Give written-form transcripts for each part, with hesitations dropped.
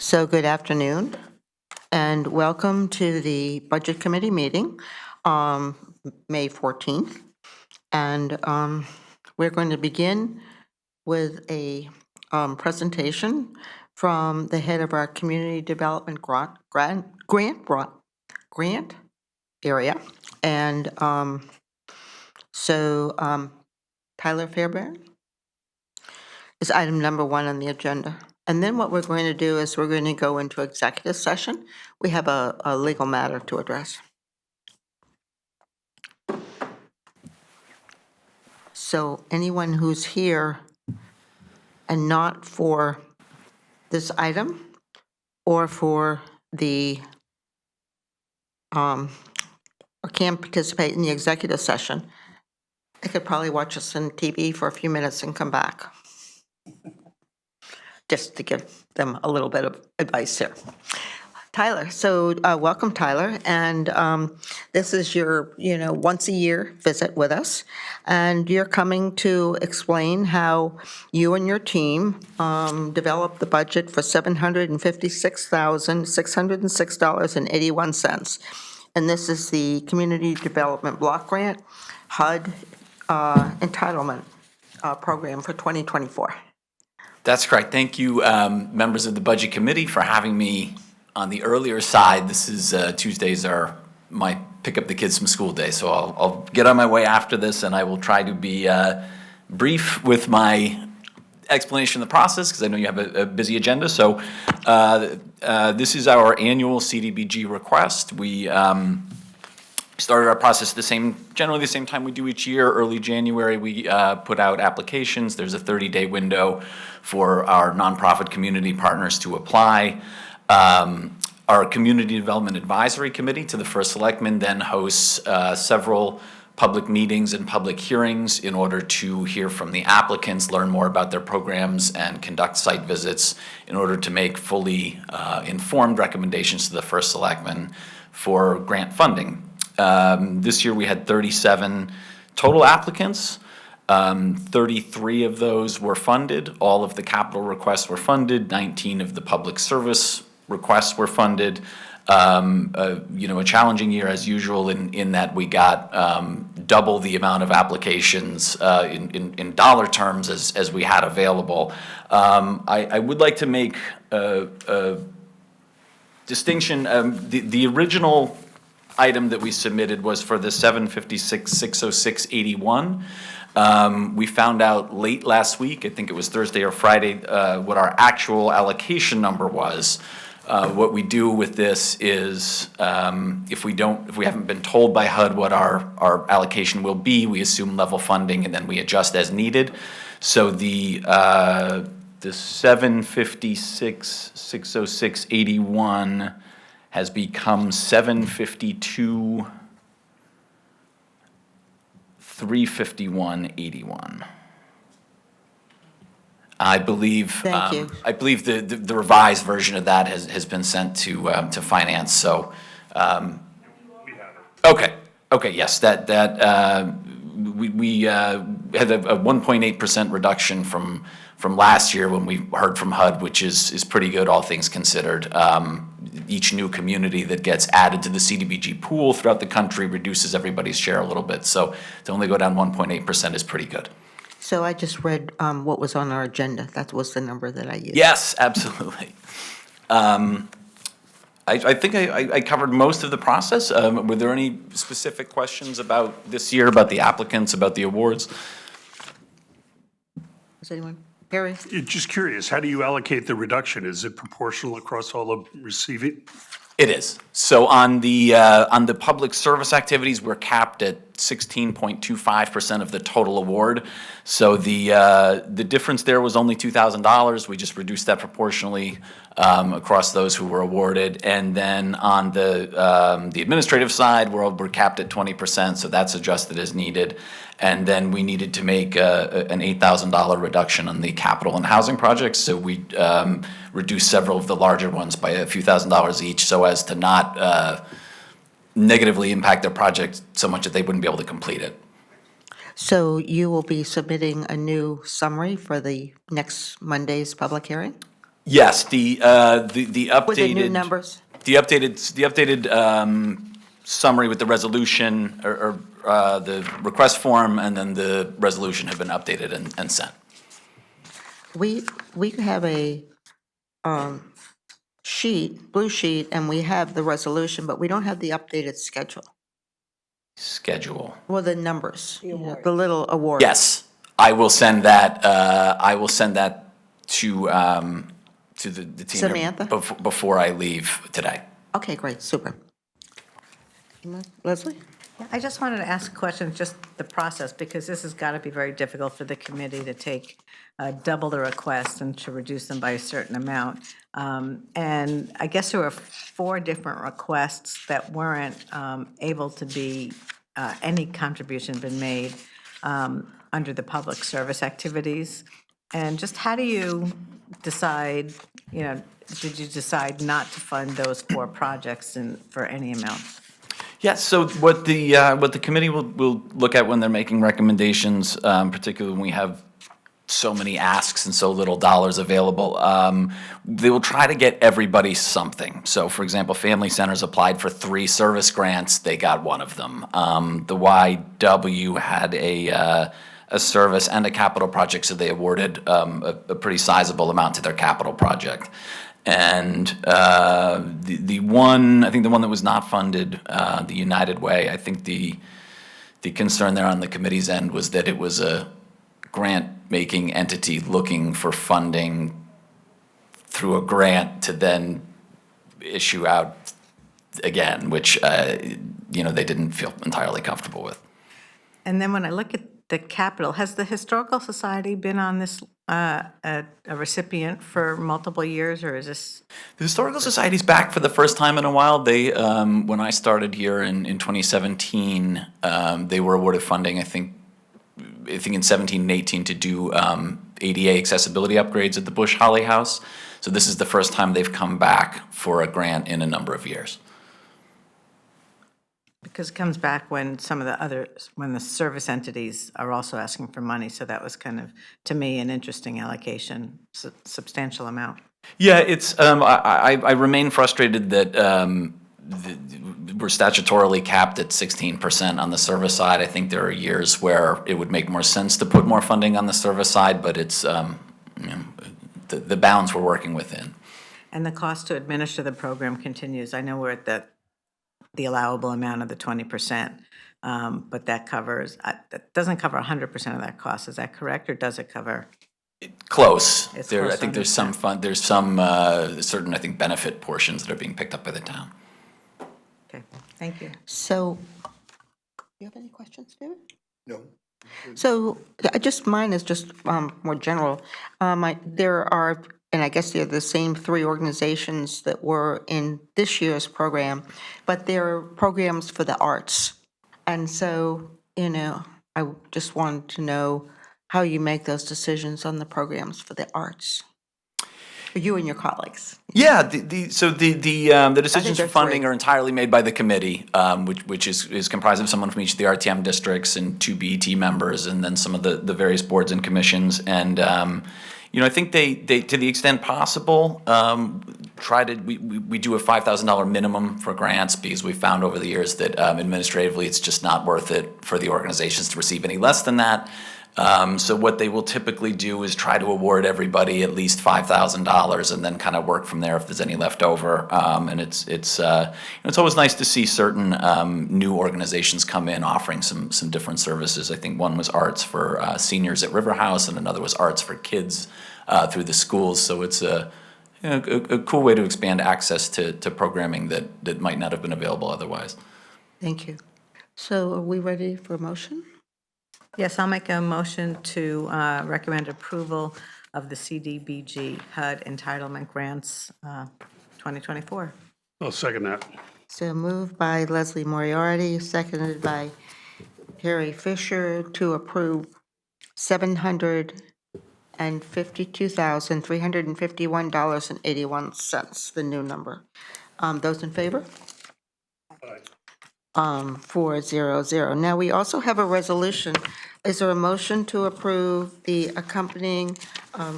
So good afternoon, and welcome to the Budget Committee meeting, May 14th. And we're going to begin with a presentation from the head of our Community Development grant area. And Tyler Fairbairn is item number 1 on the agenda. And then what we're going to do is we're going to go into executive session. We have a legal matter to address. So anyone who's here and not for this item or for the, or can't participate in the executive session, they could probably watch us on TV for a few minutes and come back. Just to give them a little bit of advice here. Tyler, so welcome, Tyler, and this is your, once a year visit with us, and you're coming to explain how you and your team developed the budget for $756,606.81, and this is the Community Development Block Grant HUD entitlement program for 2024. That's correct. Thank you, members of the Budget Committee, for having me on the earlier side. This is Tuesdays are my pick up the kids from school day, so I'll get on my way after this, and I will try to be brief with my explanation of the process, because I know you have a busy agenda. So this is our annual CDBG request. We started our process generally the same time we do each year. Early January, we put out applications. There's a 30-day window for our nonprofit community partners to apply. Our Community Development Advisory Committee to the First Selectman then hosts several public meetings and public hearings in order to hear from the applicants, learn more about their programs, and conduct site visits in order to make fully informed recommendations to the First Selectman for grant funding. This year we had 37 total applicants. 33 of those were funded. All of the capital requests were funded. 19 of the public service requests were funded. A challenging year as usual in that we got double the amount of applications in dollar terms as we had available. I would like to make a distinction. The original item that we submitted was for the 756,606.81. We found out late last week, I think it was Thursday or Friday, what our actual allocation number was. What we do with this is, if we haven't been told by HUD what our allocation will be, we assume level funding and then we adjust as needed. So the 756,606.81 has become 752,351.81. I believe. Thank you. I believe the revised version of that has been sent to finance. So. We have it. Okay. Yes. That we had a 1.8% reduction from last year when we heard from HUD, which is pretty good, all things considered. Each new community that gets added to the CDBG pool throughout the country reduces everybody's share a little bit. So to only go down 1.8% is pretty good. So I just read what was on our agenda. That was the number that I used. Yes, absolutely. I think I covered most of the process. Were there any specific questions about this year, about the applicants, about the awards? Is anyone? Perry? Just curious, how do you allocate the reduction? Is it proportional across all of receiving? It is. So on the public service activities, we're capped at 16.25% of the total award. So the difference there was only $2,000. We just reduced that proportionally across those who were awarded. And then on the administrative side, we're capped at 20%, so that's adjusted as needed. And then we needed to make an $8,000 reduction on the capital and housing projects. So we reduced several of the larger ones by a few $1,000s each, so as to not negatively impact their project so much that they wouldn't be able to complete it. So you will be submitting a new summary for the next Monday's public hearing? Yes, the updated. With the new numbers? The updated summary with the resolution or the request form and then the resolution have been updated and sent. We have a blue sheet, and we have the resolution, but we don't have the updated schedule. Schedule. Well, the numbers, the little award. Yes, I will send that, to the team. here Samantha? Before I leave today. Okay, great, super. Leslie? I just wanted to ask a question, just the process, because this has got to be very difficult for the committee to take double the request and to reduce them by a certain amount. And I guess there were 4 different requests that weren't able to be, any contribution been made under the public service activities. And just how do you decide, did you decide not to fund those 4 projects for any amount? Yeah, so what the committee will look at when they're making recommendations, particularly when we have so many asks and so little dollars available, they will try to get everybody something. So, for example, Family Centers applied for 3 service grants, they got 1 of them. The YW had a service and a capital project, so they awarded a pretty sizable amount to their capital project. And the one that was not funded, the United Way, I think the concern there on the committee's end was that it was a grant-making entity looking for funding through a grant to then issue out again, which, they didn't feel entirely comfortable with. And then when I look at the capital, has the Historical Society been on this, a recipient for multiple years, or is this? The Historical Society's back for the first time in a while. They, when I started here in 2017, they were awarded funding, I think in 17 and 18 to do ADA accessibility upgrades at the Bush Holly House. So this is the first time they've come back for a grant in a number of years. Because it comes back when when the service entities are also asking for money, so that was kind of, to me, an interesting allocation, substantial amount. Yeah, it's, I remain frustrated that we're statutorily capped at 16% on the service side. I think there are years where it would make more sense to put more funding on the service side, but it's, the bounds we're working within. And the cost to administer the program continues. I know we're at the allowable amount of the 20%, but that doesn't cover 100% of that cost. Is that correct, or does it cover? Close. It's There, I close think on there's that. some certain, I think, benefit portions that are being picked up by the town. Okay, thank you. So, do you have any questions, David? No. So, mine is just more general. There are, and I guess they're the same 3 organizations that were in this year's program, but they're programs for the arts. And so, I just wanted to know how you make those decisions on the programs for the arts, for you and your colleagues. Yeah, the decisions for they're funding 3. are entirely made by the committee, which is comprised of someone from each of the RTM districts and 2 BET members, and then some of the various boards and commissions. And I think they to the extent possible we do a $5,000 minimum for grants, because we found over the years that administratively it's just not worth it for the organizations to receive any less than that. So what they will typically do is try to award everybody at least $5,000 and then kind of work from there if there's any left over. And it's always nice to see certain new organizations come in offering some different services. I think one was arts for seniors at River House, and another was arts for kids through the schools. So it's a cool way to expand access to programming that might not have been available otherwise. Thank you. So are we ready for a motion? Yes, I'll make a motion to recommend approval of the CDBG HUD entitlement grants 2024. I'll second that. So moved by Leslie Moriarty, seconded by Harry Fisher to approve $752,351.81, the new number. Those in favor? 400. Now, we also have a resolution. Is there a motion to approve the accompanying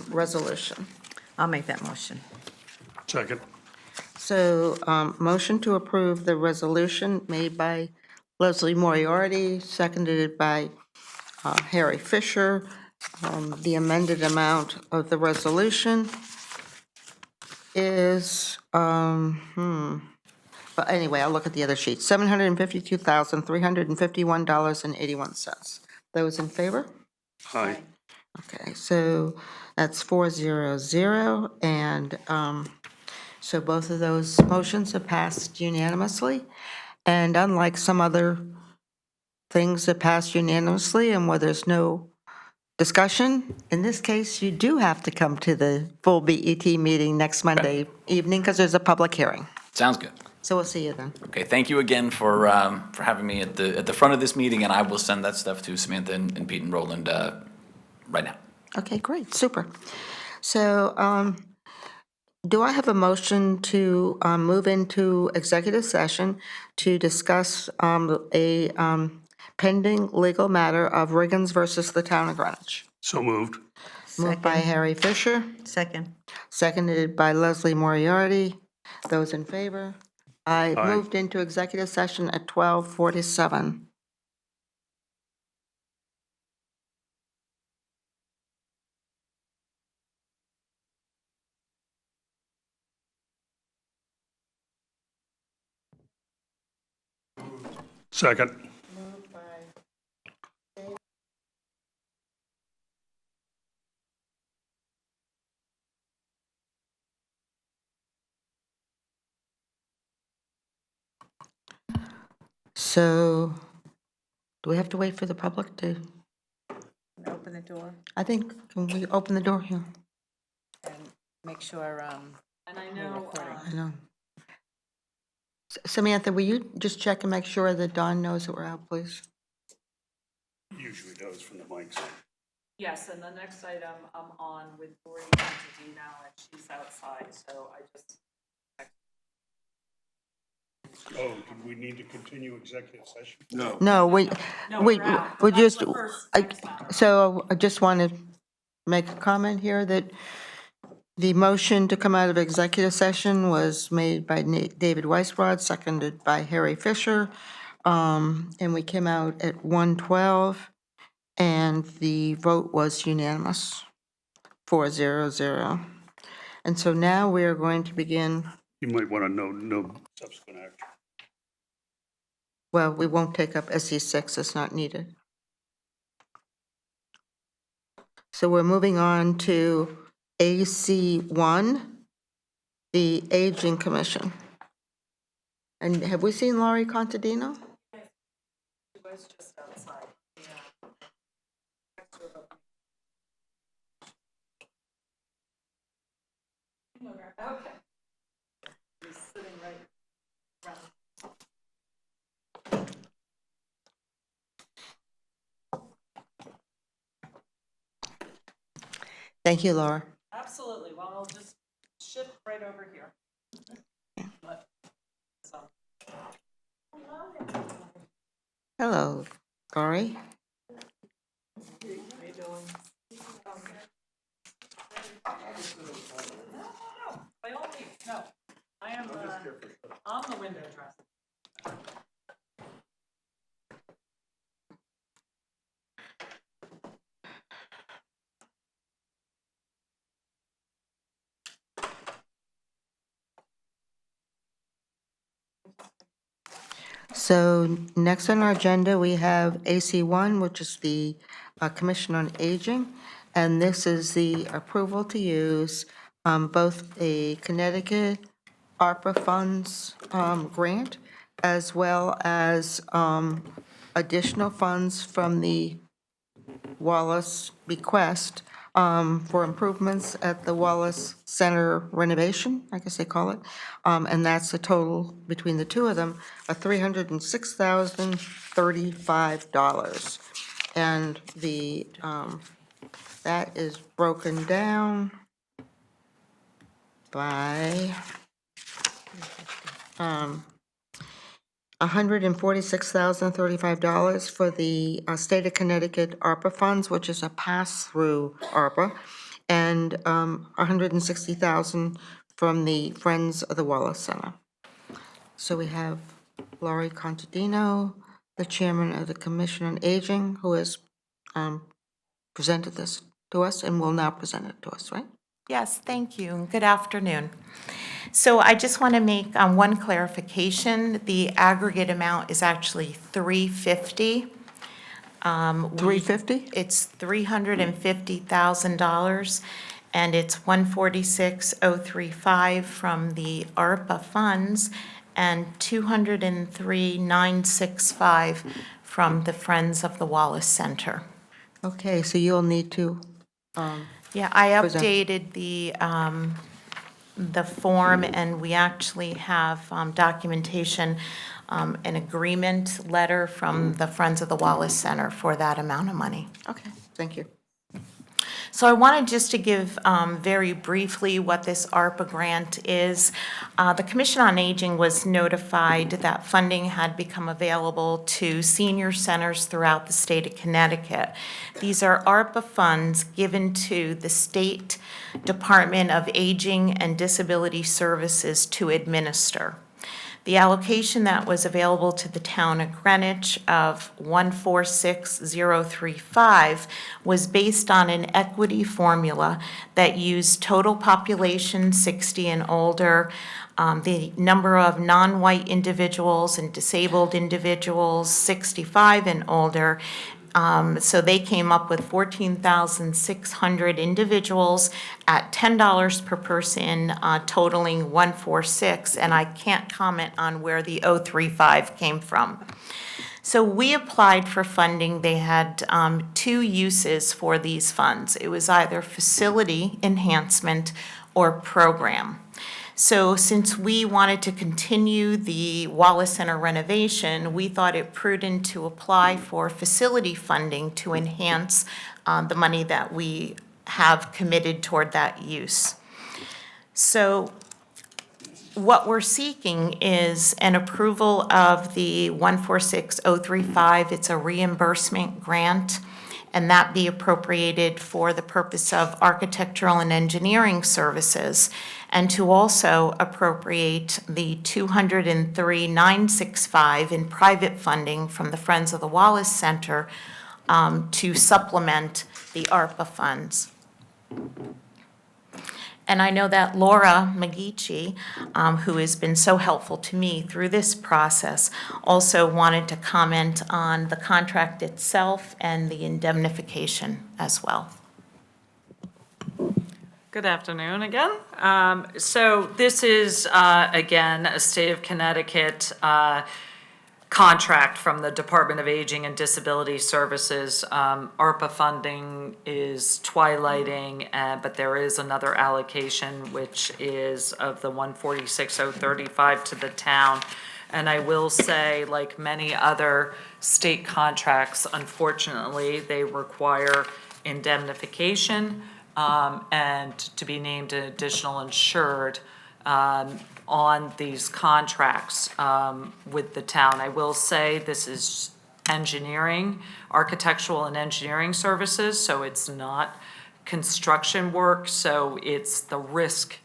resolution? I'll make that motion. Second. So, motion to approve the resolution made by Leslie Moriarty, seconded by Harry Fisher. The amended amount of the resolution is, but anyway, I'll look at the other sheet, $752,351.81. Those in favor? Aye. Okay, so that's 400, and so both of those motions have passed unanimously. And unlike some other things that pass unanimously and where there's no discussion, in this case, you do have to come to the full BET meeting next Monday evening because there's a public hearing. Sounds good. So we'll see you then. Okay, thank you again for having me at the front of this meeting, and I will send that stuff to Samantha and Pete and Roland right now. Okay, great, super. So do I have a motion to move into executive session to discuss a pending legal matter of Riggins versus the Town of Greenwich? So moved. Moved by Harry Fisher, Second. seconded by Leslie Moriarty. Those in favor? I Aye. moved into executive session at 12:47. Second. So, do we have to wait for the public to, Open the door I think, can we open the door here? and make sure, And I know, I know. Samantha, will you just check and make sure that Dawn knows that we're out, please? Usually does from the mics. yes, and the next item I'm on with Lori Mtg now, and she's outside, so I just, Oh, did we need to continue executive session? No. No, we we're out. we That's just, the first I- next matter. so I just want to make a comment here that the motion to come out of executive session was made by David Weisbrod, seconded by Harry Fisher, and we came out at 1:12, and the vote was unanimous, 400. And so now we are going to begin, You might want to know no subsequent action. well, we won't take up SE6, it's not needed. So we're moving on to AC1, the Aging Commission. And have we seen Laurie Contadino? She was just outside. Yeah. Okay. He's sitting right around. Thank you, Laura. Absolutely, well, I'll just shift right over here. So, Hello, Laurie. by all means, no, I am, I'm the window dresser. So next on our agenda, we have AC1, which is the Commission on Aging, and this is the approval to use both a Connecticut ARPA funds grant, as well as additional funds from the Wallace bequest for improvements at the Wallace Center renovation, I guess they call it. And that's a total, between the two of them, of $306,035. And the, that is broken down by $146,035 for the state of Connecticut ARPA funds, which is a pass-through ARPA, and 160,000 from the Friends of the Wallace Center. So we have Laurie Contadino, the chairman of the Commission on Aging, who has presented this to us and will now present it to us, right? Yes, thank you, and good afternoon. So I just want to make one clarification. The aggregate amount is actually $350. 350? It's $350,000, and it's 146,035 from the ARPA funds and 203,965 from the Friends of the Wallace Center. Okay, so you'll need to, Yeah, I Present. updated the form, and we actually have documentation, an agreement letter from the Friends of the Wallace Center for that amount of money. okay, thank you. So I wanted just to give very briefly what this ARPA grant is. The Commission on Aging was notified that funding had become available to senior centers throughout the state of Connecticut. These are ARPA funds given to the State Department of Aging and Disability Services to administer. The allocation that was available to the town of Greenwich of 146,035 was based on an equity formula that used total population 60 and older, the number of non-white individuals and disabled individuals 65 and older. So they came up with 14,600 individuals at $10 per person, totaling 146, and I can't comment on where the 035 came from. So we applied for funding. They had two uses for these funds. It was either facility enhancement or program. So since we wanted to continue the Wallace Center renovation, we thought it prudent to apply for facility funding to enhance the money that we have committed toward that use. So what we're seeking is an approval of the 146,035. It's a reimbursement grant, and that be appropriated for the purpose of architectural and engineering services, and to also appropriate the 203,965 in private funding from the Friends of the Wallace Center to supplement the ARPA funds. And I know that Laura McGeechee, who has been so helpful to me through this process, also wanted to comment on the contract itself and the indemnification as well. Good afternoon again. So this is, again, a state of Connecticut contract from the Department of Aging and Disability Services. ARPA funding is twilighting, but there is another allocation, which is of the 146,035 to the town. And I will say, like many other state contracts, unfortunately, they require indemnification and to be named an additional insured on these contracts with the town. I will say this is engineering, architectural and engineering services, so it's not construction work, so the risk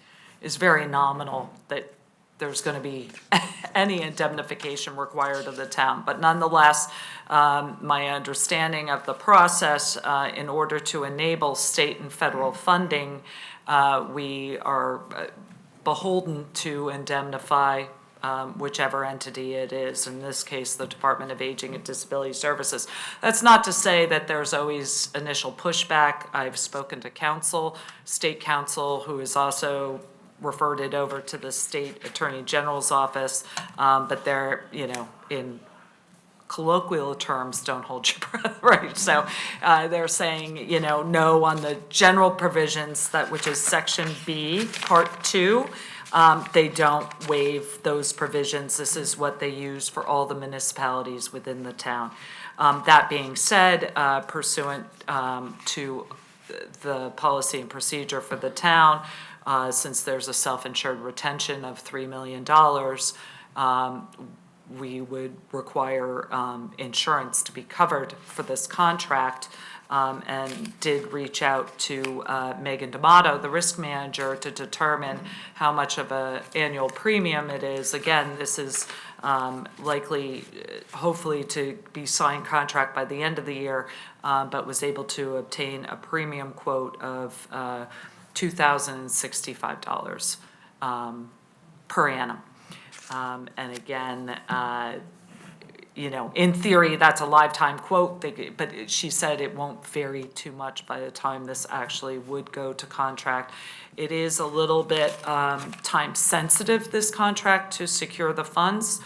is very nominal that there's going to be any indemnification required of the town. But nonetheless, my understanding of the process, in order to enable state and federal funding, we are beholden to indemnify whichever entity it is, in this case, the Department of Aging and Disability Services. That's not to say that there's always initial pushback. I've spoken to state counsel, who has also referred it over to the state attorney general's office, but they're, in colloquial terms, don't hold your breath, right? So they're saying, no on the general provisions, which is Section B, Part 2. They don't waive those provisions. This is what they use for all the municipalities within the town. That being said, pursuant to the policy and procedure for the town, since there's a self-insured retention of $3 million, we would require insurance to be covered for this contract. and did reach out to Megan D'Amato, the risk manager, to determine how much of an annual premium it is. Again, this is likely, hopefully, to be signed contract by the end of the year, but was able to obtain a premium quote of $2,065 per annum. And again, in theory, that's a lifetime quote, but she said it won't vary too much by the time this actually would go to contract. It is a little bit time sensitive, this contract, to secure the funds.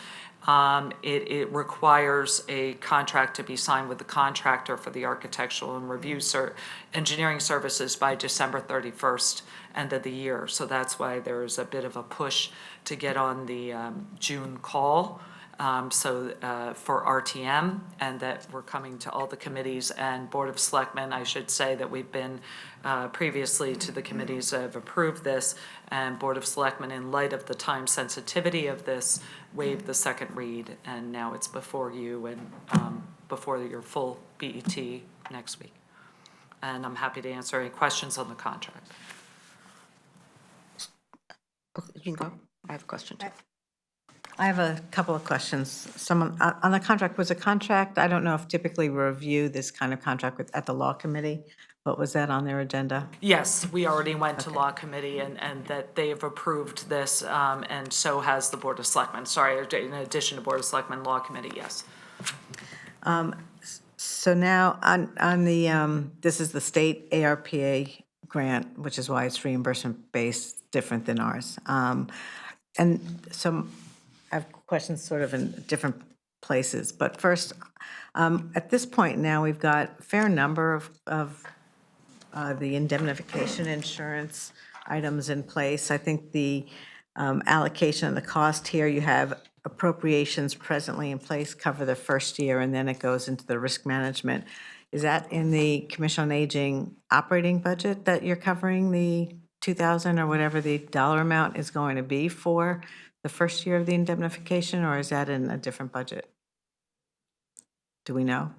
It requires a contract to be signed with the contractor for the architectural and review engineering services by December 31st, end of the year. So that's why there's a bit of a push to get on the June call. For RTM, and that we're coming to all the committees and Board of Selectmen. I should say that we've been previously to the committees that have approved this, and Board of Selectmen, in light of the time sensitivity of this, waived the second read, and now it's before you and before your full BET next week. And I'm happy to answer any questions on the contract. You can go. I have a question too. I have a couple of questions. Someone, on the contract, was a contract, I don't know if typically we review this kind of contract at the law committee, but was that on their agenda? Yes, we already went to law committee and that they have approved this, and so has the Board of Selectmen. Sorry, in addition to Board of Selectmen, law committee, yes. So now, on the, this is the state ARPA grant, which is why it's reimbursement-based, different than ours. And so I have questions sort of in different places, but first, at this point now, we've got a fair number of the indemnification insurance items in place. I think the allocation of the cost here, you have appropriations presently in place cover the first year, and then it goes into the risk management. Is that in the Commission on Aging operating budget that you're covering the 2,000 or whatever the dollar amount is going to be for the first year of the indemnification, or is that in a different budget? Do we know?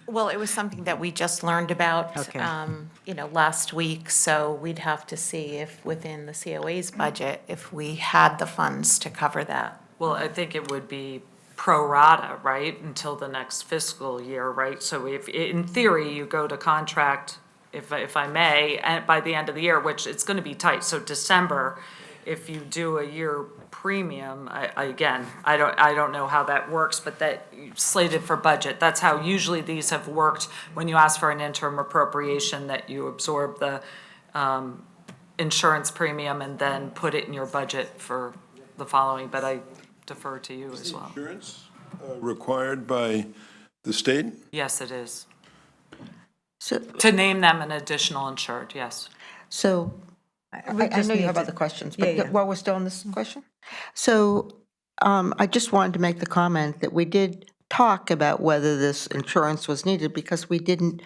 Well, it was something that we just learned about, Okay. Last week, so we'd have to see if within the COA's budget, if we had the funds to cover that. Well, I think it would be pro rata, right, until the next fiscal year, right? So if, in theory, you go to contract, if I may, and by the end of the year, which it's going to be tight, so December, if you do a year premium, I don't know how that works, but that slated for budget. That's how usually these have worked when you ask for an interim appropriation, that you absorb the insurance premium and then put it in your budget for the following, but I defer to you as well. Insurance required by the state? Yes, it is. So, To name them an additional insured, yes. so I know you have other questions, but while we're still on this question. So I just wanted to make the comment that we did talk about whether this insurance was needed because we didn't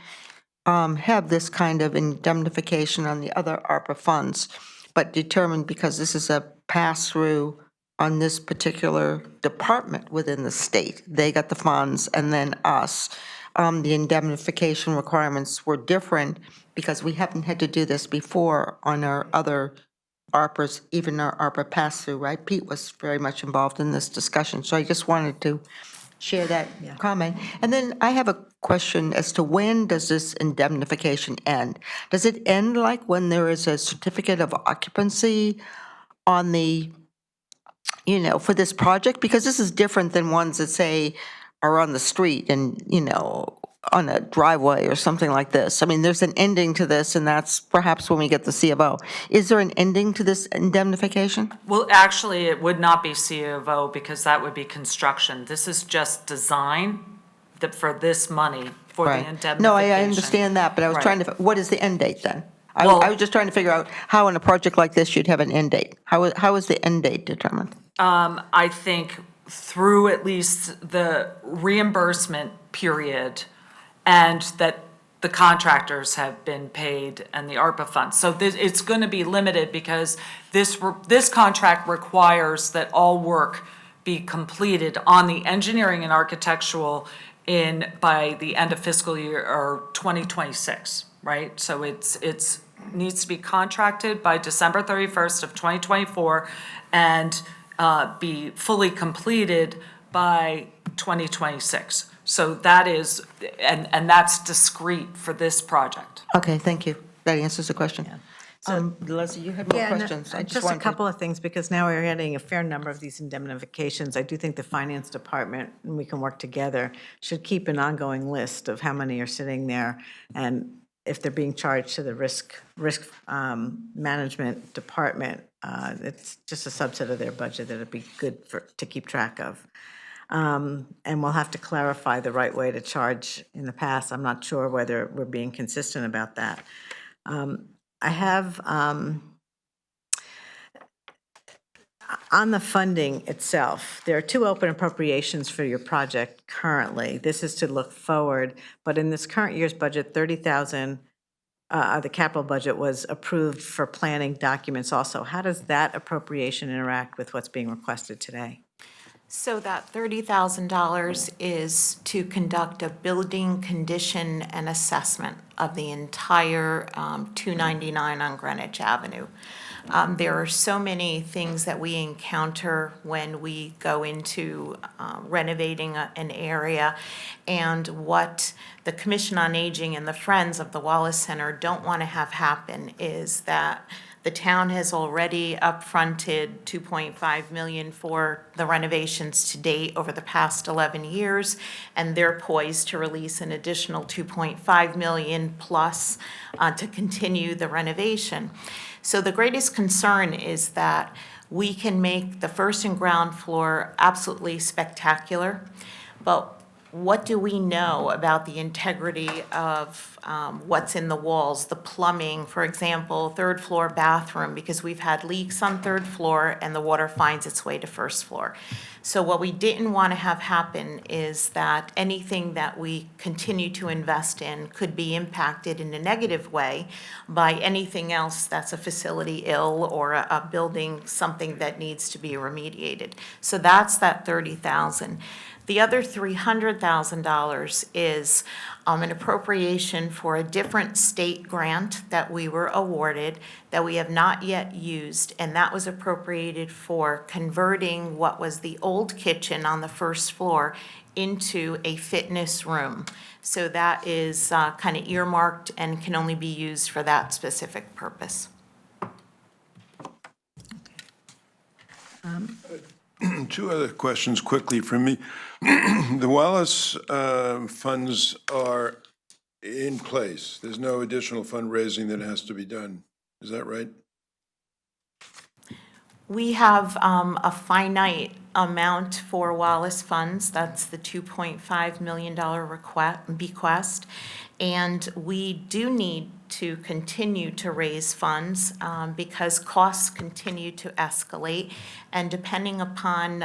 have this kind of indemnification on the other ARPA funds, but determined because this is a pass-through on this particular department within the state. They got the funds and then us. The indemnification requirements were different because we haven't had to do this before on our other ARPAs, even our ARPA pass-through, right? Pete was very much involved in this discussion, so I just wanted to share that comment. And then I have a question as to when does this indemnification end? Does it end like when there is a certificate of occupancy on the, for this project? Because this is different than ones that say are on the street and, on a driveway or something like this. I mean, there's an ending to this, and that's perhaps when we get the C of O. Is there an ending to this indemnification? Well, actually, it would not be C of O because that would be construction. This is just design for this money for the indemnification. No, I understand that, but I was Right. trying to, what is the end date then? I Well- was just trying to figure out how in a project like this you'd have an end date. How is the end date determined? I think through at least the reimbursement period and that the contractors have been paid and the ARPA funds. So it's going to be limited because this contract requires that all work be completed on the engineering and architectural by the end of fiscal year or 2026, right? So it's needs to be contracted by December 31st of 2024 and be fully completed by 2026. So that is, and that's discrete for this project. Okay, thank you. That answers the question. Leslie, you had more Yeah, no, questions. I just a wanted to- couple of things, because now we're getting a fair number of these indemnifications. I do think the finance department, and we can work together, should keep an ongoing list of how many are sitting there, and if they're being charged to the risk management department. It's just a subset of their budget that it'd be good to keep track of. And we'll have to clarify the right way to charge in the past. I'm not sure whether we're being consistent about that. I have, on the funding itself, there are 2 open appropriations for your project currently. This is to look forward, but in this current year's budget, 30,000, the capital budget was approved for planning documents also. How does that appropriation interact with what's being requested today? So that $30,000 is to conduct a building condition and assessment of the entire 299 on Greenwich Avenue. There are so many things that we encounter when we go into renovating an area, and what the Commission on Aging and the Friends of the Wallace Center don't want to have happen is that the town has already upfronted $2.5 million for the renovations to date over the past 11 years, and they're poised to release an additional $2.5 million plus to continue the renovation. So the greatest concern is that we can make the first and ground floor absolutely spectacular, but what do we know about the integrity of what's in the walls, the plumbing, for example, third floor bathroom, because we've had leaks on third floor and the water finds its way to first floor. So what we didn't want to have happen is that anything that we continue to invest in could be impacted in a negative way by anything else that's a facility ill or a building, something that needs to be remediated. So that's that $30,000. The other $300,000 is an appropriation for a different state grant that we were awarded that we have not yet used, and that was appropriated for converting what was the old kitchen on the first floor into a fitness room. So that is kind of earmarked and can only be used for that specific purpose. Two other questions quickly from me. The Wallace funds are in place. There's no additional fundraising that has to be done. Is that right? We have a finite amount for Wallace funds. That's the $2.5 million bequest. And we do need to continue to raise funds because costs continue to escalate. And depending upon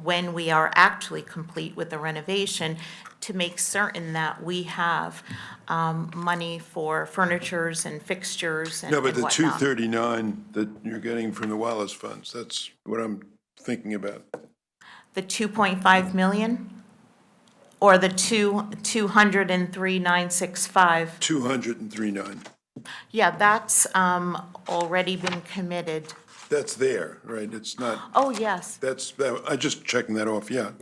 when we are actually complete with the renovation, to make certain that we have money for furnitures and fixtures and No, but the whatnot. 239 that you're getting from the Wallace funds, that's what I'm thinking about. The 2.5 million? Or the 203,965? 203.9. Yeah, that's already been committed. That's there, right? It's not, Oh, yes, I'm just checking that off, yeah.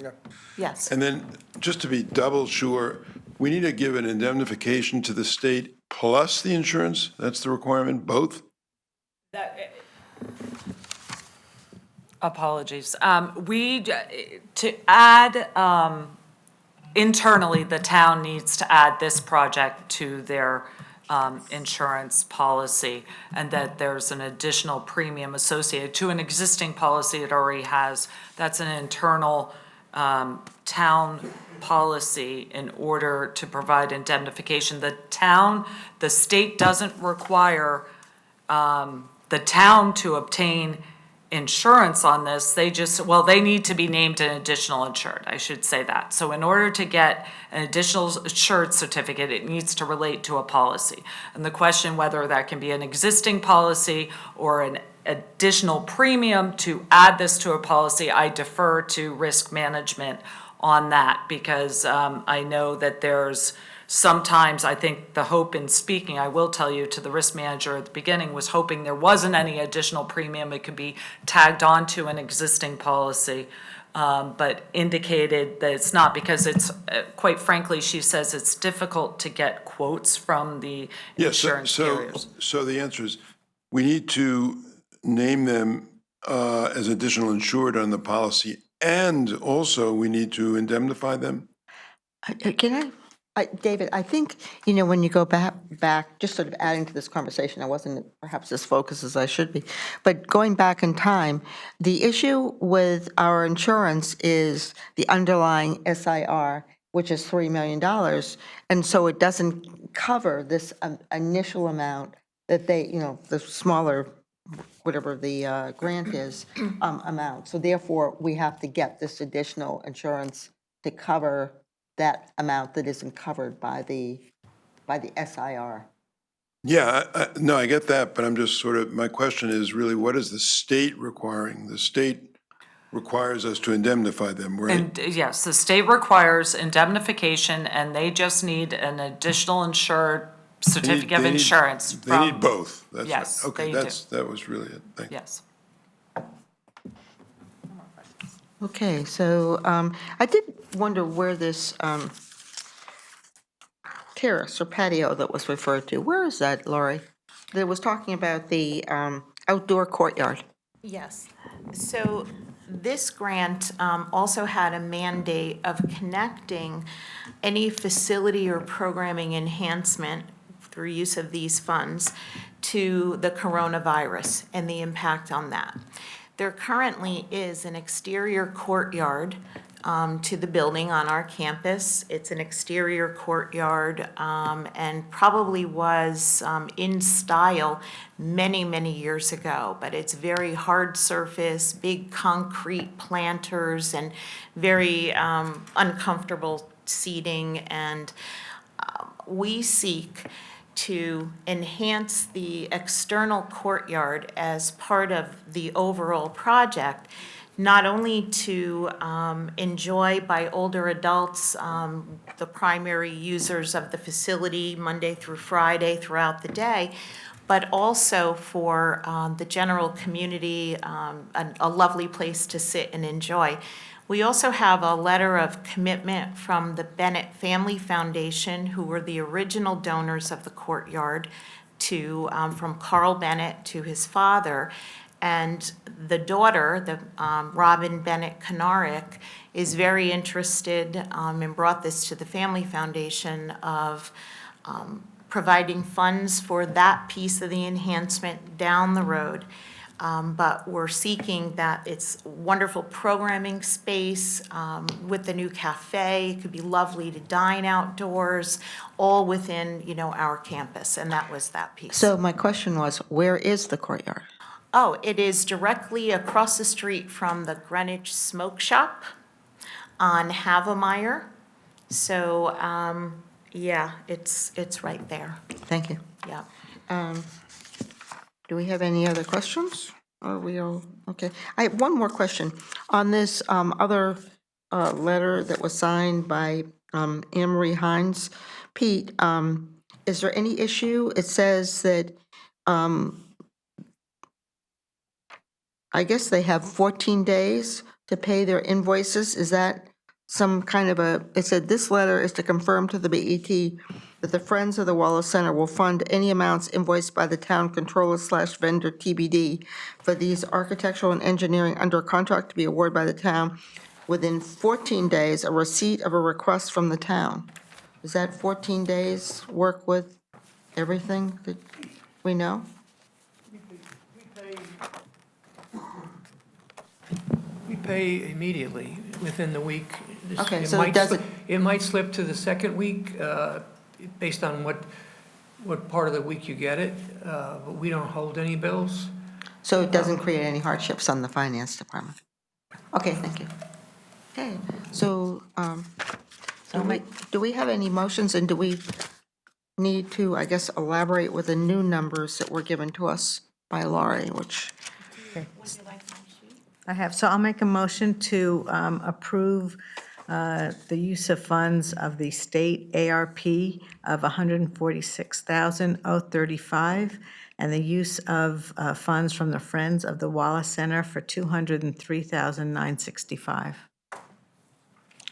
yes. And then, just to be double sure, we need to give an indemnification to the state plus the insurance? That's the requirement, both? Apologies. To add, internally, the town needs to add this project to their insurance policy, and that there's an additional premium associated to an existing policy it already has. That's an internal town policy in order to provide indemnification. The state doesn't require the town to obtain insurance on this. They need to be named an additional insured, I should say that. So in order to get an additional insured certificate, it needs to relate to a policy. And the question whether that can be an existing policy or an additional premium to add this to a policy, I defer to risk management on that, because I know that there's sometimes, I think the hope in speaking, I will tell you, to the risk manager at the beginning, was hoping there wasn't any additional premium. It could be tagged onto an existing policy, but indicated that it's not, because it's, quite frankly, she says it's difficult to get quotes from the Yes, insurance carriers. so the answer is, we need to name them as additional insured on the policy, and also we need to indemnify them? Can David, I think, when you go back, just sort of adding to this conversation, I wasn't perhaps as focused as I should be, but going back in time, the issue with our insurance is the underlying SIR, which is $3 million, and so it doesn't cover this initial amount that they, the smaller, whatever the grant is, amount. So therefore, we have to get this additional insurance to cover that amount that isn't covered by the SIR. Yeah, no, I get that, but I'm just sort of, my question is really, what is the state requiring? The state requires us to indemnify them, right? And yes, the state requires indemnification, and they just need an additional insured certificate of They need- insurance They need from, both. That's Yes, right. Okay, they do. that was really it. Thank you. yes. Okay, so I did wonder where this terrace or patio that was referred to, where is that, Laurie? That was talking about the outdoor courtyard. Yes. So this grant also had a mandate of connecting any facility or programming enhancement through use of these funds to the coronavirus and the impact on that. There currently is an exterior courtyard to the building on our campus. It's an exterior courtyard and probably was in style many, many years ago, but it's very hard surface, big concrete planters, and very uncomfortable seating. And we seek to enhance the external courtyard as part of the overall project, not only to enjoy by older adults, the primary users of the facility Monday through Friday throughout the day, but also for the general community, a lovely place to sit and enjoy. We also have a letter of commitment from the Bennett Family Foundation, who were the original donors of the courtyard, to from Carl Bennett to his father. And the daughter, Robin Bennett Kanarick, is very interested and brought this to the Family Foundation of providing funds for that piece of the enhancement down the road. But we're seeking that it's wonderful programming space with the new cafe. It could be lovely to dine outdoors, all within, our campus, and that was that piece. So my question was, where is the courtyard? Oh, it is directly across the street from the Greenwich Smoke Shop on Havemeyer. So, yeah, it's right there. Thank you. Yeah. Do we have any other questions? Are we all, okay. I have one more question. On this other letter that was signed by Anne Marie Hines, Pete, is there any issue? It says that, I guess they have 14 days to pay their invoices. Is that some kind of it said this letter is to confirm to the BET that the Friends of the Wallace Center will fund any amounts invoiced by the town controller/vendor TBD for these architectural and engineering under contract to be awarded by the town within 14 days a receipt of a request from the town. Does that 14 days work with everything that we know? We pay immediately, within the week. Okay, so it doesn't- It might slip to the second week, based on what part of the week you get it, but we don't hold any bills. So it doesn't create any hardships on the finance department? Okay, thank you. Okay, so do we have any motions, and do we need to, I guess, elaborate with the new numbers that were given to us by Laurie, which, I have, so I'll make a motion to approve the use of funds of the state ARP of $146,035, and the use of funds from the Friends of the Wallace Center for $203,965.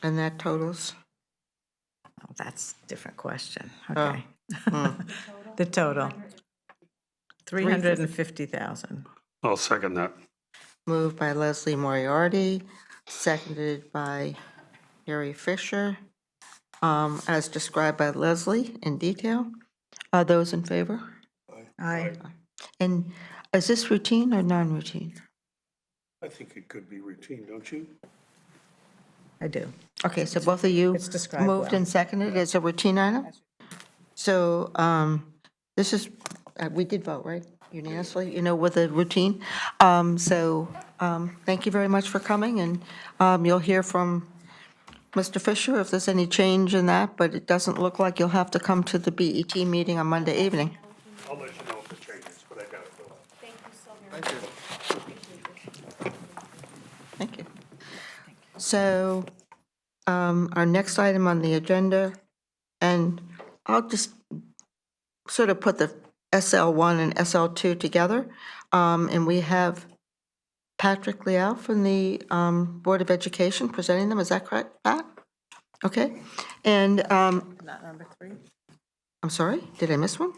And that totals? Oh, that's a different question. Okay. The total. 350,000. I'll second that. Moved by Leslie Moriarty, seconded by Harry Fisher, as described by Leslie in detail. Are those in favor? Aye. And is this routine or non-routine? I think it could be routine, don't you? I do. Okay, so both of you It's described moved well. and seconded as a routine item? So this is, we did vote, right? Unanimously, with the routine. Thank you very much for coming, and you'll hear from Mr. Fisher if there's any change in that, but it doesn't look like you'll have to come to the BET meeting on Monday evening. I'll let you know if it changes, but I got it. Thank you. So our next item on the agenda, and I'll just sort of put the SL1 and SL2 together, and we have Patrick Liao from the Board of Education presenting them. Is that correct, Pat? Okay. And Not number 3? I'm sorry, did I miss one?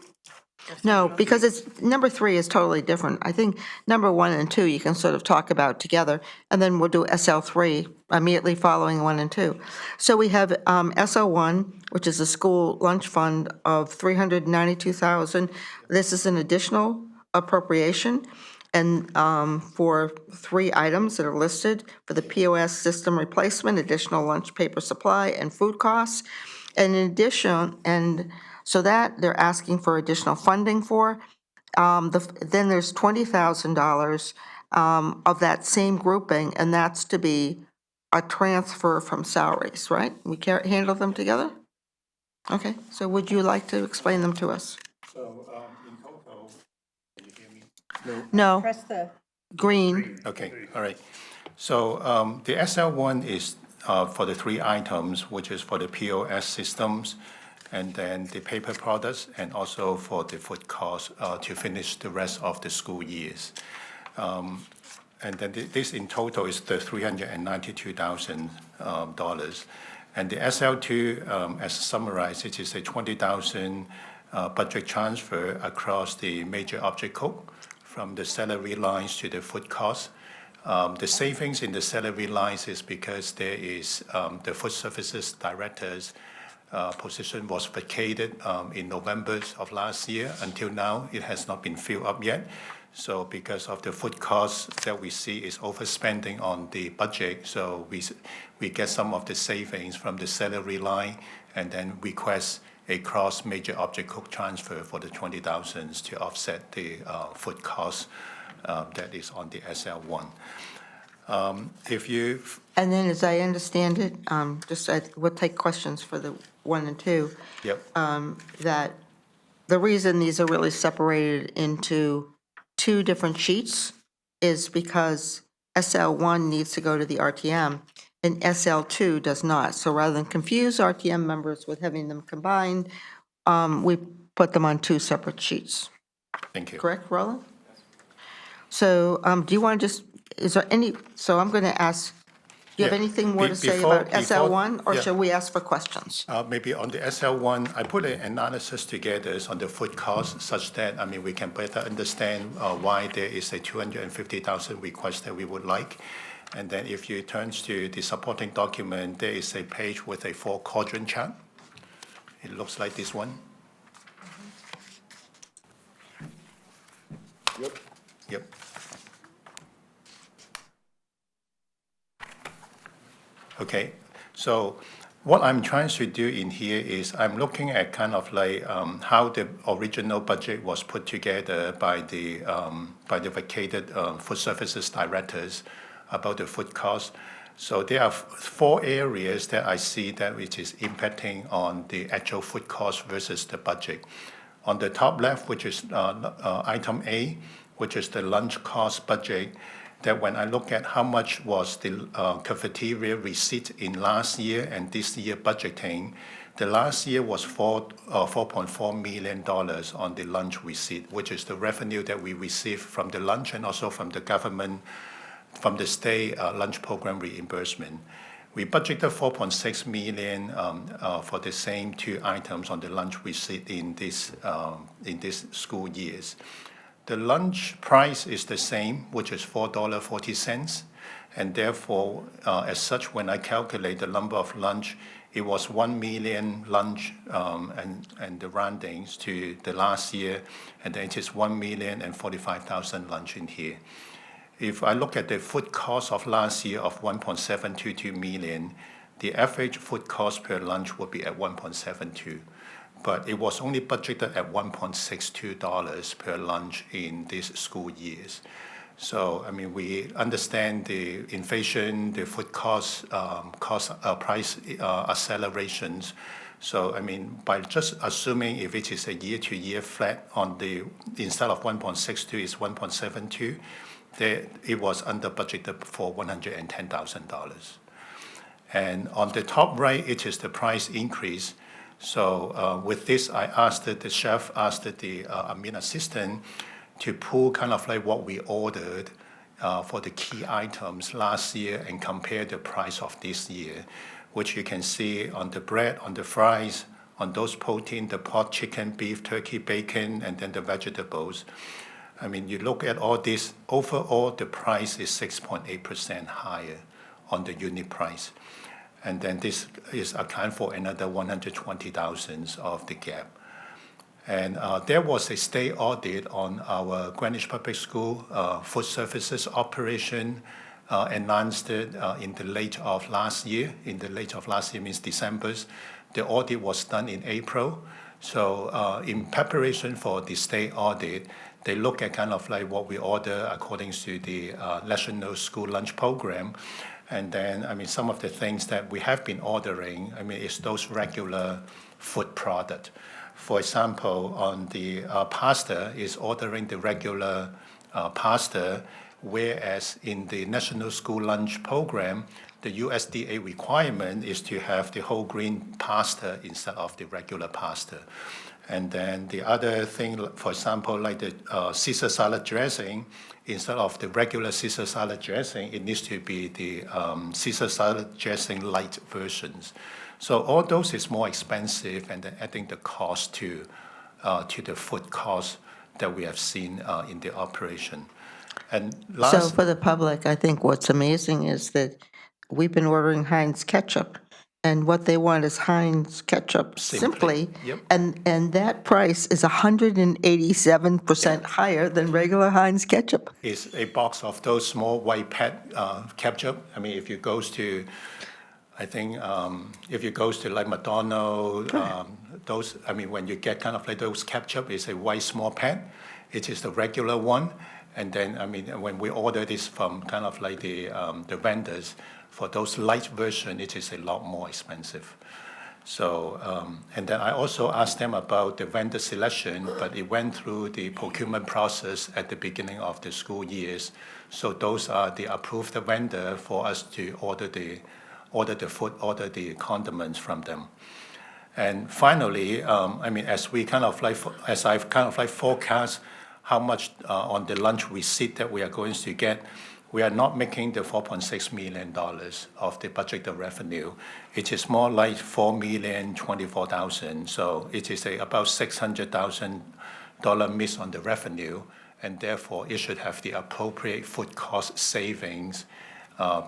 No, because it's, number 3 is totally different. I think number 1 and 2 you can sort of talk about together, and then we'll do SL3 immediately following 1 and 2. So we have SL1, which is a school lunch fund of $392,000. This is an additional appropriation, and for 3 items that are listed for the POS system replacement, additional lunch paper supply, and food costs. And in addition, and so that they're asking for additional funding for. Then there's $20,000 of that same grouping, and that's to be a transfer from salaries, right? We can't handle them together? Okay, so would you like to explain them to us? So, in total, can you hear me? No, Press the... green. Okay, all right. So, the SL1 is for the 3 items, which is for the POS systems, and then the paper products, and also for the food costs to finish the rest of the school years. And then this in total is the $392,000. And the SL2, as summarized, it is a $20,000 budget transfer across the major object code from the salary lines to the food costs. The savings in the salary lines is because there is the food services director's position was vacated in November of last year. Until now, it has not been filled up yet. So because of the food costs that we see is overspending on the budget, so we get some of the savings from the salary line and then request a cross major object code transfer for the $20,000 to offset the food costs that is on the SL1. If you And then, as I understand it, we'll take questions for the 1 and 2. Yep. That the reason these are really separated into 2 different sheets is because SL1 needs to go to the RTM and SL2 does not. So rather than confuse RTM members with having them combined, we put them on 2 separate sheets. Thank you. Correct, Roland? So do you want to just, is there any, so I'm going to ask, do you have Yeah. anything more to say Before- about SL1, or yeah. shall we ask for questions? Maybe on the SL1, I put an analysis together on the food costs such that, we can better understand why there is a $250,000 request that we would like. And then if you turn to the supporting document, there is a page with a 4-quadrant chart. It looks like this one. Yep. Yep. Okay, so what I'm trying to do in here is I'm looking at kind of like how the original budget was put together by the vacated food services directors about the food costs. So there are 4 areas that I see that which is impacting on the actual food cost versus the budget. On the top left, which is item A, which is the lunch cost budget, that when I look at how much was the cafeteria receipt in last year and this year budgeting, the last year was $4.4 million on the lunch receipt, which is the revenue that we received from the lunch and also from the government, from the state lunch program reimbursement. We budgeted $4.6 million for the same two items on the lunch receipt in this school years. The lunch price is the same, which is $4.40, and therefore, as such, when I calculate the number of lunch, it was 1 million lunch and the roundings to the last year, and then it is 1,045,000 lunch in here. If I look at the food cost of last year of 1.722 million, the average food cost per lunch would be at 1.72, but it was only budgeted at $1.62 per lunch in these school years. So, I mean, we understand the inflation, the food cost, price accelerations. So, I mean, by just assuming if it is a year-to-year flat on the, instead of 1.62 is 1.72, it was under budgeted for $110,000. And on the top right, it is the price increase. So with this, I asked the chef, asked the admin assistant to pull kind of like what we ordered for the key items last year and compare the price of this year, which you can see on the bread, on the fries, on those protein, the pork, chicken, beef, turkey, bacon, and then the vegetables. I mean, you look at all this, overall, the price is 6.8% higher on the unit price. And then this is account for another 120,000 of the gap. And there was a state audit on our Greenwich Public School food services operation announced it in the late of last year. In the late of last year means December. The audit was done in April. So in preparation for the state audit, they look at kind of like what we order according to the National School Lunch Program. And then, I mean, some of the things that we have been ordering, I mean, is those regular food product. For example, on the pasta is ordering the regular pasta, whereas in the National School Lunch Program, the USDA requirement is to have the whole grain pasta instead of the regular pasta. And then the other thing, for example, like the Caesar salad dressing, instead of the regular Caesar salad dressing, it needs to be the Caesar salad dressing light versions. So all those is more expensive, and then adding the cost to the food cost that we have seen in the operation. And So for the public, I think what's amazing is that we've been ordering Heinz ketchup, and what they want is Heinz ketchup simply. Yep. And that price is 187% higher than regular Heinz ketchup. is a box of those small white pet ketchup. I mean, if you goes to, I think, if you goes to like McDonald's, those, I mean, when you get kind of like those ketchup, it's a white small pan. It is the regular one. And then, I mean, when we order this from kind of like the vendors, for those light version, it is a lot more expensive. So, and then I also asked them about the vendor selection, but it went through the procurement process at the beginning of the school years. So those are the approved vendor for us to order the food, order the condiments from them. And finally, I mean, as I've kind of like forecast how much on the lunch receipt that we are going to get, we are not making the $4.6 million of the budgeted revenue. It is more like $4,024,000. So it is about $600,000 miss on the revenue, and therefore it should have the appropriate food cost savings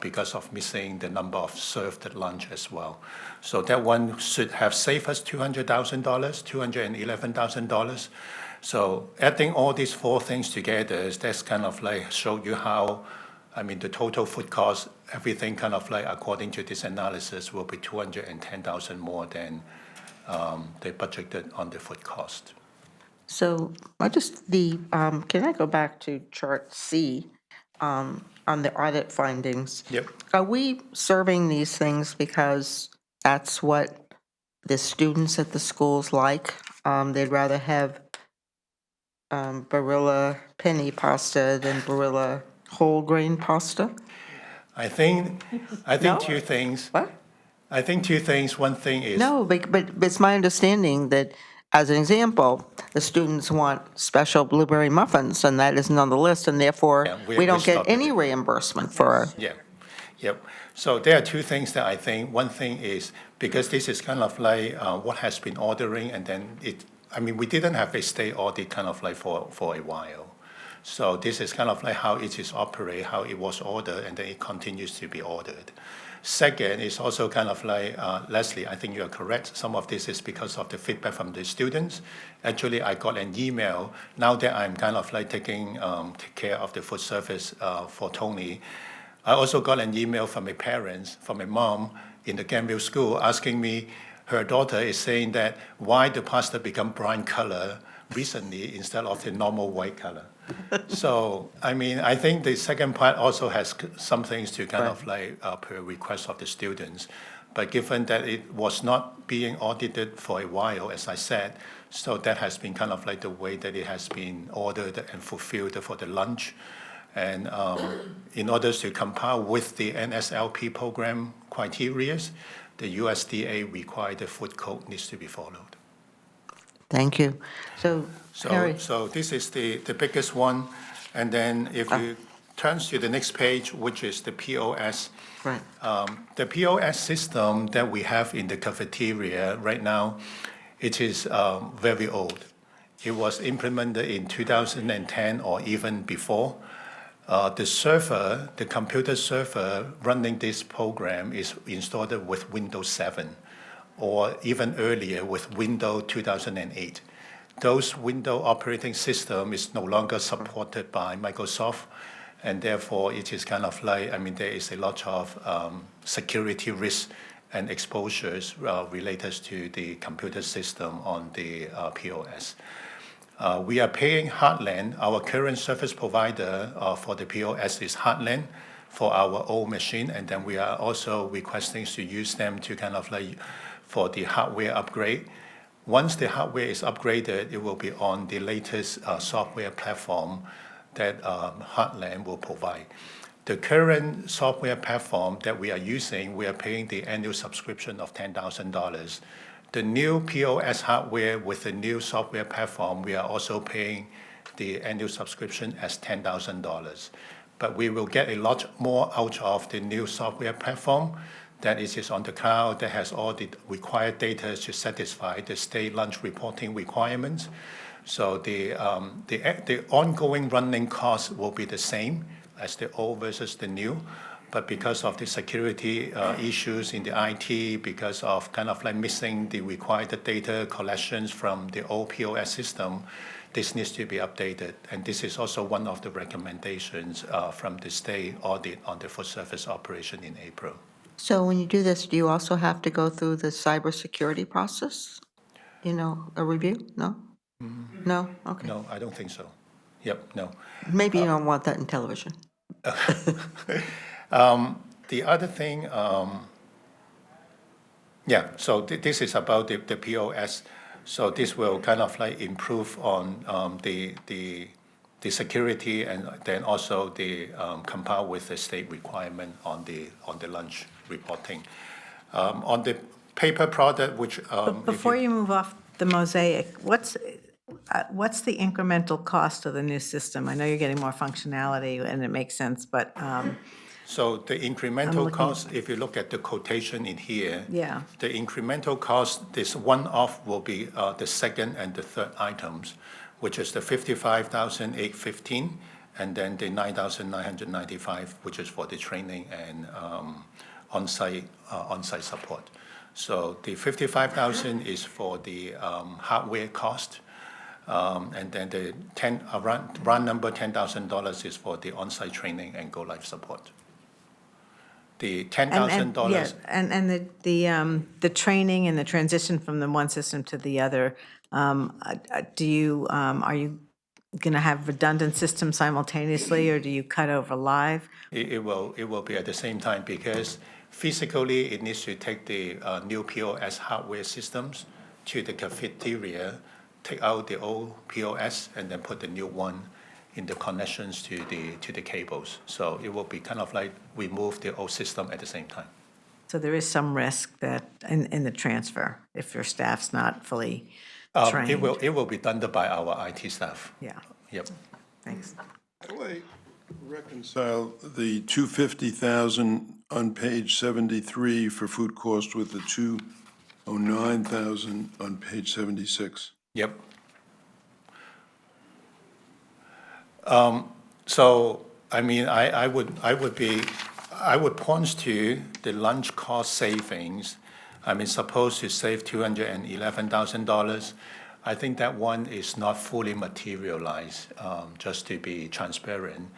because of missing the number of served lunch as well. So that one should have saved us $200,000, $211,000. So adding all these four things together, that's kind of like show you how, I mean, the total food cost, everything kind of like according to this analysis will be $210,000 more than they budgeted on the food cost. So can I go back to chart C on the audit findings? Yep. Are we serving these things because that's what the students at the schools like? They'd rather have Barilla penny pasta than Barilla whole grain pasta? I think No? two things. What? I think two things. One thing is. No, but it's my understanding that, as an example, the students want special blueberry muffins, and that isn't on the list, and therefore, Yeah, we we don't get stopped any it. reimbursement for. Yeah, yep. So there are two things that I think. One thing is, because this is kind of like what has been ordering, and then we didn't have a state audit kind of like for a while. So this is kind of like how it is operate, how it was ordered, and then it continues to be ordered. Second is also kind of like, Leslie, I think you are correct. Some of this is because of the feedback from the students. Actually, I got an email, now that I'm kind of like taking take care of the food service for Tony. I also got an email from a parents, from a mom in the Granville school asking me, her daughter is saying that why the pasta become brown color recently instead of the normal white color. So, I think the second part also has some things to kind of like per request of the students. But given that it was not being audited for a while, as I said, so that has been kind of like the way that it has been ordered and fulfilled for the lunch. And in order to comply with the NSLP program criteria, the USDA required the food code needs to be followed. Thank you. So, Harry, So this is the biggest one. And then if you turn to the next page, which is the POS. right, The POS system that we have in the cafeteria right now, it is very old. It was implemented in 2010 or even before. The computer server running this program is installed with Windows 7 or even earlier with Windows 2008. Those Windows operating system is no longer supported by Microsoft, and therefore it is kind of like, there is a lot of security risks and exposures related to the computer system on the POS. We are paying Heartland. Our current service provider for the POS is Heartland for our old machine, and then we are also requesting to use them to kind of like for the hardware upgrade. Once the hardware is upgraded, it will be on the latest software platform that Heartland will provide. The current software platform that we are using, we are paying the annual subscription of $10,000. The new POS hardware with the new software platform, we are also paying the annual subscription as $10,000. But we will get a lot more out of the new software platform that is on the cloud, that has all the required data to satisfy the state lunch reporting requirements. So the ongoing running costs will be the same as the old versus the new. But because of the security issues in the IT, because of kind of like missing the required data collections from the old POS system, this needs to be updated. And this is also one of the recommendations from the state audit on the food service operation in April. so when you do this, do you also have to go through the cybersecurity process? A review? No? No? Okay. No, I don't think so. Yep, no. Maybe you don't want that in television. The other thing, so this is about the POS. So this will kind of like improve on the security, and then also the comply with the state requirement on the lunch reporting. On the paper product, which Before you move off the mosaic, what's the incremental cost of the new system? I know you're getting more functionality, and it makes sense, but, So the incremental looking- cost, if you look at the quotation in here. Yeah. The incremental cost, this one-off will be the second and the third items, which is the $55,815, and then the $9,995, which is for the training and on-site support. So the $55,000 is for the hardware cost, and then the round number $10,000 is for the on-site training and go-live support. The $10,000. Yeah, and the training and the transition from the one system to the other, are you going to have redundant systems simultaneously, or do you cut over live? It will be at the same time, because physically it needs to take the new POS hardware systems to the cafeteria, take out the old POS, and then put the new one in the connections to the cables. So it will be kind of like we move the old system at the same time. So there is some risk that, in the transfer, if your staff's not fully trained? It will be done by our IT staff. Yeah, Yep. thanks. How do I reconcile the 250,000 on page 73 for food cost with the 209,000 on page 76? Yep. So, I mean, I would point to the lunch cost savings. I mean, supposed to save $211,000. I think that one is not fully materialized, just to be transparent.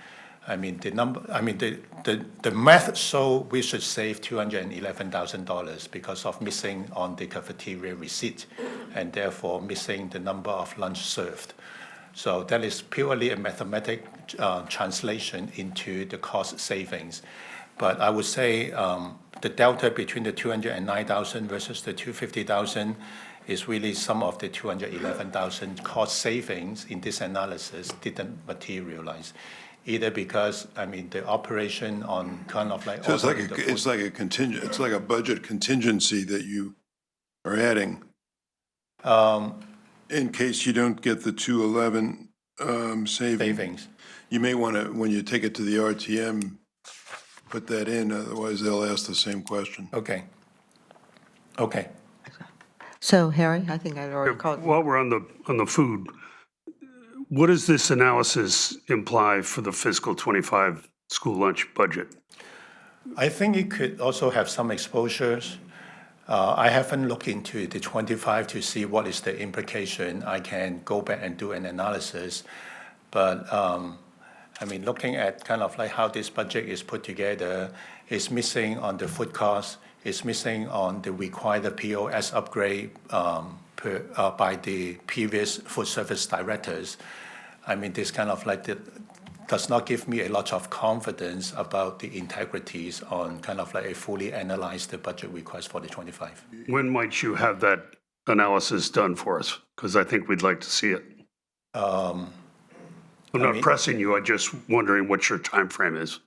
I mean, the math show we should save $211,000 because of missing on the cafeteria receipt and therefore missing the number of lunch served. So that is purely a mathematic translation into the cost savings. But I would say the delta between the 209,000 versus the 250,000 is really some of the 211,000 cost savings in this analysis didn't materialize, either because, I mean, the operation on kind of like. So it's like a contingent, it's like a budget contingency that you are adding in case you don't get the 211 savings. You may want to, when you take it to the RTM, put that in, otherwise they'll ask the same question. Okay. So Harry, I think I'd already called. While we're on the food, what does this analysis imply for the fiscal '25 school lunch budget? I think it could also have some exposures. I haven't looked into the 25 to see what is the implication. I can go back and do an analysis. But, I mean, looking at kind of like how this budget is put together, it's missing on the food costs, it's missing on the required POS upgrade by the previous food service directors. I mean, this kind of like does not give me a lot of confidence about the integrities on kind of like a fully analyzed budget request for the 25. When might you have that analysis done for us? Because I think we'd like to see it. I'm not pressing you, I'm just wondering what your time frame is.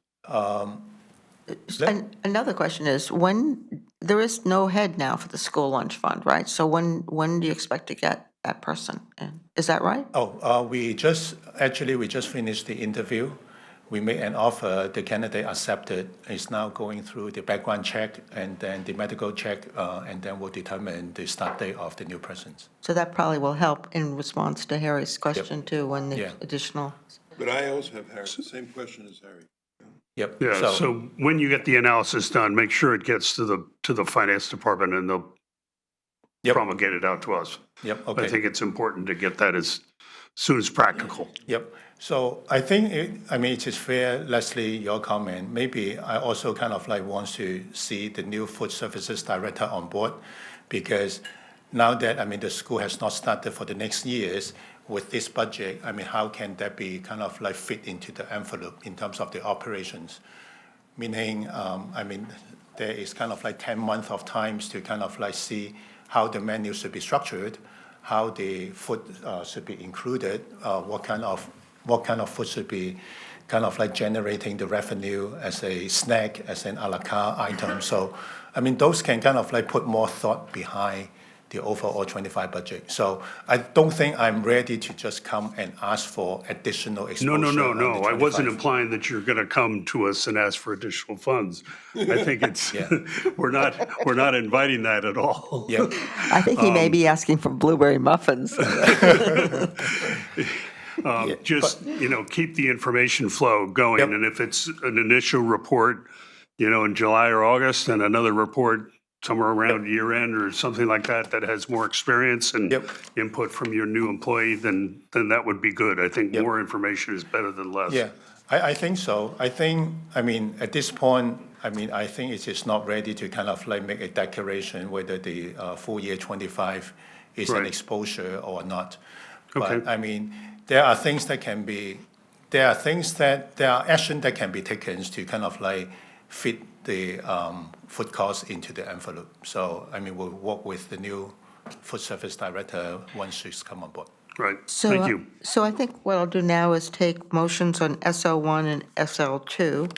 Another question is, when, there is no head now for the school lunch fund, right? So when do you expect to get that person in? Is that right? We just finished the interview. We made an offer, the candidate accepted, is now going through the background check and then the medical check, and then we'll determine the start date of the new persons. So that probably will help in response to Harry's question too, when the additional. But I also have Harry, the same question as Harry. Yep. Yeah, so when you get the analysis done, make sure it gets to the finance department and they'll promulgate it out to us. Yep, okay. I think it's important to get that as soon as practical. Yep. So I think, it is fair, Leslie, your comment. Maybe I also kind of like want to see the new food services director on board, because now that, the school has not started for the next years with this budget, how can that be kind of like fit into the envelope in terms of the operations? Meaning, there is kind of like 10 months of times to kind of like see how the menu should be structured, how the food should be included, what kind of food should be kind of like generating the revenue as a snack, as an a la carte item. So, those can kind of like put more thought behind the overall 25 budget. So I don't think I'm ready to just come and ask for additional exposure. No. I wasn't implying that you're going to come to us and ask for additional funds. I think it's, we're not inviting that at all. Yeah. I think he may be asking for blueberry muffins. Keep the information flow going. Yep. And if it's an initial report, in July or August, and another report somewhere around year end or something like that, that has more experience and input from your new employee, then that would be good. I think more information is better than less. Yeah, I think so. I think, at this point, I think it is not ready to kind of like make a declaration whether the full year 25 is an exposure or not. Okay. But, there are things that can be, there are action that can be taken to kind of like fit the food costs into the envelope. So, we'll work with the new food service director once she's come on board. Right, So, thank you. So I think what I'll do now is take motions on SL1 and SL2.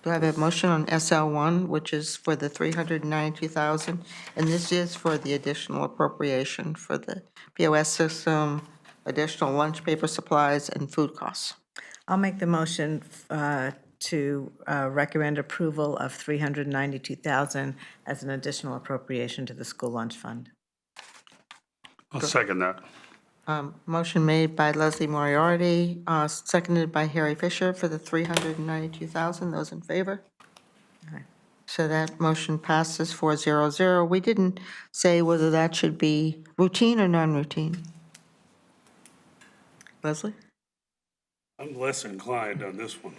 Do I have a motion on SL1, which is for the $392,000? And this is for the additional appropriation for the POS system, additional lunch paper supplies, and food costs. I'll make the motion to recommend approval of $392,000 as an additional appropriation to the school lunch fund. I'll second that. Motion made by Leslie Moriarty, seconded by Harry Fisher for the $392,000. Those in favor? Aye. So that motion passes 400. We didn't say whether that should be routine or non-routine. Leslie? I'm less inclined on this one.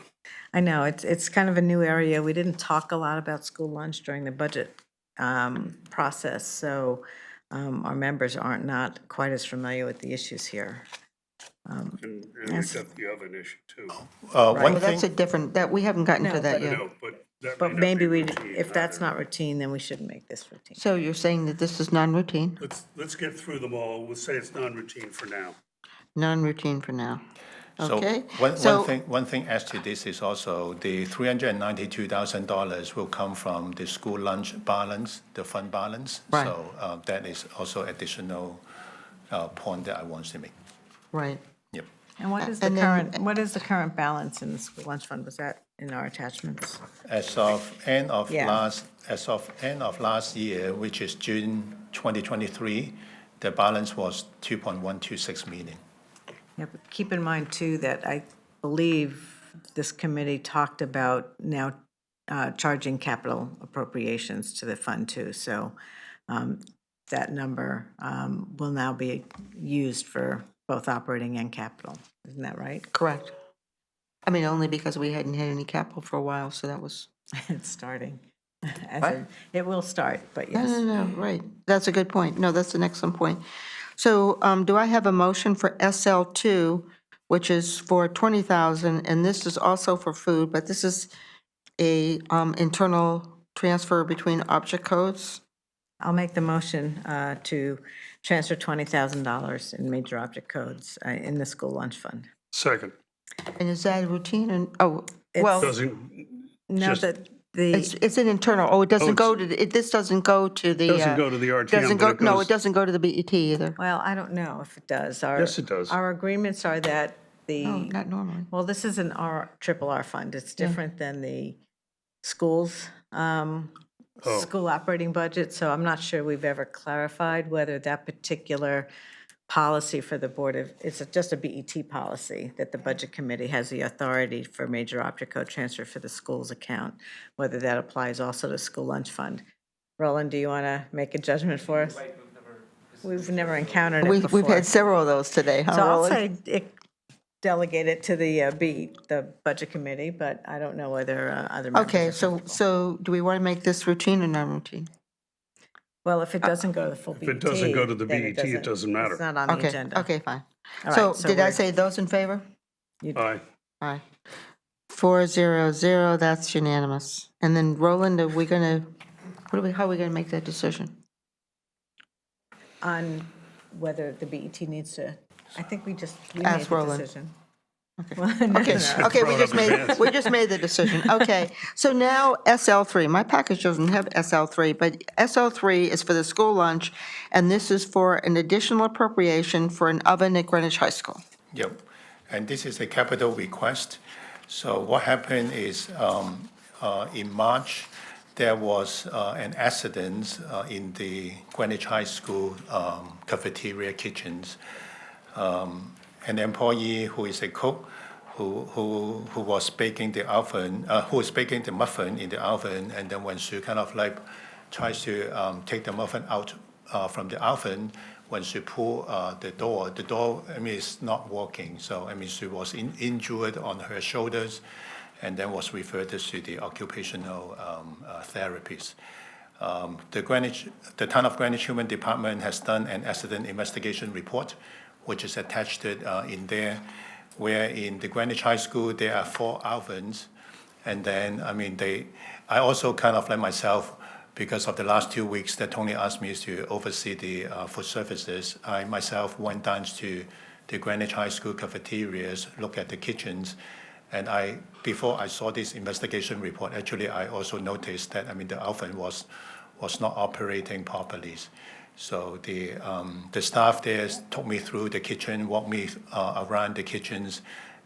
I know, it's kind of a new area. We didn't talk a lot about school lunch during the budget process, so our members aren't not quite as familiar with the issues here. And we got the oven issue too. Well, One that's a thing, different, that, we haven't gotten No, to that but- yet. No, but that may But not maybe be we, routine if that's either. not routine, then we shouldn't make this routine. So you're saying that this is non-routine? Let's get through them all. We'll say it's non-routine for now. Non-routine for now. so Okay? one thing as to this is also the $392,000 will come from the school lunch balance, the fund balance. Right. So that is also additional point that I want to make. Right. Yep. And what is the And then- what is the current balance in the school lunch fund? Was that in our attachments? As of end of Yeah. last year, which is June 2023, the balance was 2.126 million. Yeah, but keep in mind too that I believe this committee talked about now charging capital appropriations to the fund too. So that number will now be used for both operating and capital. Isn't that right? Correct. I mean, only because we hadn't had any capital for a while, so that was, It's starting. What? It will start, but no, yes. no, right. That's a good point. No, that's an excellent point. So do I have a motion for SL2, which is for $20,000, and this is also for food, but this is a internal transfer between object codes? I'll make the motion to transfer $20,000 in major object codes in the school lunch fund. Second, And is that routine and, oh, well, doesn't, No, Just- that the, it's an internal, oh, it doesn't go to, this doesn't go to the. doesn't go to the RTM, Doesn't but go, it no, goes. it doesn't go to the BET either. well, I don't know if it does. Yes, it does. Our agreements are that the. No, not normally. Well, this is an triple R fund. It's different than the schools, school operating budget. So I'm not sure we've ever clarified whether that particular policy for the Board of, it's just a BET policy, that the Budget Committee has the authority for major object code transfer for the school's account, whether that applies also to school lunch fund. Roland, do you want to make a judgment for us? We've never encountered it before. We've had several of those today, huh, So I'll Roland? say delegate it to the Budget Committee, but I don't know whether other members. Okay, are so, comfortable. so do we want to make this routine or non-routine? Well, if it doesn't go to the full BET. If it doesn't go to the then BET, it doesn't matter. It's not on the Okay, agenda. okay, fine. All So right, so did I we're- say those in favor? Aye. Aye. 400, that's unanimous. And then Roland, are we going to, how are we going to make that decision? On whether the BET needs to, I think we made Ask the Roland. decision. Okay. Well, no, Okay, no. okay, Throw it up his ass. we just made the decision, okay. So now SL3, my package doesn't have SL3, but SL3 is for the school lunch, and this is for an additional appropriation for an oven at Greenwich High School. Yep, and this is a capital request. So what happened is, in March, there was an accident in the Greenwich High School cafeteria kitchens. An employee who is a cook, who was baking the oven, who was baking the muffin in the oven, and then when she kind of like tries to take the muffin out from the oven, when she pulled the door, I mean, is not working. So, I mean, she was injured on her shoulders and then was referred to the occupational therapist. The Town of Greenwich Human Department has done an accident investigation report, which is attached in there, where in the Greenwich High School, there are 4 ovens. And then, I mean, I also kind of like myself because of the last 2 weeks that Tony asked me to oversee the food services, I myself went down to the Greenwich High School cafeterias, look at the kitchens, and before I saw this investigation report, actually I also noticed that, the oven was not operating properly. So the staff there took me through the kitchen, walked me around the kitchens,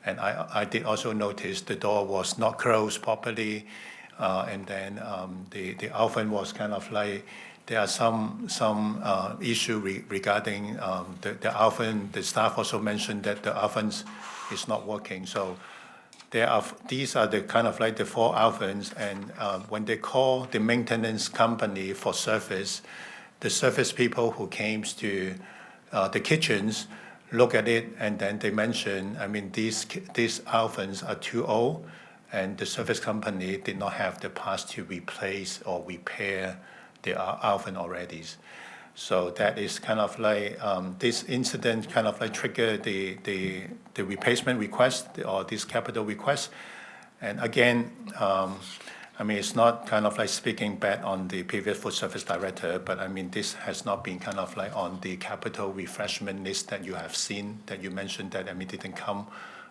and I did also notice the door was not closed properly, and then the oven was kind of like, there are some issue regarding the oven. The staff also mentioned that the ovens is not working. So these are the kind of like the 4 ovens, and when they call the maintenance company for service, the service people who came to the kitchens look at it, and then they mention, these ovens are too old, and the service company did not have the parts to replace or repair the oven already. So that is kind of like, this incident kind of like triggered the replacement request or this capital request. And again, it's not kind of like speaking bad on the previous food service director, but this has not been kind of like on the capital refreshment list that you have seen, that you mentioned that, didn't come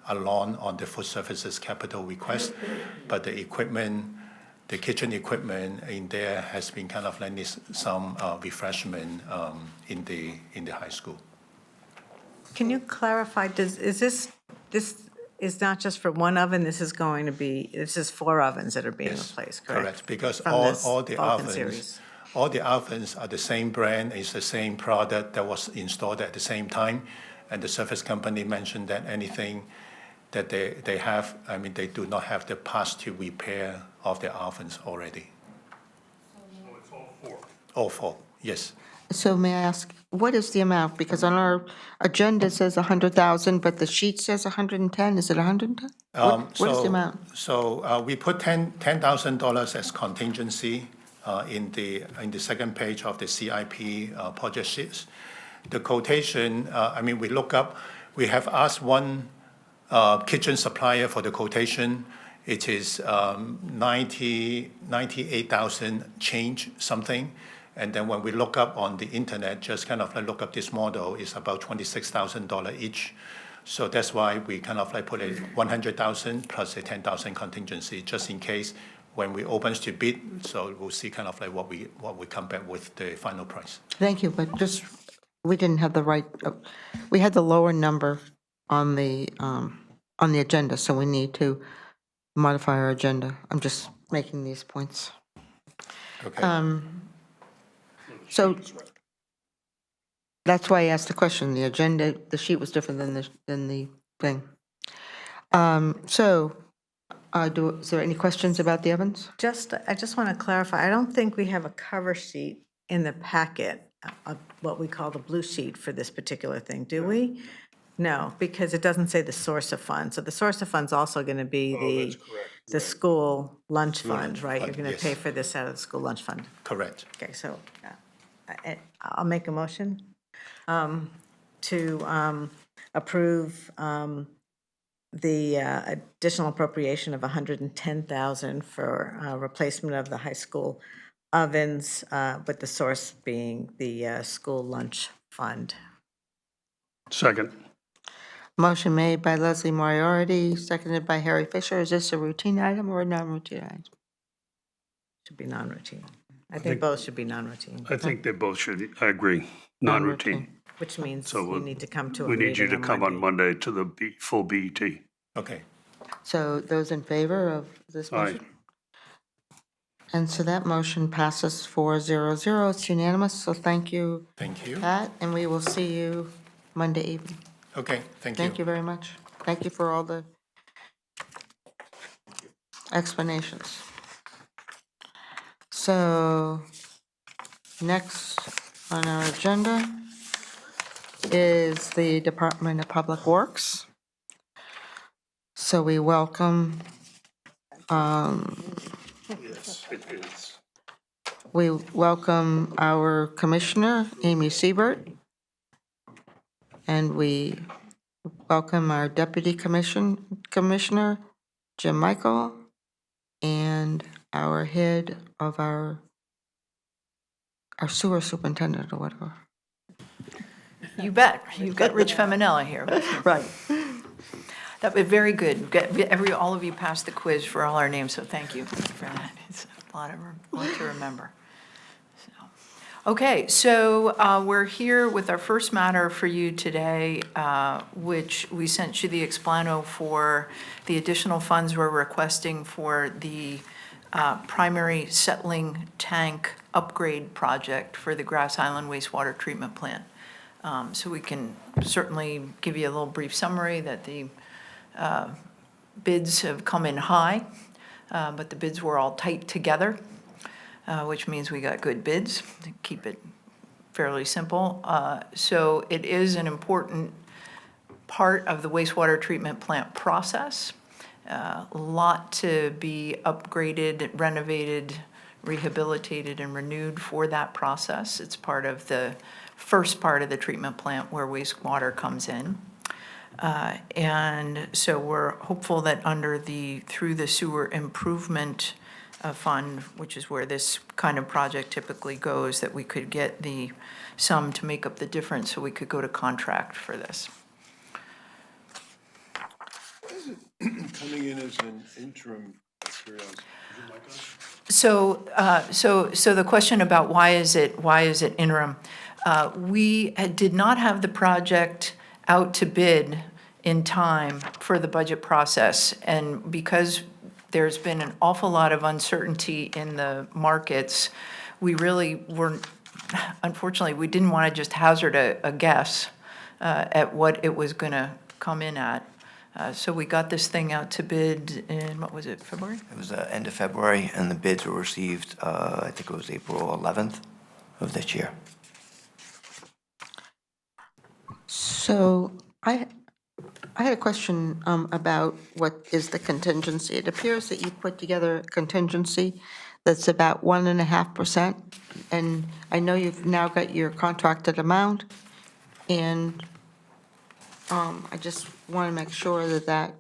along on the food services capital request, but the equipment, the kitchen equipment in there has been kind of like some refreshment in the high school. Can you clarify, this is not just for one oven, this is 4 ovens that are being replaced, correct? Correct, because From this all the Vulcan ovens, series. all the ovens are the same brand, it's the same product that was installed at the same time, and the service company mentioned that anything that they have, they do not have the parts to repair of the ovens already. So it's all 4. All 4, yes. So may I ask, what is the amount? Because on our agenda it says 100,000, but the sheet says 110. Is it 110? What is the amount? So we put $10,000 as contingency in the second page of the CIP project sheets. The quotation, we look up, we have asked one kitchen supplier for the quotation. It is 98,000 change something. And then when we look up on the internet, just kind of like look up this model, it's about $26,000 each. So that's why we kind of like put a 100,000 plus a 10,000 contingency, just in case when we opens to bid. So we'll see kind of like what we come back with the final price. Thank you, but just, we didn't have the right, we had the lower number on the agenda, so we need to modify our agenda. I'm just making these points. Okay. So that's why I asked the question. The agenda, the sheet was different than the thing. Is there any questions about the ovens? I just want to clarify, I don't think we have a cover sheet in the packet, of what we call the blue sheet for this particular thing, do we? No, because it doesn't say the source of funds. So the source of funds also going to be the school lunch fund, right? You're going to yes. pay for this out of the school lunch fund. Correct. Okay, so I'll make a motion to approve the additional appropriation of $110,000 for replacement of the high school ovens, with the source being the school lunch fund. Second. Motion made by Leslie Moriarty, seconded by Harry Fisher. Is this a routine item or a non-routine item? Should be non-routine. I think both should be non-routine, I think they both should, I agree, non-routine. which means So you need to come to a We meeting need you to come on Monday to the full BET. Okay. So those in favor of this Aye. motion? And so that motion passes 4-0-0. It's unanimous, so thank you, Thank you. Pat, and we will see you Monday evening. Okay, thank you. Thank you very much. Thank you for all the explanations. So, next on our agenda is the Department of Public Works. So we welcome, Yes, it is. we welcome our Commissioner, Amy Siebert, and we welcome our Deputy Commissioner, Jim Michael, and our head of our our sewer superintendent or whatever. You bet. You've got Rich Feminella here. Right. That was very good. All of you passed the quiz for all our names, so thank you for that. It's a lot to remember. Okay, so we're here with our first matter for you today, which we sent you the explanation for the additional funds we're requesting for the primary settling tank upgrade project for the Grass Island wastewater treatment plant. So we can certainly give you a little brief summary that the bids have come in high, but the bids were all tight together, which means we got good bids, to keep it fairly simple. So it is an important part of the wastewater treatment plant process. A lot to be upgraded, renovated, rehabilitated, and renewed for that process. It's part of the first part of the treatment plant where wastewater comes in. And so we're hopeful that through the sewer improvement fund, which is where this kind of project typically goes, that we could get the sum to make up the difference so we could go to contract for this. Coming in as an interim, curiosity. So the question about why is it interim? We did not have the project out to bid in time for the budget process. And because there's been an awful lot of uncertainty in the markets, we really weren't, unfortunately, we didn't want to just hazard a guess at what it was going to come in at. So we got this thing out to bid in, what was it, February? It was end of February, and the bids were received, I think it was April 11th of this year. So I had a question about what is the contingency. It appears that you put together a contingency that's about 1.5%, and I know you've now got your contracted amount, and I just want to make sure that that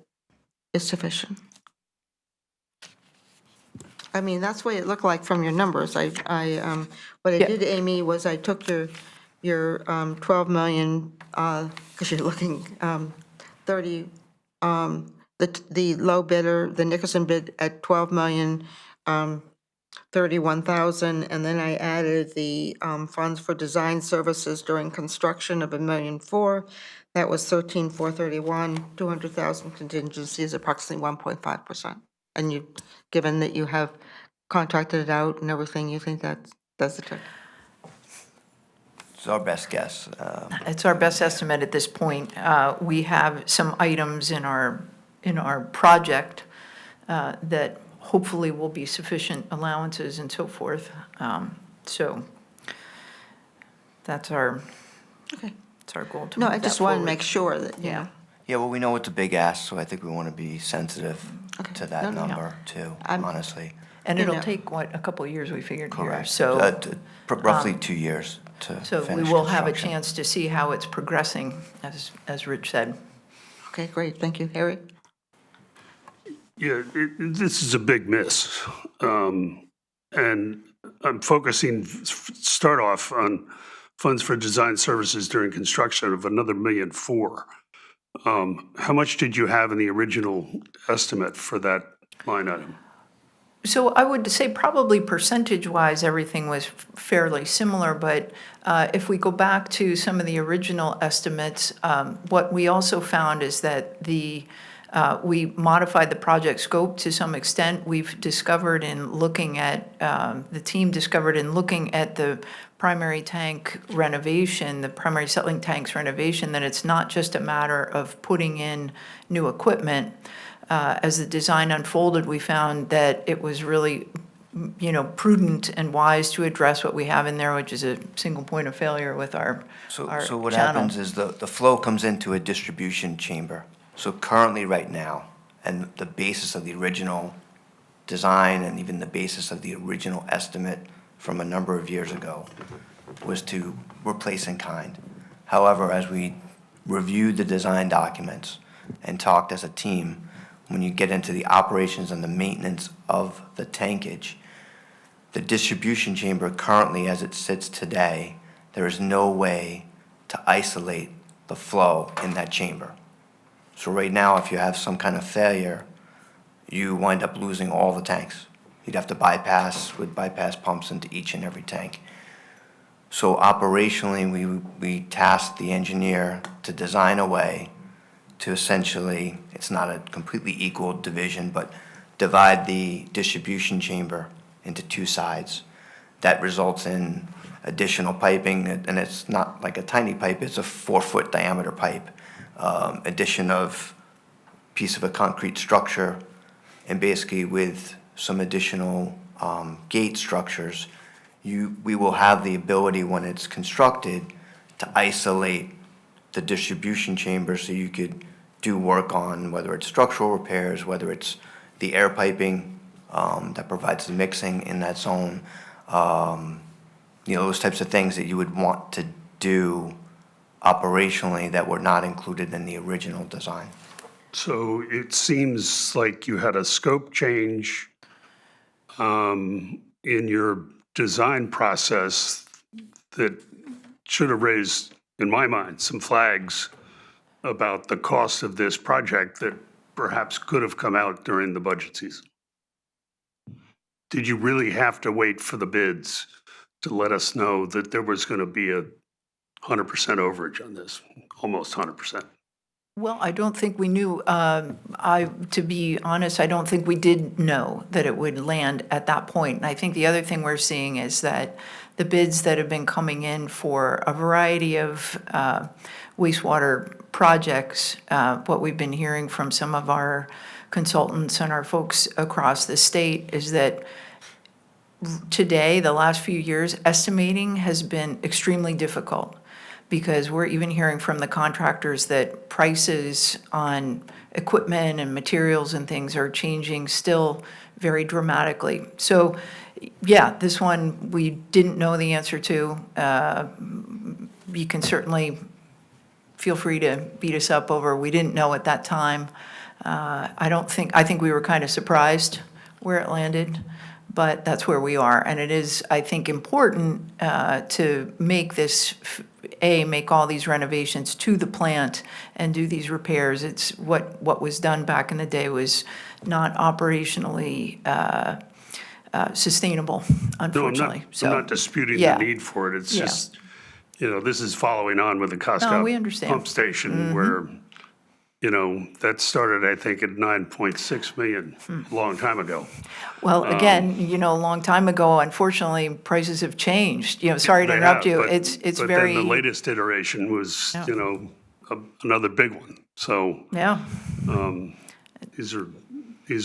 is sufficient. I mean, that's what it looked like from your numbers. What I did, Amy, was I took your 12 million, because you're looking 30, the low bidder, the Nickerson bid at 12 million, 31,000, and then I added the funds for design services during construction of $1.4 million. That was 13,431. 200,000 contingency is approximately 1.5%. And you, given that you have contracted it out and everything, you think that does the trick? It's our best guess. It's our best estimate at this point. We have some items in our project that hopefully will be sufficient allowances and so forth. So that's our goal to No, move I just that want to forward. make sure that, you know. Yeah, well, we know it's a big ask, so I think we want to be sensitive to that No, no. number too, I'm- honestly. And you it'll know. take, what, a couple of years, we figured here. Correct. So Roughly 2 years to so finish we will have a construction. chance to see how it's progressing, as Rich said. Okay, great, thank you. Harry? Yeah, this is a big miss. And I'm focusing, start off on funds for design services during construction of another $1.4 million. How much did you have in the original estimate for that line item? So I would say probably percentage-wise, everything was fairly similar, but if we go back to some of the original estimates, what we also found is that we modified the project scope to some extent. We've discovered in looking at, the team discovered in looking at the primary tank renovation, the primary settling tanks renovation, that it's not just a matter of putting in new equipment. As the design unfolded, we found that it was really, prudent and wise to address what we have in there, which is a single point of failure with our So channel. what happens is the flow comes into a distribution chamber. So currently, right now, and the basis of the original design and even the basis of the original estimate from a number of years ago was to replace in kind. However, as we reviewed the design documents and talked as a team, when you get into the operations and the maintenance of the tankage, The distribution chamber currently, as it sits today, there is no way to isolate the flow in that chamber. So right now, if you have some kind of failure, you wind up losing all the tanks. You'd have to bypass with bypass pumps into each and every tank. So operationally, we tasked the engineer to design a way to essentially, it's not a completely equal division, but divide the distribution chamber into two sides. That results in additional piping, and it's not like a tiny pipe, it's a 4-foot diameter pipe. Addition of piece of a concrete structure, and basically with some additional gate structures, we will have the ability when it's constructed to isolate the distribution chamber so you could do work on whether it's structural repairs, whether it's the air piping that provides the mixing in that zone, those types of things that you would want to do operationally that were not included in the original design. So it seems like you had a scope change in your design process that should have raised, in my mind, some flags about the cost of this project that perhaps could have come out during the budget season. Did you really have to wait for the bids to let us know that there was going to be a 100% overage on this, almost 100%? Well, I don't think we knew, to be honest, I don't think we did know that it would land at that point. And I think the other thing we're seeing is that the bids that have been coming in for a variety of wastewater projects, what we've been hearing from some of our consultants and our folks across the state is that today, the last few years, estimating has been extremely difficult, because we're even hearing from the contractors that prices on equipment and materials and things are changing still very dramatically. So, yeah, this one we didn't know the answer to. You can certainly feel free to beat us up over, we didn't know at that time. I think we were kind of surprised where it landed, but that's where we are. And it is, I think, important to make this, make all these renovations to the plant and do these repairs. It's what was done back in the day was not operationally sustainable, unfortunately. No, I'm not disputing the need for it. It's just, this is following on with the we Costco understand. pump station where, that started, I think, at 9.6 million a long time ago. Well, again, a long time ago, unfortunately, prices have changed. Sorry to They interrupt have, you. but- It's But very. then the latest iteration was, another big one. So Yeah, these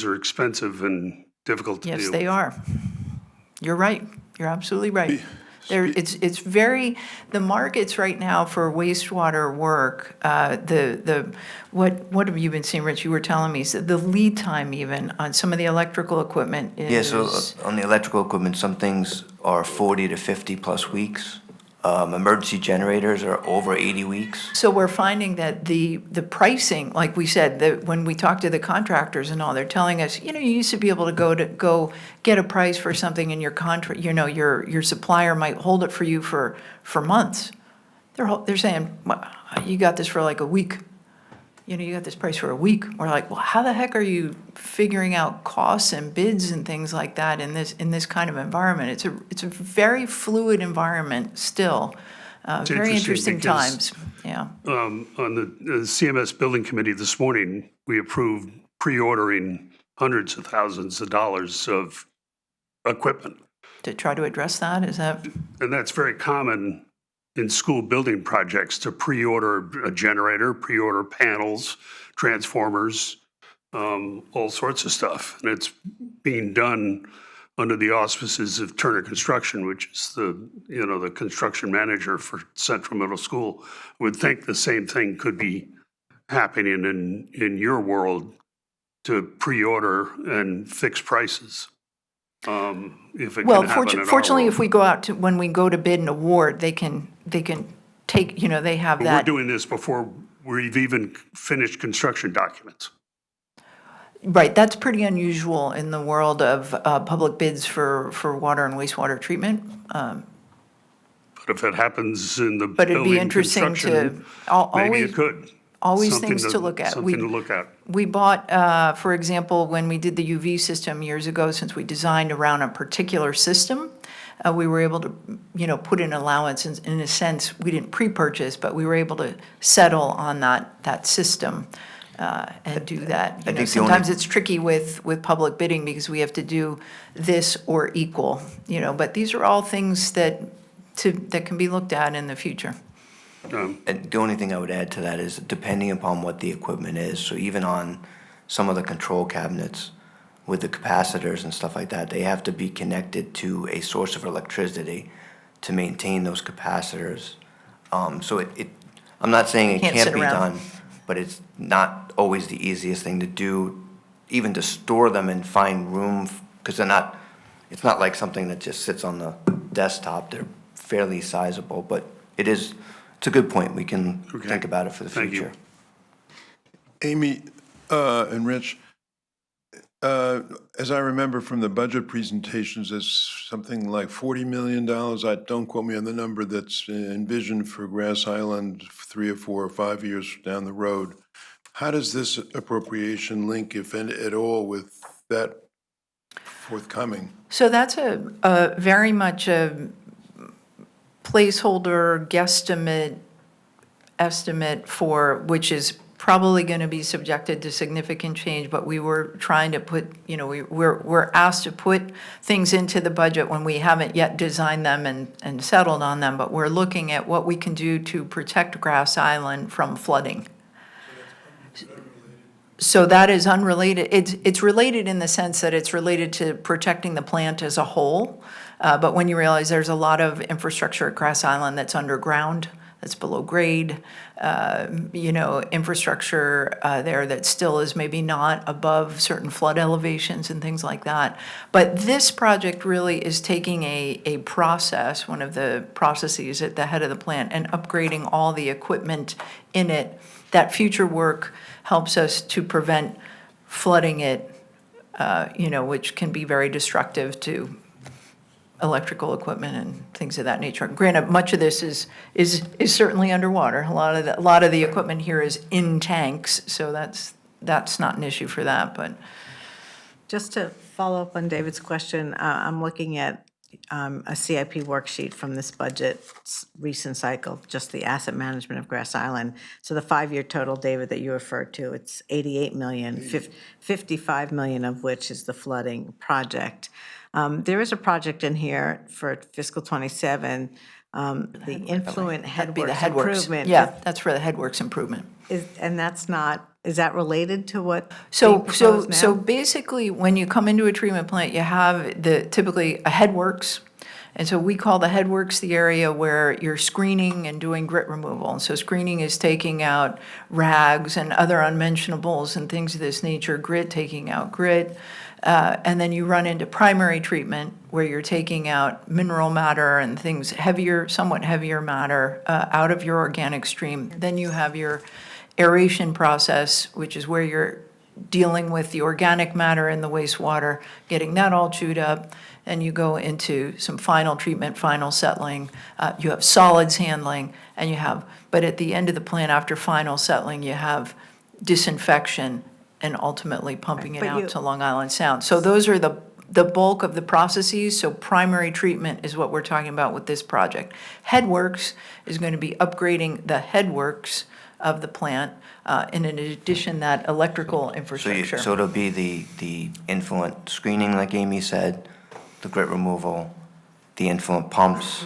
are expensive and difficult to do. yes, they are. You're right. You're absolutely right. It's very, the markets right now for wastewater work, what have you been seeing, Rich? You were telling me, so the lead time even on some of the electrical equipment is. Yeah, so on the electrical equipment, some things are 40 to 50 plus weeks. Emergency generators are over 80 weeks. So we're finding that the pricing, like we said, that when we talk to the contractors and all, they're telling us, you used to be able to go get a price for something in your contract, your supplier might hold it for you for months. They're saying, well, you got this for like a week. You got this price for a week. We're like, well, how the heck are you figuring out costs and bids and things like that in this kind of environment? It's a very fluid environment still. Very interesting because, times. Yeah. On the CMS Building Committee this morning, we approved pre-ordering hundreds of thousands of dollars of equipment. To try to address that, is that? And that's very common in school building projects to pre-order a generator, pre-order panels, transformers, all sorts of stuff. And it's being done under the auspices of Turner Construction, which is the construction manager for Central Middle School. I would think the same thing could be happening in your world to pre-order and fix prices. If it Well, can happen in our fortunately, world. if we go out to, when we go to bid an award, they can take, they have But we're that. doing this before we've even finished construction documents. Right, that's pretty unusual in the world of public bids for water and wastewater treatment. But if it happens in the But it'd be building interesting to, construction, maybe it could. always Something things to look at. Something to look at. We bought, for example, when we did the UV system years ago, since we designed around a particular system, we were able to, put in allowance, in a sense, we didn't pre-purchase, but we were able to settle on that system and do that. think the Sometimes only- it's tricky with public bidding because we have to do this or equal, but these are all things that can be looked at in the future. And the only thing I would add to that is depending upon what the equipment is, so even on some of the control cabinets with the capacitors and stuff like that, they have to be connected to a source of electricity to maintain those capacitors. So I'm not saying it Can't can't sit be around. done, but it's not always the easiest thing to do, even to store them and find room, because it's not like something that just sits on the desktop. They're fairly sizable, but it's a good point. We can Okay. think about it for the Thank you. future. Amy and Rich, as I remember from the budget presentations, there's something like $40 million, don't quote me on the number, that's envisioned for Grass Island 3 or 4 or 5 years down the road. How does this appropriation link, if at all, with that forthcoming? So that's a very much a placeholder guesstimate estimate for, which is probably going to be subjected to significant change, but we were trying to put, we're asked to put things into the budget when we haven't yet designed them and settled on them, but we're looking at what we can do to protect Grass Island from flooding. So that is unrelated. It's related in the sense that it's related to protecting the plant as a whole. But when you realize there's a lot of infrastructure at Grass Island that's underground, that's below grade, infrastructure there that still is maybe not above certain flood elevations and things like that. But this project really is taking a process, one of the processes at the head of the plant, and upgrading all the equipment in it. That future work helps us to prevent flooding it, which can be very destructive to electrical equipment and things of that nature. Granted, much of this is certainly underwater. A lot of the equipment here is in tanks, so that's not an issue for that. But Just to follow up on David's question, I'm looking at a CIP worksheet from this budget recent cycle, just the asset management of Grass Island. So the 5-year total, David, that you referred to, it's 88 million, 55 million of which is the flooding project. There is a project in here for fiscal '27, the influent that'd be the headworks headworks. improvement. Yeah, that's for the headworks improvement. And that's not, is that related to what So, being proposed now? so basically, when you come into a treatment plant, you have typically a headworks. And so we call the headworks the area where you're screening and doing grit removal. And so screening is taking out rags and other unmentionables and things of this nature, grit, taking out grit. And then you run into primary treatment where you're taking out mineral matter and things somewhat heavier matter out of your organic stream. Then you have your aeration process, which is where you're dealing with the organic matter in the wastewater, getting that all chewed up, and you go into some final treatment, final settling. You have solids handling, but at the end of the plant, after final settling, you have disinfection and ultimately pumping it But out you- to Long Island Sound. So those are the bulk of the processes. So primary treatment is what we're talking about with this project. Headworks is going to be upgrading the headworks of the plant, and in addition, that electrical infrastructure. So it'll be the influent screening, like Amy said, the grit removal, the influent pumps,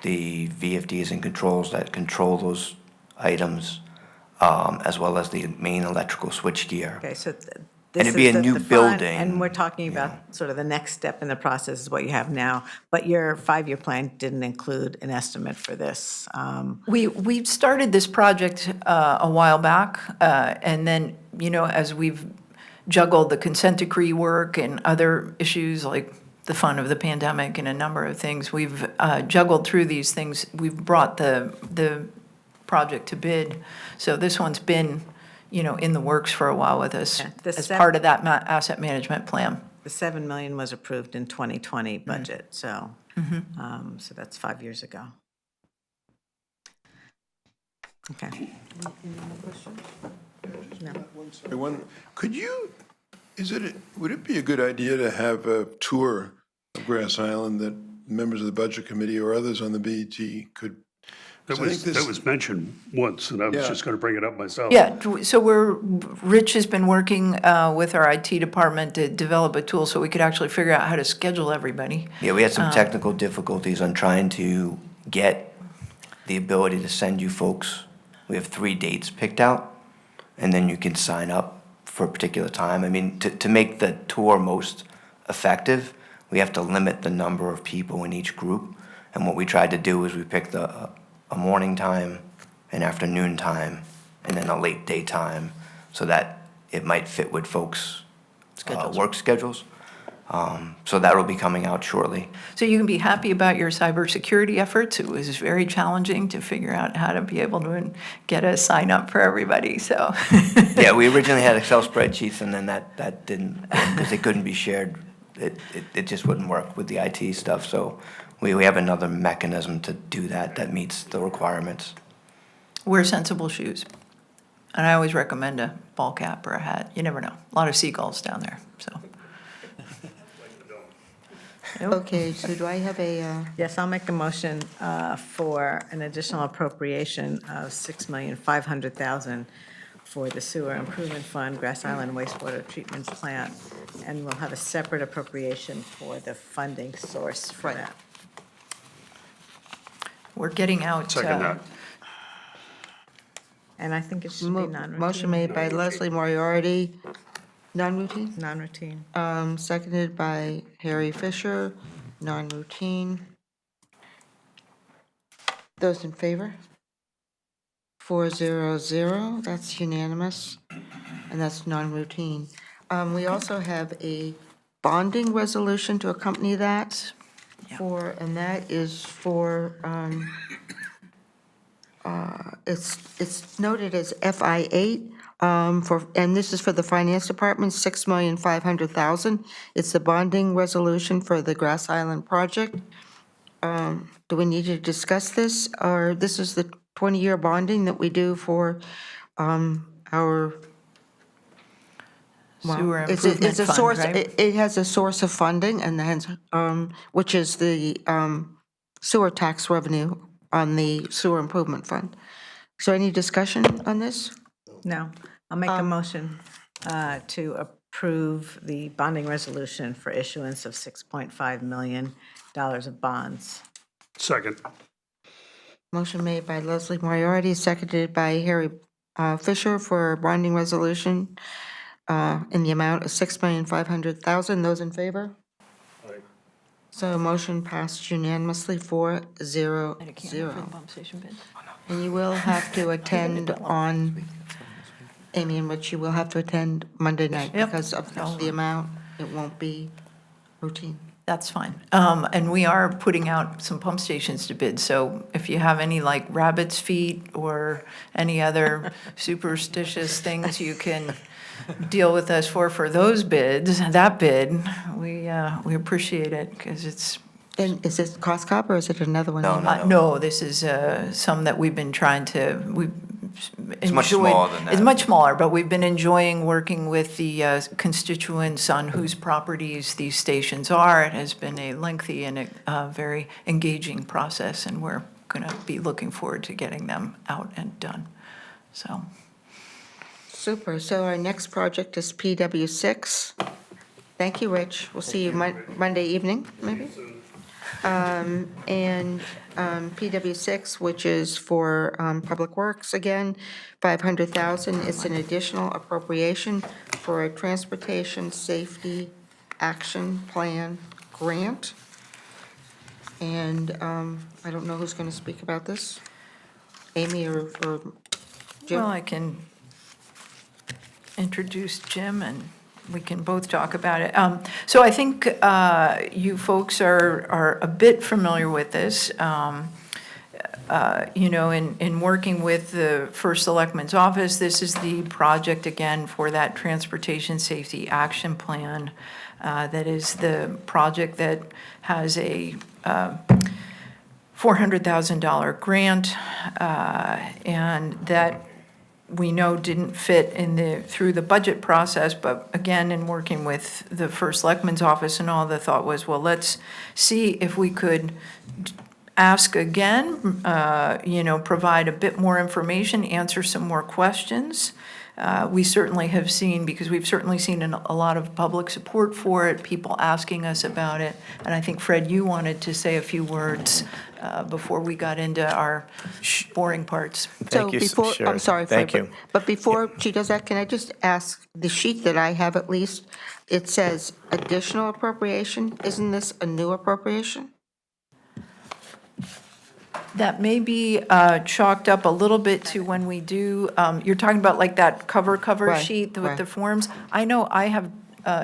the VFDs and controls that control those items, as well as the main electrical switchgear. Okay, so And this it'd be is a the new front, building, and we're talking about sort of the next step in the process is what you have now, but your 5-year plan didn't include an estimate for this. We started this project a while back, and then, as we've juggled the consent decree work and other issues like the fun of the pandemic and a number of things, we've juggled through these things. We've brought the project to bid. So this one's been, in the works for a while with us Yeah, the as sev- part of that asset management plan. The 7 million was approved in 2020 budget, so, so that's 5 years ago. Okay. Could you, would it be a good idea to have a tour of Grass Island that members of the Budget Committee or others on the BET could? That So I think that was mentioned once, and I was Yeah. just going to bring it up myself. Yeah, so Rich has been working with our IT department to develop a tool so we could actually figure out how to schedule everybody. Yeah, we had some technical difficulties on trying to get the ability to send you folks. We have 3 dates picked out, and then you can sign up for a particular time. I mean, to make the tour most effective, we have to limit the number of people in each group. And what we tried to do is we picked a morning time, an afternoon time, and then a late day time, so that it might fit with folks' work schedules. So that will be coming out shortly. So you can be happy about your cybersecurity efforts. It was very challenging to figure out how to be able to get a sign up for everybody, so. Yeah, we originally had Excel spreadsheets, and then that didn't, because they couldn't be shared. It just wouldn't work with the IT stuff, so we have another mechanism to do that meets the requirements. Wear sensible shoes. And I always recommend a ball cap or a hat. You never know. A lot of seagulls down there, so. Okay, so do I have a, Yes, I'll make a motion for an additional appropriation of $6,500,000 for the Sewer Improvement Fund, Grass Island Wastewater Treatment Plant, and we'll have a separate appropriation for the funding source for Right. that. We're getting out. Second that. And I think it should be non-routine. motion made by Leslie Moriarty, non-routine? Non-routine. Seconded by Harry Fisher, non-routine. Those in favor? 400, that's unanimous, and that's non-routine. We also have a bonding resolution to accompany that and that is for, it's noted as FI8, and this is for the Finance Department, $6,500,000. It's the bonding resolution for the Grass Island project. Do we need to discuss this, or this is the 20-year bonding that we do for our, Sewer it's improvement a fund, source, right? it has a source of funding, and hence, which is the sewer tax revenue on the sewer improvement fund. So any discussion on this? No, I'll make a motion to approve the bonding resolution for issuance of $6.5 million of bonds. Second. Motion made by Leslie Moriarty, seconded by Harry Fisher for a bonding resolution in the amount of $6,500,000. Those in favor? So motion passed unanimously 4-0-0. And you will have to attend on, Amy and Rich, you will have to attend Monday night Yep. because of the amount. It won't be routine. That's fine. And we are putting out some pump stations to bid, so if you have any like rabbit's feet or any other superstitious things you can deal with us for those bids, that bid, we appreciate it, because it's, And is this cost cop or is it another one? No, no. no, this is some that we've been trying to, It's much smaller than It's that. much smaller, but we've been enjoying working with the constituents on whose properties these stations are. It has been a lengthy and a very engaging process, and we're going to be looking forward to getting them out and done, so. Super. So our next project is PW6. Thank you, Rich. We'll see you Monday evening, maybe? And PW6, which is for Public Works, again, $500,000. It's an additional appropriation for a Transportation Safety Action Plan grant. And I don't know who's going to speak about this, Amy or Jim? Well, I can introduce Jim, and we can both talk about it. So I think you folks are a bit familiar with this. you know, in working with the First Selectman's office, this is the project again for that Transportation Safety Action Plan. That is the project that has a $400,000 grant, and that we know didn't fit through the budget process, but again, in working with the First Selectman's office and all, the thought was, well, let's see if we could ask again, you know, provide a bit more information, answer some more questions. We certainly have seen, because we've certainly seen a lot of public support for it, people asking us about it. And I think, Fred, you wanted to say a few words before we got into our boring parts. So you, before, sure. I'm sorry, Thank Fred, you. but before she does that, can I just ask, the sheet that I have at least, it says additional appropriation. Isn't this a new appropriation? That may be chalked up a little bit to when we do, you're talking about like that cover Right, sheet with the right. forms. I know I have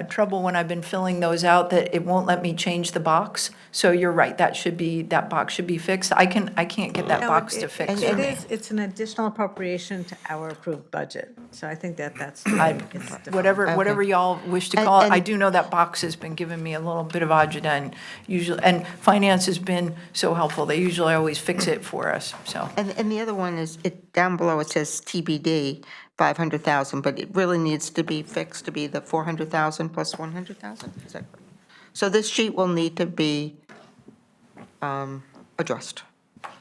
trouble when I've been filling those out that it won't let me change the box. So you're right, that box should be fixed. I can't get that No, box it- to fix it for me. is, it's an additional appropriation to our approved budget. So I think that's. it's defined. Whatever y'all wish to call it. I And- do know that box has been giving me a little bit of agita, and usually, and finance has been so helpful. They usually always fix it for us, so. And the other one is, down below it says TBD, 500,000, but it really needs to be fixed to be the 400,000 plus 100,000? Is that correct? So this sheet will need to be addressed.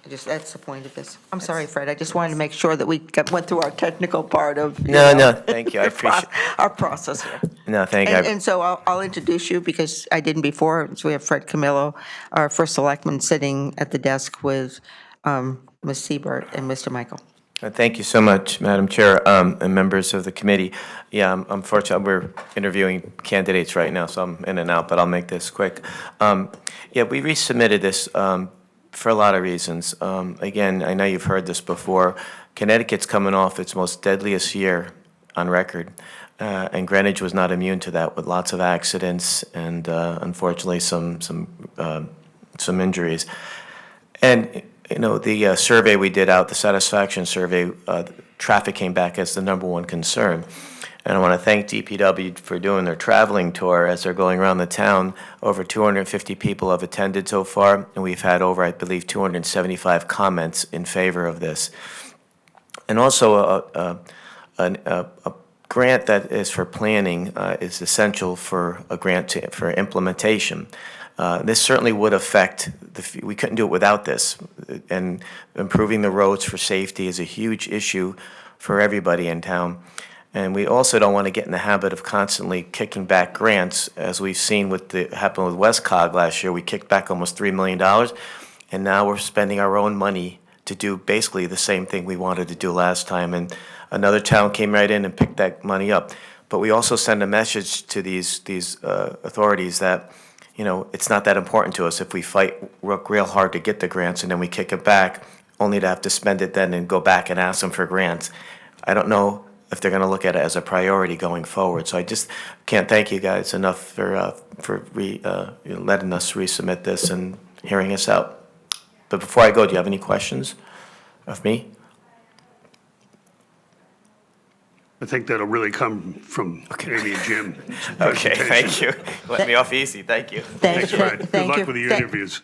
That's the point of this. I'm sorry, Fred, I just wanted to make sure that we went through our technical part of, you No, know, no, thank you, I appreciate, our process here. no, thank you. And so I'll introduce you, because I didn't before. So we have Fred Camillo, our first selectman, sitting at the desk with Ms. Siebert and Mr. Michael. Thank you so much, Madam Chair, and members of the committee. Yeah, unfortunately, we're interviewing candidates right now, so I'm in and out, but I'll make this quick. Yeah, we resubmitted this for a lot of reasons. Again, I know you've heard this before. Connecticut's coming off its most deadliest year on record, and Greenwich was not immune to that, with lots of accidents and unfortunately some injuries. And you know, the survey we did out, the satisfaction survey, traffic came back as the #1 concern. And I want to thank DPW for doing their traveling tour as they're going around the town. Over 250 people have attended so far, and we've had over, I believe, 275 comments in favor of this. And also, a grant that is for planning is essential for a grant for implementation. This certainly would affect, we couldn't do it without this. And improving the roads for safety is a huge issue for everybody in town. And we also don't want to get in the habit of constantly kicking back grants, as we've seen happened with Westcog last year. We kicked back almost $3 million, and now we're spending our own money to do basically the same thing we wanted to do last time. And another town came right in and picked that money up. But we also send a message to these authorities that, you know, it's not that important to us if we fight real hard to get the grants and then we kick it back, only to have to spend it then and go back and ask them for grants. I don't know if they're going to look at it as a priority going forward. So I just can't thank you guys enough for letting us resubmit this and hearing us out. But before I go, do you have any questions of me? I think that'll really come from Amy and Jim. Okay, thank you. Let me off easy, thank you. Thanks, Fred. Good luck with your interviews.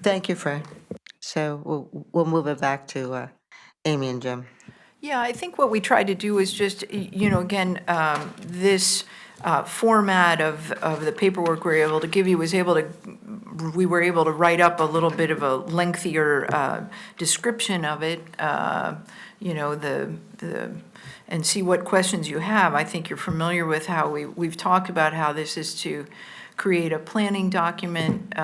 Thank you, Fred. So we'll move it back to Amy and Jim. Yeah, I think what we tried to do is just, you know, again, this format of the paperwork we were able to give you we were able to write up a little bit of a lengthier description of it, you know, and see what questions you have. I think you're familiar with how we've talked about how this is to create a planning document,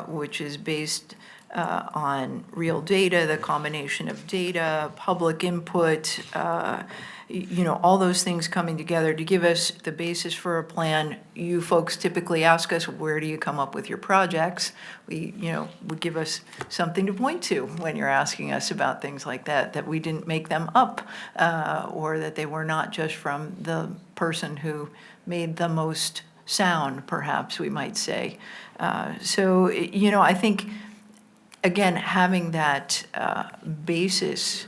which is based on real data, the combination of data, public input, you know, all those things coming together to give us the basis for a plan. You folks typically ask us, where do you come up with your projects? We, you know, would give us something to point to when you're asking us about things like that we didn't make them up, or that they were not just from the person who made the most sound, perhaps we might say. So, you know, I think again, having that basis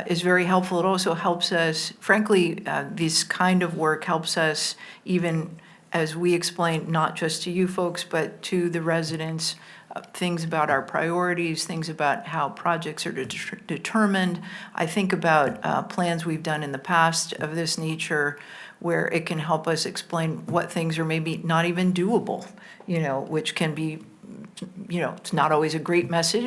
is very helpful. It also helps us, frankly, this kind of work helps us even as we explain, not just to you folks, but to the residents, things about our priorities, things about how projects are determined. I think about plans we've done in the past of this nature where it can help us explain what things are maybe not even doable, which can be, it's not always a great message.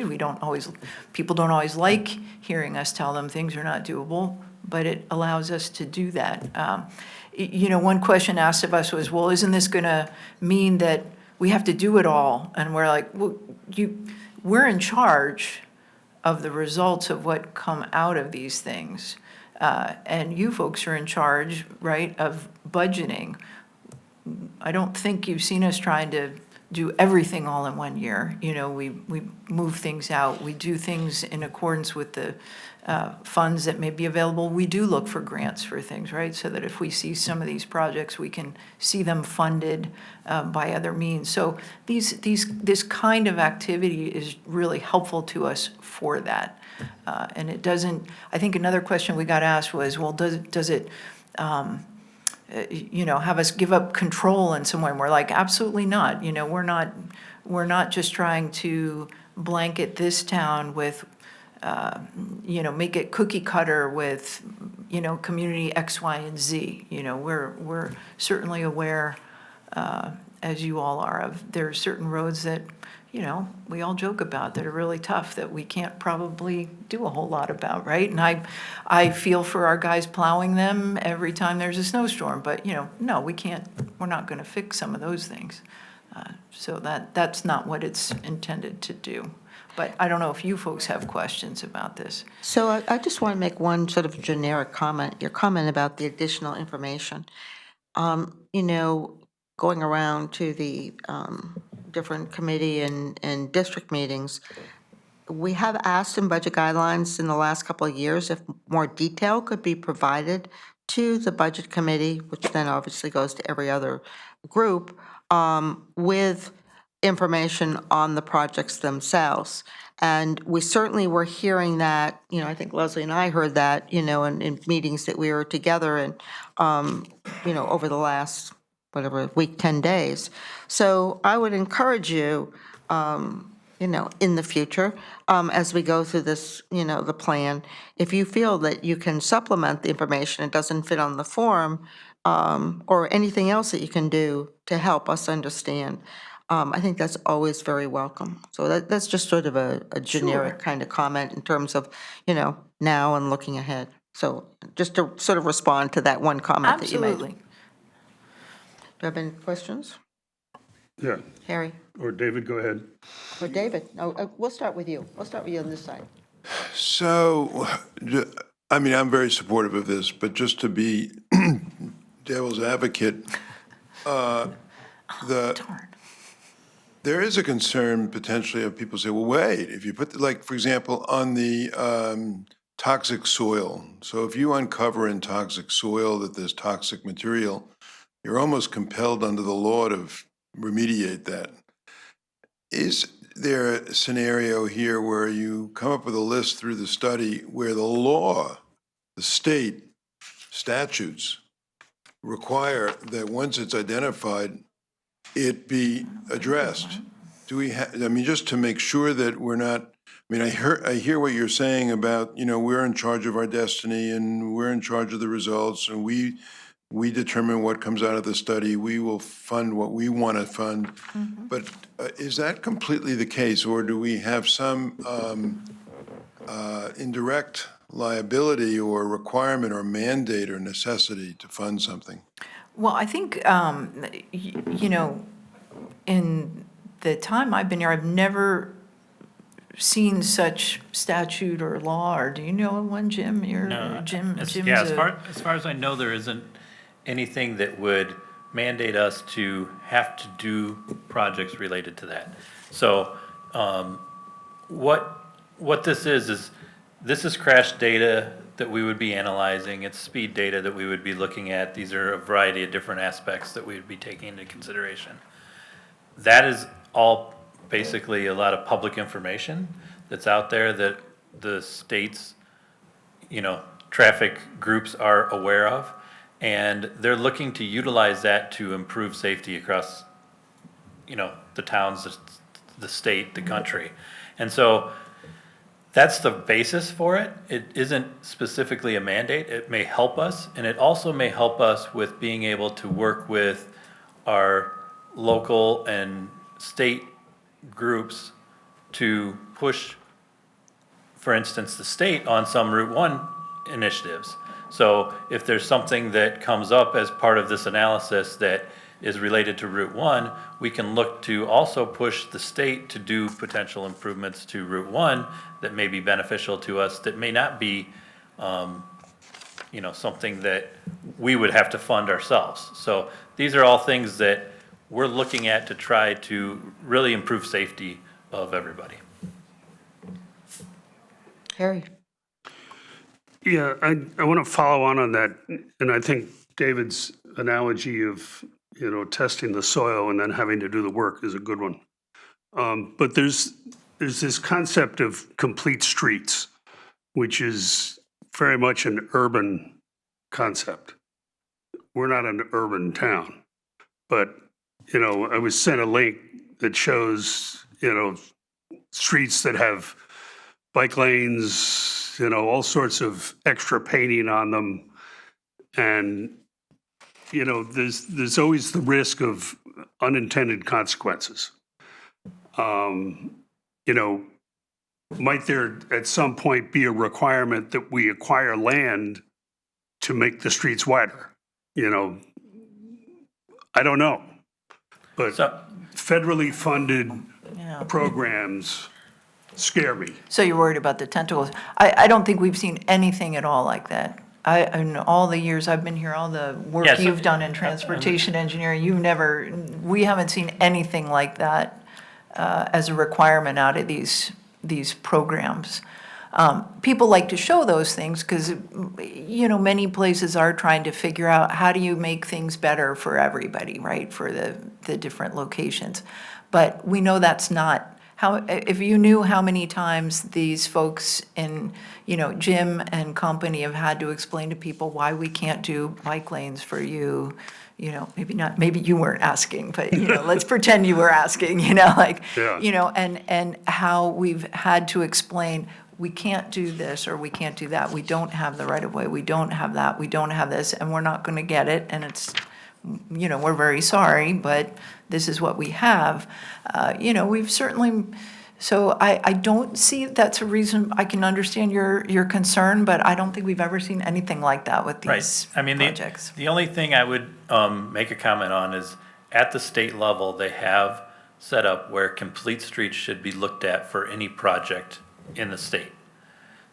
People don't always like hearing us tell them things are not doable, but it allows us to do that. One question asked of us was, well, isn't this going to mean that we have to do it all? And we're like, well, we're in charge of the results of what come out of these things. And you folks are in charge, right, of budgeting. I don't think you've seen us trying to do everything all in one year. We move things out. We do things in accordance with the funds that may be available. We do look for grants for things, right? So that if we see some of these projects, we can see them funded by other means. So this kind of activity is really helpful to us for that. And it doesn't, I think another question we got asked was, well, does it have us give up control in some way? And we're like, absolutely not. We're not just trying to blanket this town with, make it cookie cutter with, community X, Y, and Z. We're certainly aware, as you all are, of there are certain roads that, we all joke about that are really tough that we can't probably do a whole lot about, right? And I feel for our guys plowing them every time there's a snowstorm, but, no, we can't, we're not going to fix some of those things. So that's not what it's intended to do. But I don't know if you folks have questions about this. So I just want to make one sort of generic comment, your comment about the additional information. Going around to the different committee and district meetings, we have asked in budget guidelines in the last couple of years if more detail could be provided to the budget committee, which then obviously goes to every other group, with information on the projects themselves. And we certainly were hearing that, I think Leslie and I heard that, in meetings that we were together and, over the last, week, 10 days. So I would encourage you, in the future, as we go through this, the plan, if you feel that you can supplement the information, it doesn't fit on the form, or anything else that you can do to help us understand, I think that's always very welcome. So that's just sort of a generic kind of comment in terms of, now and looking ahead. So just to sort of respond to that one comment that you made. Absolutely. Do you have any questions? Yeah, Harry? or David, go ahead. Or David? No, we'll start with you. We'll start with you on this side. So, I'm very supportive of this, but just to be devil's advocate, there is a concern potentially of people say, well, wait, if you put, for example, on the toxic soil. So if you uncover in toxic soil that there's toxic material, you're almost compelled under the law to remediate that. Is there a scenario here where you come up with a list through the study where the law, the state statutes require that once it's identified, it be addressed? Do we just to make sure that we're not, I hear what you're saying about, we're in charge of our destiny and we're in charge of the results and we determine what comes out of the study. We will fund what we want to fund. Mm-hmm. But is that completely the case, or do we have some indirect liability or requirement or mandate or necessity to fund something? Well, I think, in the time I've been here, I've never seen such statute or law, or do you know one, Jim? Jim's as far as I know, there isn't anything that would mandate us to have to do projects related to that. So, what this is this is crash data that we would be analyzing. It's speed data that we would be looking at. These are a variety of different aspects that we would be taking into consideration. That is all basically a lot of public information that's out there that the state's, traffic groups are aware of. And they're looking to utilize that to improve safety across, the towns, the state, the country. And so that's the basis for it. It isn't specifically a mandate. It may help us, and it also may help us with being able to work with our local and state groups to push, for instance, the state on some Route 1 initiatives. So if there's something that comes up as part of this analysis that is related to Route 1, we can look to also push the state to do potential improvements to Route 1 that may be beneficial to us, that may not be, something that we would have to fund ourselves. So these are all things that we're looking at to try to really improve safety of everybody. Harry? Yeah, I want to follow on that, and I think David's analogy of, testing the soil and then having to do the work is a good one. But there's this concept of complete streets, which is very much an urban concept. We're not an urban town, but, I was sent a link that shows, streets that have bike lanes, all sorts of extra painting on them. And, there's always the risk of unintended consequences. Might there at some point be a requirement that we acquire land to make the streets wider? I don't know. But federally funded programs scare me. So you're worried about the tentacles. I don't think we've seen anything at all like that. In all the years I've been here, all the work Yes. you've done in transportation engineering, we haven't seen anything like that as a requirement out of these programs. People like to show those things because, many places are trying to figure out how do you make things better for everybody, right, for the different locations. But we know that's not how, if you knew how many times these folks in, Jim and company have had to explain to people why we can't do bike lanes for you, maybe not, maybe you weren't asking, but, let's pretend you were asking, Yeah. and how we've had to explain, we can't do this or we can't do that. We don't have the right of way. We don't have that. We don't have this, and we're not going to get it. And it's, we're very sorry, but this is what we have. We've certainly, so I don't see that's a reason. I can understand your concern, but I don't think we've ever seen anything like that with these Right. I mean, projects. the only thing I would make a comment on is at the state level, they have set up where complete streets should be looked at for any project in the state.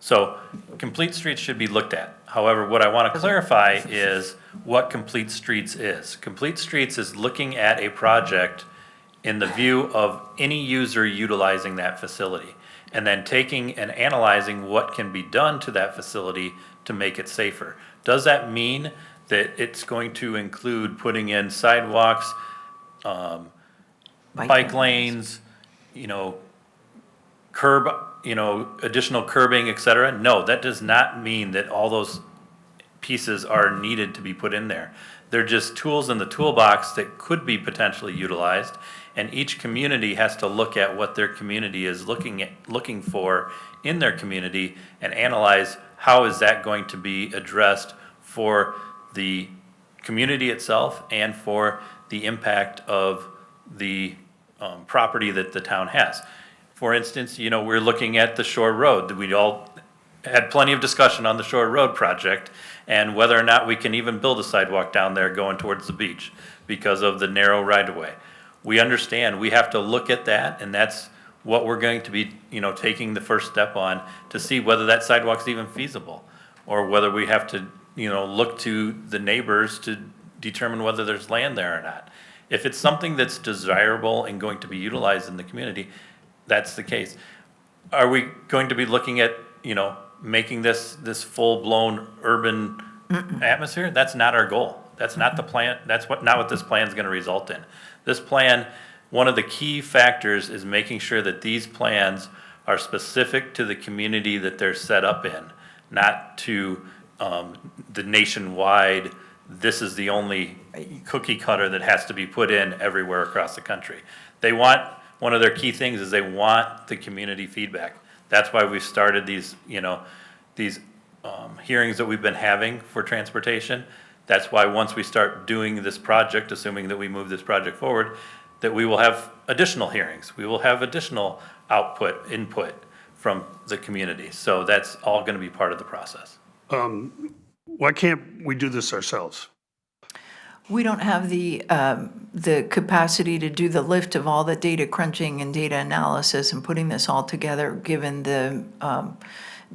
So complete streets should be looked at. However, what I want to clarify is what complete streets is. Complete streets is looking at a project in the view of any user utilizing that facility, and then taking and analyzing what can be done to that facility to make it safer. Does that mean that it's going to include putting in sidewalks, bike lanes, curb, additional curbing, et cetera? No, that does not mean that all those pieces are needed to be put in there. They're just tools in the toolbox that could be potentially utilized, and each community has to look at what their community is looking for in their community and analyze how is that going to be addressed for the community itself and for the impact of the property that the town has. For instance, we're looking at the Shore Road. We all had plenty of discussion on the Shore Road project and whether or not we can even build a sidewalk down there going towards the beach because of the narrow right-of-way. We understand we have to look at that, and that's what we're going to be, taking the first step on to see whether that sidewalk's even feasible, or whether we have to, look to the neighbors to determine whether there's land there or not. If it's something that's desirable and going to be utilized in the community, that's the case. Are we going to be looking at, making this full-blown urban atmosphere? That's not our goal. That's not the plan. That's not what this plan is going to result in. This plan one of the key factors is making sure that these plans are specific to the community that they're set up in, not to the nationwide, this is the only cookie cutter that has to be put in everywhere across the country. They want, one of their key things is they want the community feedback. That's why we've started these, these hearings that we've been having for transportation. That's why once we start doing this project, assuming that we move this project forward, that we will have additional hearings. We will have additional input from the community. So that's all gonna be part of the process. Why can't we do this ourselves? We don't have the capacity to do the lift of all the data crunching and data analysis and putting this all together, given the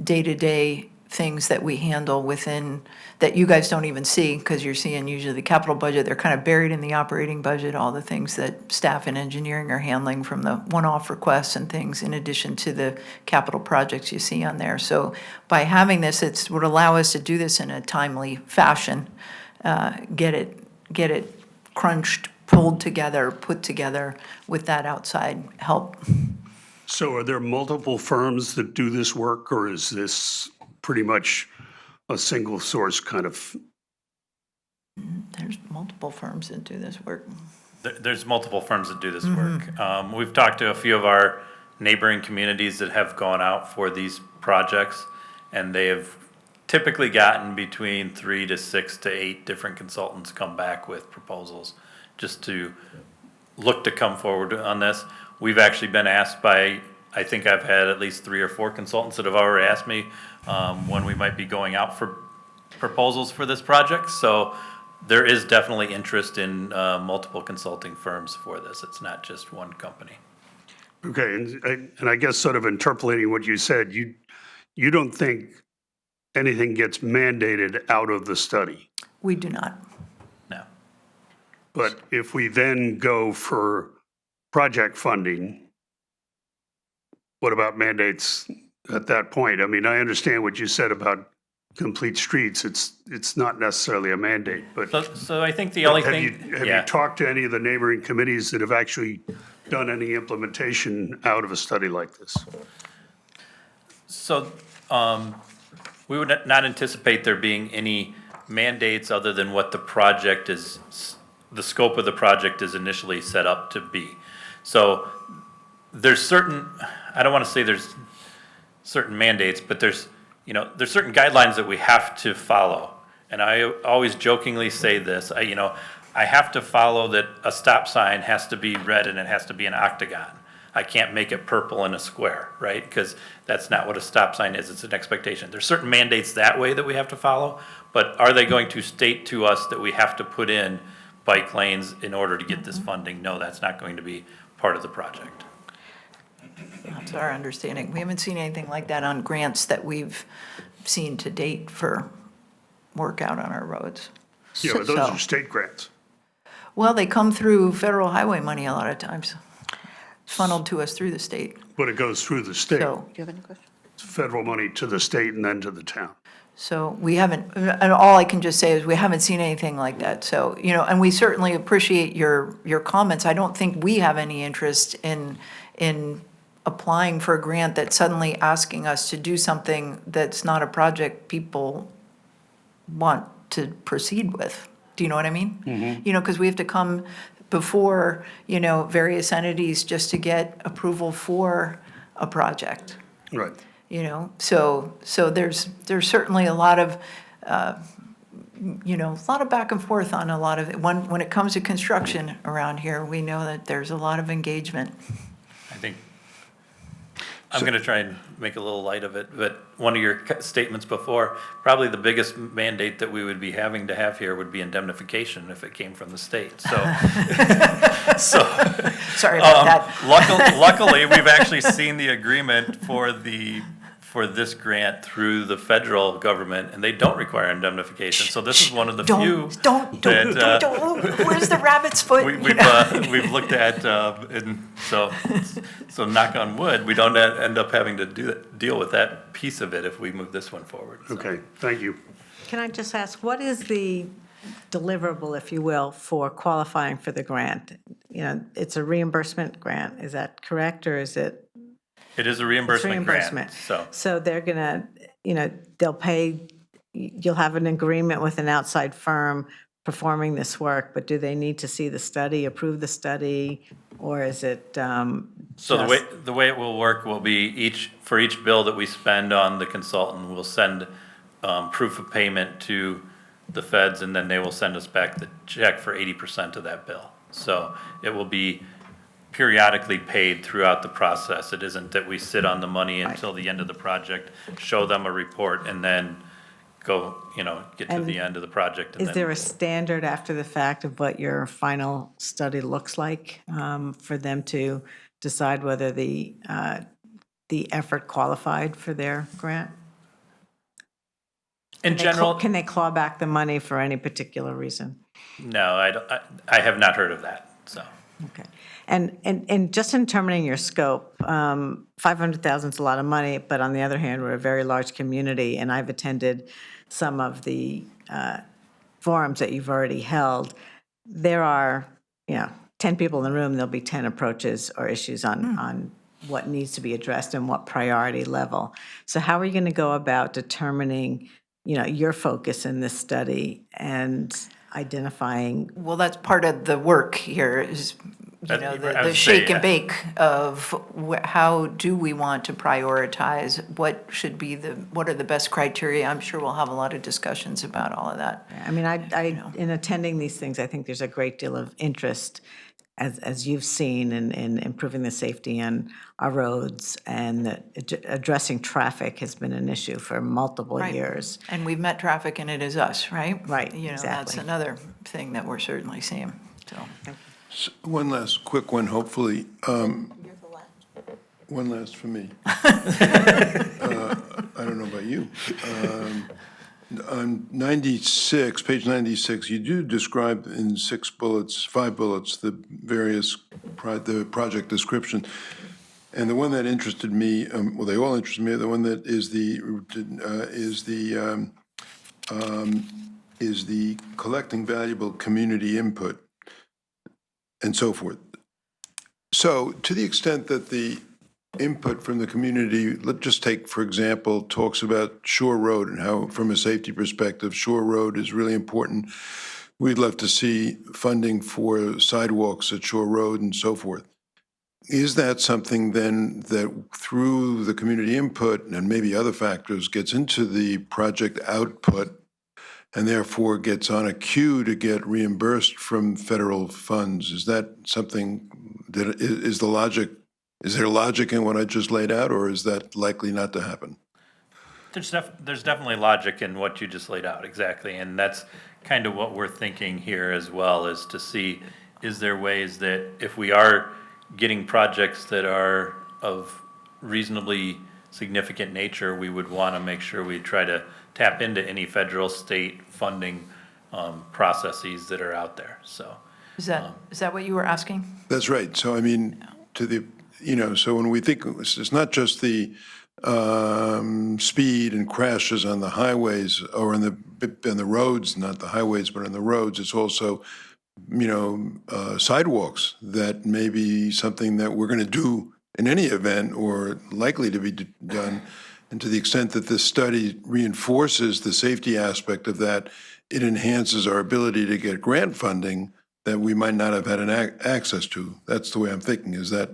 day-to-day things that we handle within, that you guys don't even see, because you're seeing usually the capital budget, they're kind of buried in the operating budget, all the things that staff and engineering are handling from the one-off requests and things, in addition to the capital projects you see on there. So by having this, it would allow us to do this in a timely fashion, get it crunched, pulled together, put together with that outside help. So are there multiple firms that do this work, or is this pretty much a single source kind of? There's multiple firms that do this work. There's multiple firms that do this work. We've talked to a few of our neighboring communities that have gone out for these projects, and they have typically gotten between 3 to 6 to 8 different consultants come back with proposals just to look to come forward on this. We've actually been asked by, I think I've had at least 3 or 4 consultants that have already asked me when we might be going out for proposals for this project. So there is definitely interest in multiple consulting firms for this. It's not just one company. Okay, and I guess sort of interpolating what you said, you don't think anything gets mandated out of the study? We do not. No. But if we then go for project funding, what about mandates at that point? I mean, I understand what you said about complete streets. It's not necessarily a mandate, but. So I think the only have thing. Have you talked to any of the neighboring committees that have actually done any implementation out of a study like this? So, we would not anticipate there being any mandates other than what the project is, the scope of the project is initially set up to be. So there's certain, I don't want to say there's certain mandates, but there's certain guidelines that we have to follow. And I always jokingly say this, I have to follow that a stop sign has to be red and it has to be an octagon. I can't make it purple in a square, right? Because that's not what a stop sign is, it's an expectation. There's certain mandates that way that we have to follow, but are they going to state to us that we have to put in bike lanes in order to get this funding? No, that's not going to be part of the project. That's our understanding. We haven't seen anything like that on grants that we've seen to date for work out on our roads. Yeah, but those are state grants. Well, they come through federal highway money a lot of times, funneled to us through the state. But it goes through the state. So, Do you have any questions? It's federal money to the state and then to the town. so we haven't, and all I can just say is we haven't seen anything like that. So, and we certainly appreciate your comments. I don't think we have any interest in applying for a grant that's suddenly asking us to do something that's not a project people want to proceed with. Do you know what I mean? Because we have to come before, various entities just to get approval for a project. Right. So there's certainly a lot of, a lot of back and forth on a lot of it. When it comes to construction around here, we know that there's a lot of engagement. I think, I'm going to try and make a little light of it, but one of your statements before, probably the biggest mandate that we would be having to have here would be indemnification if it came from the state, so. Sorry about that. Luckily, we've actually seen the agreement for this grant through the federal government, and they don't require indemnication, so this is one of the few. Don't, where's the rabbit's foot? We've looked at, and so knock on wood, we don't end up having to deal with that piece of it if we move this one forward. So. Okay, thank you. Can I just ask, what is the deliverable, if you will, for qualifying for the grant? It's a reimbursement grant, is that correct, or is it? It is a It's reimbursement grant, reimbursement. so. So they're gonna, they'll pay, you'll have an agreement with an outside firm performing this work, but do they need to see the study, approve the study, or is it So the way it will work will be for each bill that we spend on the consultant, we'll send proof of payment to the feds, and then they will send us back the check for 80% of that bill. So it will be periodically paid throughout the process. It isn't that we sit on the money until the end of the project, show them a report, and then go, get to the end of the project. Is there a standard after the fact of what your final study looks like for them to decide whether the effort qualified for their grant? In general, Can they claw back the money for any particular reason? no, I have not heard of that, so. Okay. And just in determining your scope, 500,000 is a lot of money, but on the other hand, we're a very large community, and I've attended some of the forums that you've already held. There are, 10 people in the room, there'll be 10 approaches or issues on what needs to be addressed and what priority level. So how are you going to go about determining, your focus in this study and identifying? Well, that's part of the work here is, I the would shake say, and bake of how do we want to prioritize? What are the best criteria? I'm sure we'll have a lot of discussions about all of that. I mean, in attending these things, I think there's a great deal of interest, as you've seen, in improving the safety on our roads, and addressing traffic has been an issue for multiple Right. years. And we've met traffic and it is us, right? Right, That's exactly. another thing that we're certainly seeing, so. One last quick one, hopefully. One last for me. I don't know about you. On 96, page 96, you do describe in 5 bullets, the various, the project description. And the one that interested me, well, they all interested me, the one that is the collecting valuable community input and so forth. So to the extent that the input from the community, let's just take, for example, talks about Shore Road and how, from a safety perspective, Shore Road is really important. We'd love to see funding for sidewalks at Shore Road and so forth. Is that something then that through the community input and maybe other factors gets into the project output and therefore gets on a queue to get reimbursed from federal funds? Is that something that is there logic in what I just laid out, or is that likely not to happen? There's definitely logic in what you just laid out, exactly, and that's kind of what we're thinking here as well, is to see, is there ways that if we are getting projects that are of reasonably significant nature, we would want to make sure we try to tap into any federal, state funding processes that are out there, so. Is that what you were asking? That's right. So I mean, so when we think, it's not just the speed and crashes on the highways or on the roads, not the highways, but on the roads, it's also, sidewalks that may be something that we're going to do in any event or likely to be done. And to the extent that this study reinforces the safety aspect of that, it enhances our ability to get grant funding that we might not have had access to. That's the way I'm thinking. Is that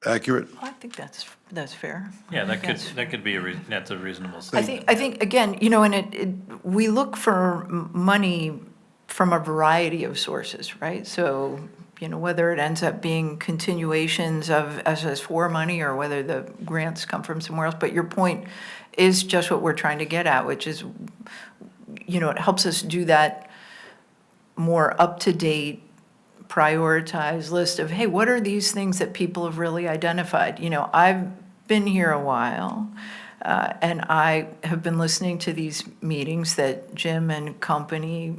accurate? I think that's fair. Yeah, that could be that's a reasonable statement. I think again, and we look for money from a variety of sources, right? So, whether it ends up being continuations of SS4 money or whether the grants come from somewhere else. But your point is just what we're trying to get at, which is, it helps us do that more up-to-date, prioritized list of, hey, what are these things that people have really identified? I've been here a while, and I have been listening to these meetings that Jim and company,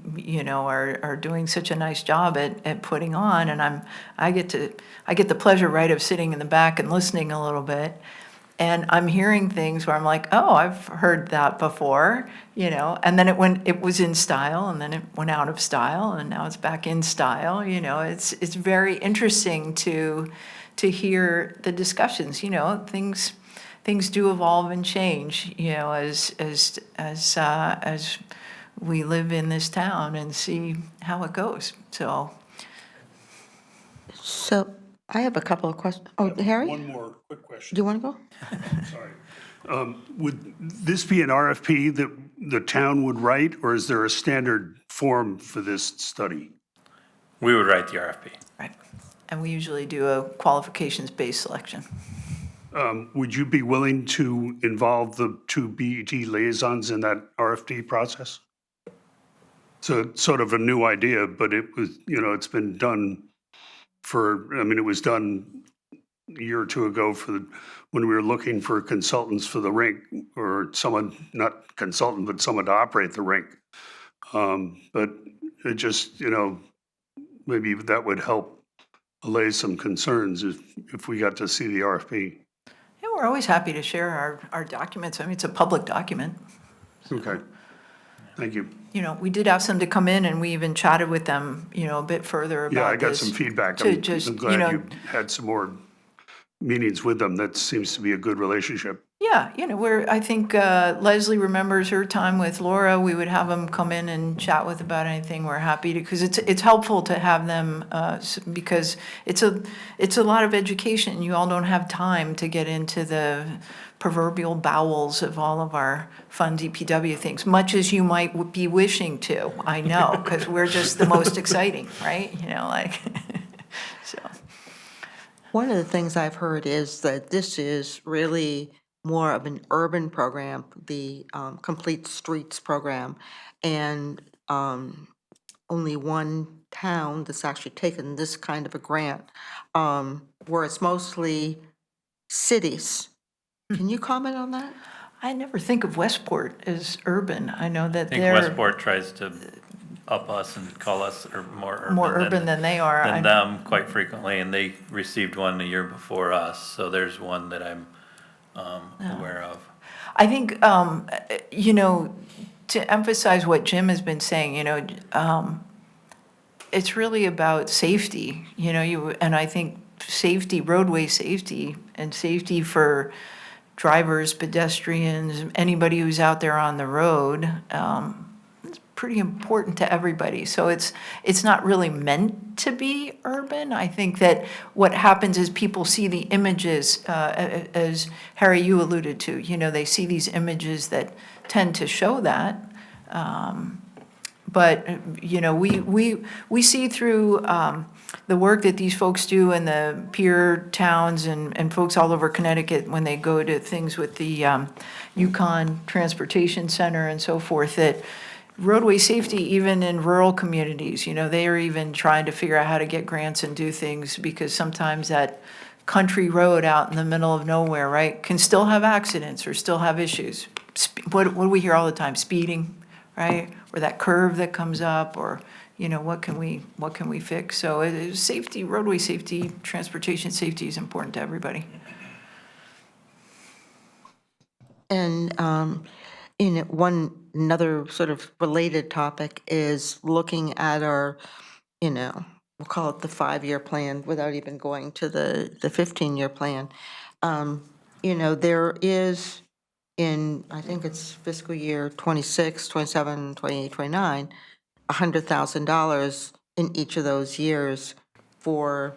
are doing such a nice job at putting on, and I get the pleasure, right, of sitting in the back and listening a little bit. And I'm hearing things where I'm like, oh, I've heard that before, and then it was in style, and then it went out of style, and now it's back in style, it's very interesting to hear the discussions, things do evolve and change, as we live in this town and see how it goes, so. So I have a couple of questions. Oh, Harry? One more quick question. Do you want to go? Sorry. Would this be an RFP that the town would write, or is there a standard form for this study? We would write the RFP. Right. And we usually do a qualifications-based selection. Would you be willing to involve the two BET liaisons in that RFP process? So it's sort of a new idea, but it was, it's been done it was done a year or two ago when we were looking for consultants for the rink, or someone, not consultant, but someone to operate the rink. But it just, maybe that would help allay some concerns if we got to see the RFP. Yeah, we're always happy to share our documents. I mean, it's a public document. Okay, thank you. We did ask them to come in, and we even chatted with them, a bit further about this. Yeah, I got some feedback. to just, I'm glad you had some more meetings with them. That seems to be a good relationship. Yeah, I think Leslie remembers her time with Laura. We would have them come in and chat with about anything. We're happy to, because it's helpful to have them, because it's a lot of education. You all don't have time to get into the proverbial bowels of all of our fun DPW things, much as you might be wishing to. I know, because we're just the most exciting, right? So. One of the things I've heard is that this is really more of an urban program, the Complete Streets program, and only one town that's actually taken this kind of a grant, where it's mostly cities. Can you comment on that? I never think of Westport as urban. I know that I think they're Westport tries to up us and call us more urban than they are. Than them quite frequently, and they received one the year before us, so there's one that I'm aware of. I think, to emphasize what Jim has been saying, it's really about safety, and I think safety, roadway safety, and safety for drivers, pedestrians, anybody who's out there on the road, it's pretty important to everybody. So it's not really meant to be urban. I think that what happens is people see the images, as Harry, you alluded to, they see these images that tend to show that. But, we see through the work that these folks do in the peer towns and folks all over Connecticut when they go to things with the Yukon Transportation Center and so forth, that roadway safety, even in rural communities, they are even trying to figure out how to get grants and do things, because sometimes that country road out in the middle of nowhere, right, can still have accidents or still have issues. What do we hear all the time? Speeding, right? Or that curve that comes up, or, what can we fix? So safety, roadway safety, transportation safety is important to everybody. And another sort of related topic is looking at our, we'll call it the 5-year plan without even going to the 15-year plan. There is in, I think it's fiscal year 26, 27, 28, 29, $100,000 in each of those years for,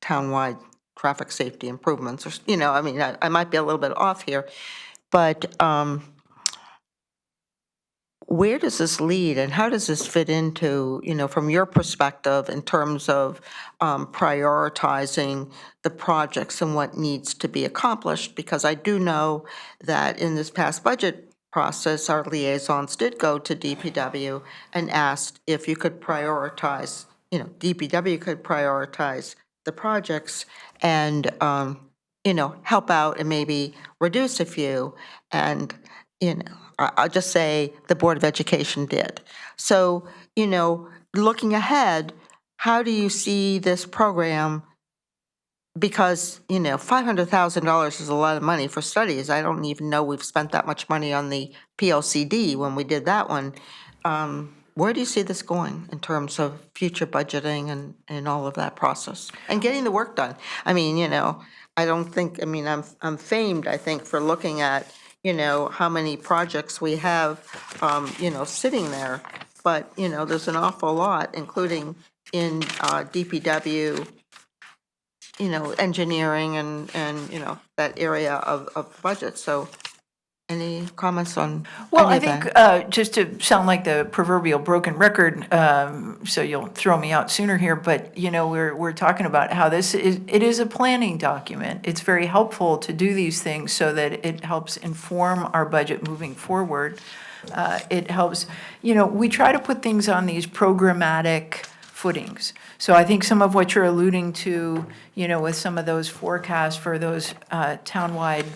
townwide traffic safety improvements, or, I might be a little bit off here, but where does this lead, and how does this fit into, from your perspective, in terms of prioritizing the projects and what needs to be accomplished? Because I do know that in this past budget process, our liaisons did go to DPW and asked if you could prioritize, DPW could prioritize the projects and, help out and maybe reduce a few. And, I'll just say the Board of Education did. So, looking ahead, how do you see this program because, you know, $500,000 is a lot of money for studies. I don't even know we've spent that much money on the PLCD when we did that one. Where do you see this going in terms of future budgeting and all of that process? And getting the work done? I mean, you know, I don't think, I mean, I'm famed, I think, for looking at, you know, how many projects we have, you know, sitting there. But, you know, there's an awful lot, including in DPW, you know, engineering and, you know, that area of budget. So any comments on Well, any I of think, that? just to sound like the proverbial broken record, so you'll throw me out sooner here, but, you know, we're talking about how it is a planning document. It's very helpful to do these things so that it helps inform our budget moving forward. It helps, you know, we try to put things on these programmatic footings. So I think some of what you're alluding to, you know, with some of those forecasts for those townwide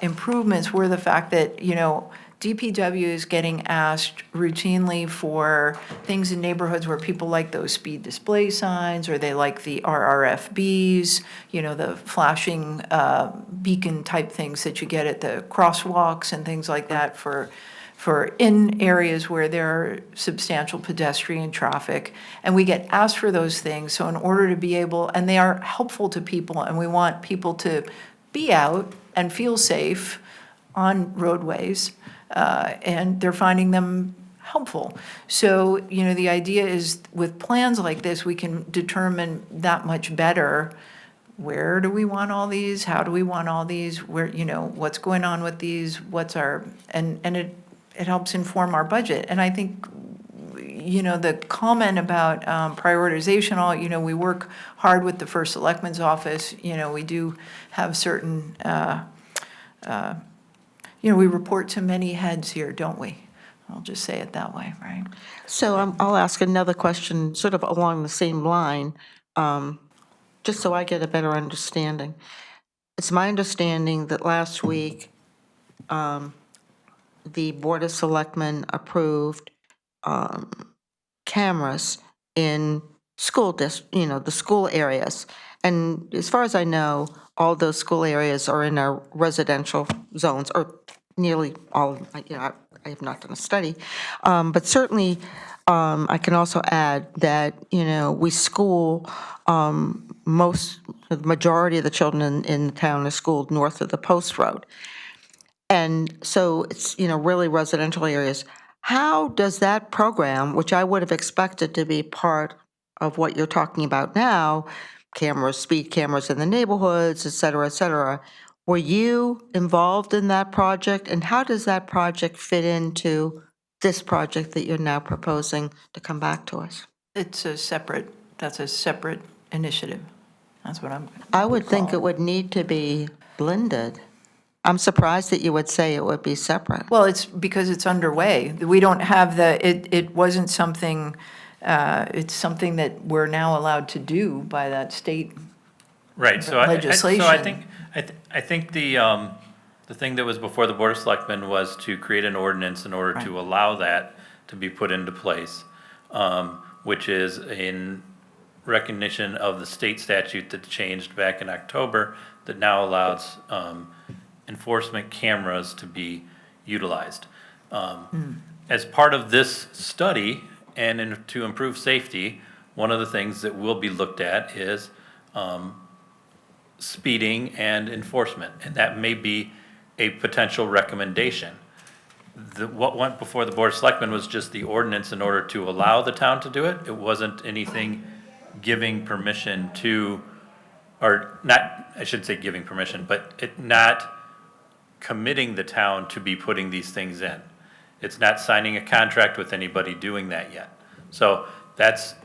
improvements were the fact that, you know, DPW is getting asked routinely for things in neighborhoods where people like those speed display signs, or they like the RRFBs, you know, the flashing beacon type things that you get at the crosswalks and things like that for in areas where there are substantial pedestrian traffic. And we get asked for those things, so in order to be able, and they are helpful to people, and we want people to be out and feel safe on roadways, and they're finding them helpful. So, you know, the idea is with plans like this, we can determine that much better, where do we want all these, how do we want all these, where, you know, what's going on with these, what's our, and it helps inform our budget. And I think, you know, the comment about prioritization, all, you know, we work hard with the first selectman's office. You know, we do have certain, you know, we report to many heads here, don't we? I'll just say it that way, right? So I'll ask another question, sort of along the same line, just so I get a better understanding. It's my understanding that last week, the Board of Selectmen approved cameras in you know, the school areas. And as far as I know, all those school areas are in our residential zones, or nearly all, you know, I have not done a study. But certainly, I can also add that, you know, we school the majority of the children in the town are schooled north of the Post Road. And so it's, you know, really residential areas. How does that program, which I would have expected to be part of what you're talking about now, cameras, speed cameras in the neighborhoods, et cetera, were you involved in that project? And how does that project fit into this project that you're now proposing to come back to us? That's a separate initiative. That's what I would think it would need to be blended. I'm surprised that you would say it would be separate. Well, it's because it's underway. We don't have it wasn't something, it's something that we're now allowed to do by that state Right, so legislation. I think the thing that was before the Board of Selectmen was to create an ordinance in order to allow that to be put into place, which is in recognition of the state statute that changed back in October that now allows enforcement cameras to be utilized. As part of this study and to improve safety, one of the things that will be looked at is speeding and enforcement, and that may be a potential recommendation. What went before the Board of Selectmen was just the ordinance in order to allow the town to do it. It wasn't anything giving permission to, or not, I shouldn't say giving permission, but it not committing the town to be putting these things in. It's not signing a contract with anybody doing that yet. So that's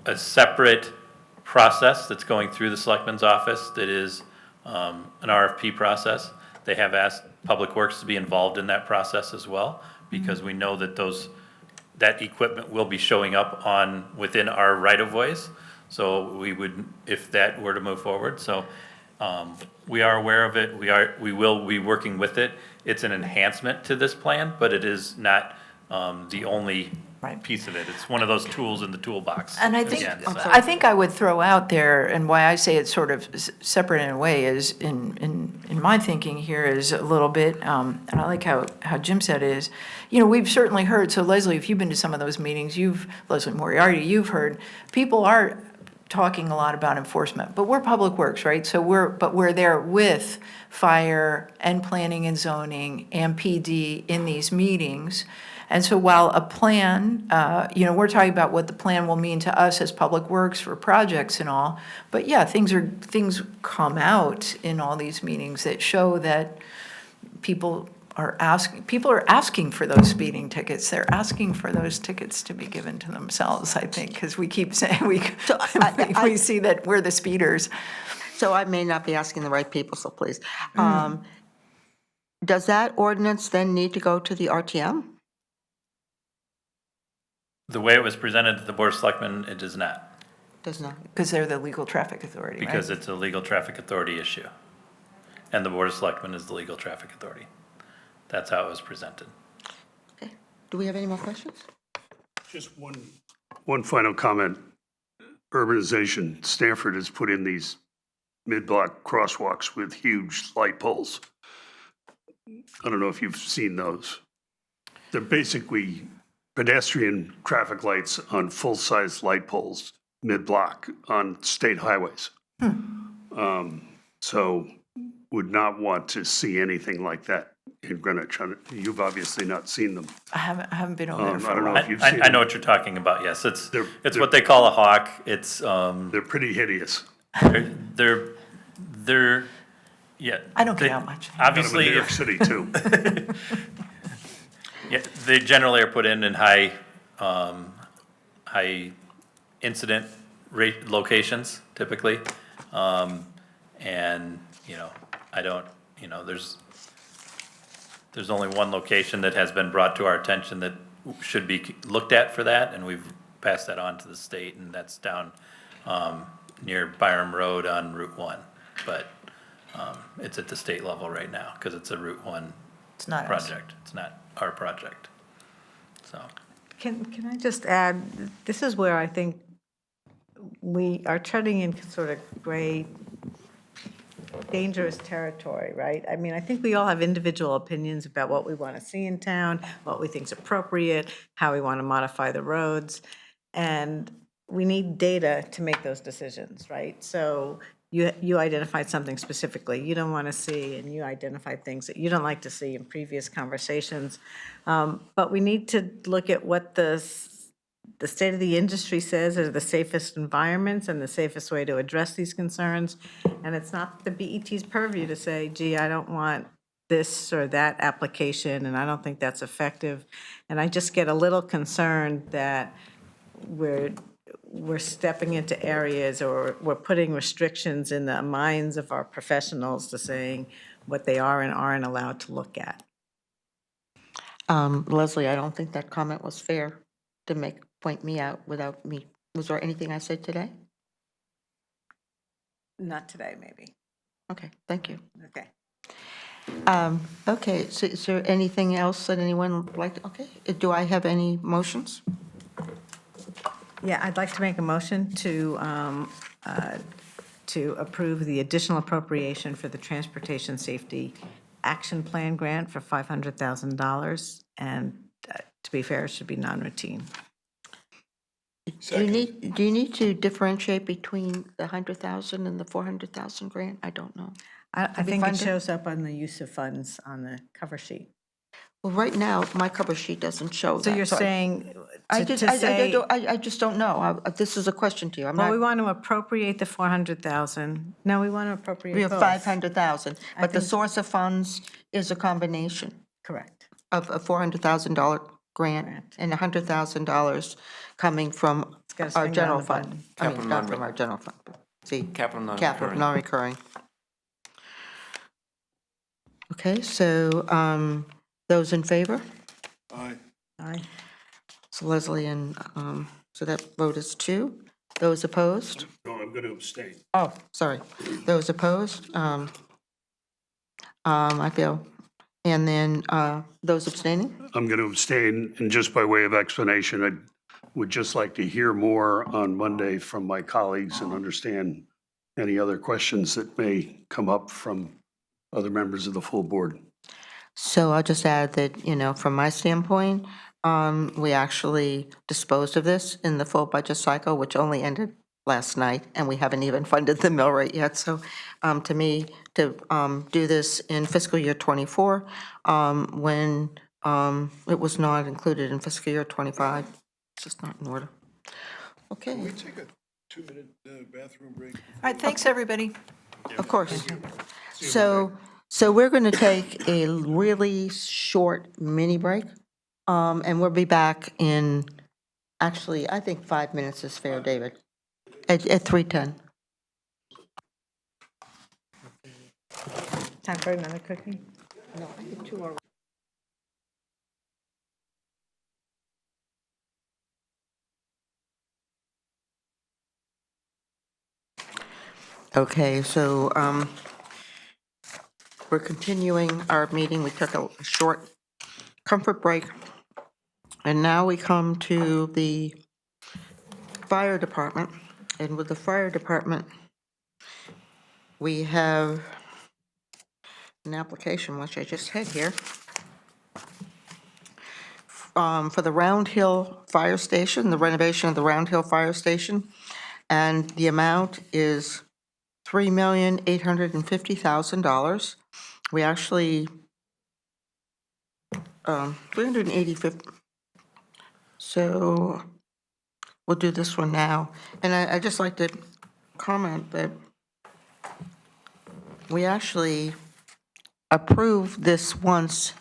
a separate process that's going through the Selectman's office that is an RFP process. They have asked Public Works to be involved in that process as well, because we know that that equipment will be showing up within our right-of-ways. So we would, if that were to move forward. So we are aware of it. We will be working with it. It's an enhancement to this plan, but it is not the only piece of it. It's one of those tools in the toolbox. And I think, again, so. I think I would throw out there, and why I say it's sort of separate in a way is, in my thinking here is a little bit, and I like how Jim said is, we've certainly heard, so Leslie, if you've been to some of those meetings, Leslie Moriarty, you've heard, people are talking a lot about enforcement, but we're Public Works, right? So we're there with fire and planning and zoning and PD in these meetings. And so while a plan, we're talking about what the plan will mean to us as Public Works for projects and all, but yeah, things come out in all these meetings that show that people are asking for those speeding tickets. They're asking for those tickets to be given to themselves, I think, because we keep saying, we see that we're the speeders. So I may not be asking the right people, so please. Does that ordinance then need to go to the RTM? The way it was presented to the Board of Selectmen, it does not, Does not. Because they're the legal traffic authority, right? because it's a legal traffic authority issue. And the Board of Selectmen is the legal traffic authority. That's how it was presented. Okay. Do we have any more questions? Just one final comment. Urbanization, Stanford has put in these mid-block crosswalks with huge light poles. I don't know if you've seen those. They're basically pedestrian traffic lights on full-size light poles, mid-block on state highways. So would not want to see anything like that in Greenwich. You've obviously not seen them. I haven't been over there I for don't a know while. if you've seen I know them. what you're talking about, yes. It's They're- what they call a hawk. It's, They're pretty hideous. they're, yeah. I don't they- care how much. Got 'em in Obviously, New York City too. yeah, they generally are put in high incident rate locations typically. And, I don't, there's only one location that has been brought to our attention that should be looked at for that, and we've passed that on to the state, and that's down, near Byram Road on Route 1. But, it's at the state level right now, because it's a Route 1 It's not us. project. It's not our project, so. Can I just add, this is where I think we are treading in sort of gray, dangerous territory, right? I mean, I think we all have individual opinions about what we want to see in town, what we think is appropriate, how we want to modify the roads, and we need data to make those decisions, right? So you identified something specifically you don't want to see, and you identified things that you don't like to see in previous conversations. But we need to look at what the state of the industry says are the safest environments and the safest way to address these concerns. And it's not the BET's purview to say, gee, I don't want this or that application, and I don't think that's effective. And I just get a little concerned that we're stepping into areas, or we're putting restrictions in the minds of our professionals to saying what they are and aren't allowed to look at. Leslie, I don't think that comment was fair to point me out without me. Was there anything I said today? Not today, maybe. Okay, thank you. Okay. Okay, so is there anything else that anyone would like to, okay, do I have any motions? Yeah, I'd like to make a motion to approve the additional appropriation for the Transportation Safety Action Plan grant for $500,000. And to be fair, it should be non-routine. Do you need to differentiate between the 100,000 and the 400,000 grant? I don't know. I To be think it funded? shows up on the use of funds on the cover sheet. Well, right now, my cover sheet doesn't show that. So you're saying I to just, I say, just don't know. This is a question to you. I'm well, we not, want to appropriate the 400,000. No, we want to appropriate we have both. 500,000, but the think- source of funds is a combination Correct. of a $400,000 grant and $100,000 coming from gotta our swing around general the fund. button. I mean, Capital not non- from our general fund, but see. Capital Capital non-recurring. non-recurring. Okay, so those in favor? Aye. Aye. So Leslie and, so that vote is 2. Those opposed? No, I'm going to abstain. Oh, sorry. Those opposed? I feel And then those abstaining? I'm going to abstain, and just by way of explanation, I would just like to hear more on Monday from my colleagues and understand any other questions that may come up from other members of the full board. So I'll just add that, you know, from my standpoint, we actually disposed of this in the full budget cycle, which only ended last night, and we haven't even funded the mill rate yet. So to me, to do this in fiscal year '24, when it was not included in fiscal year '25, it's just not in order. Okay, Can we take a 2-minute bathroom break? All right, thanks, everybody. of course. So we're going to take a really short mini break, and we'll be back in, actually, I think 5 minutes is fair, David, at 3:10. Time for another cookie? No, I think 2 more. Okay, so we're continuing our meeting. We took a short comfort break. And now we come to the fire department. And with the fire department, we have an application, which I just had here, for the Round Hill Fire Station, the renovation of the Round Hill Fire Station. And the amount is $3,850,000. We actually, 385. So we'll do this one now. And I'd just like to comment that we actually approved this once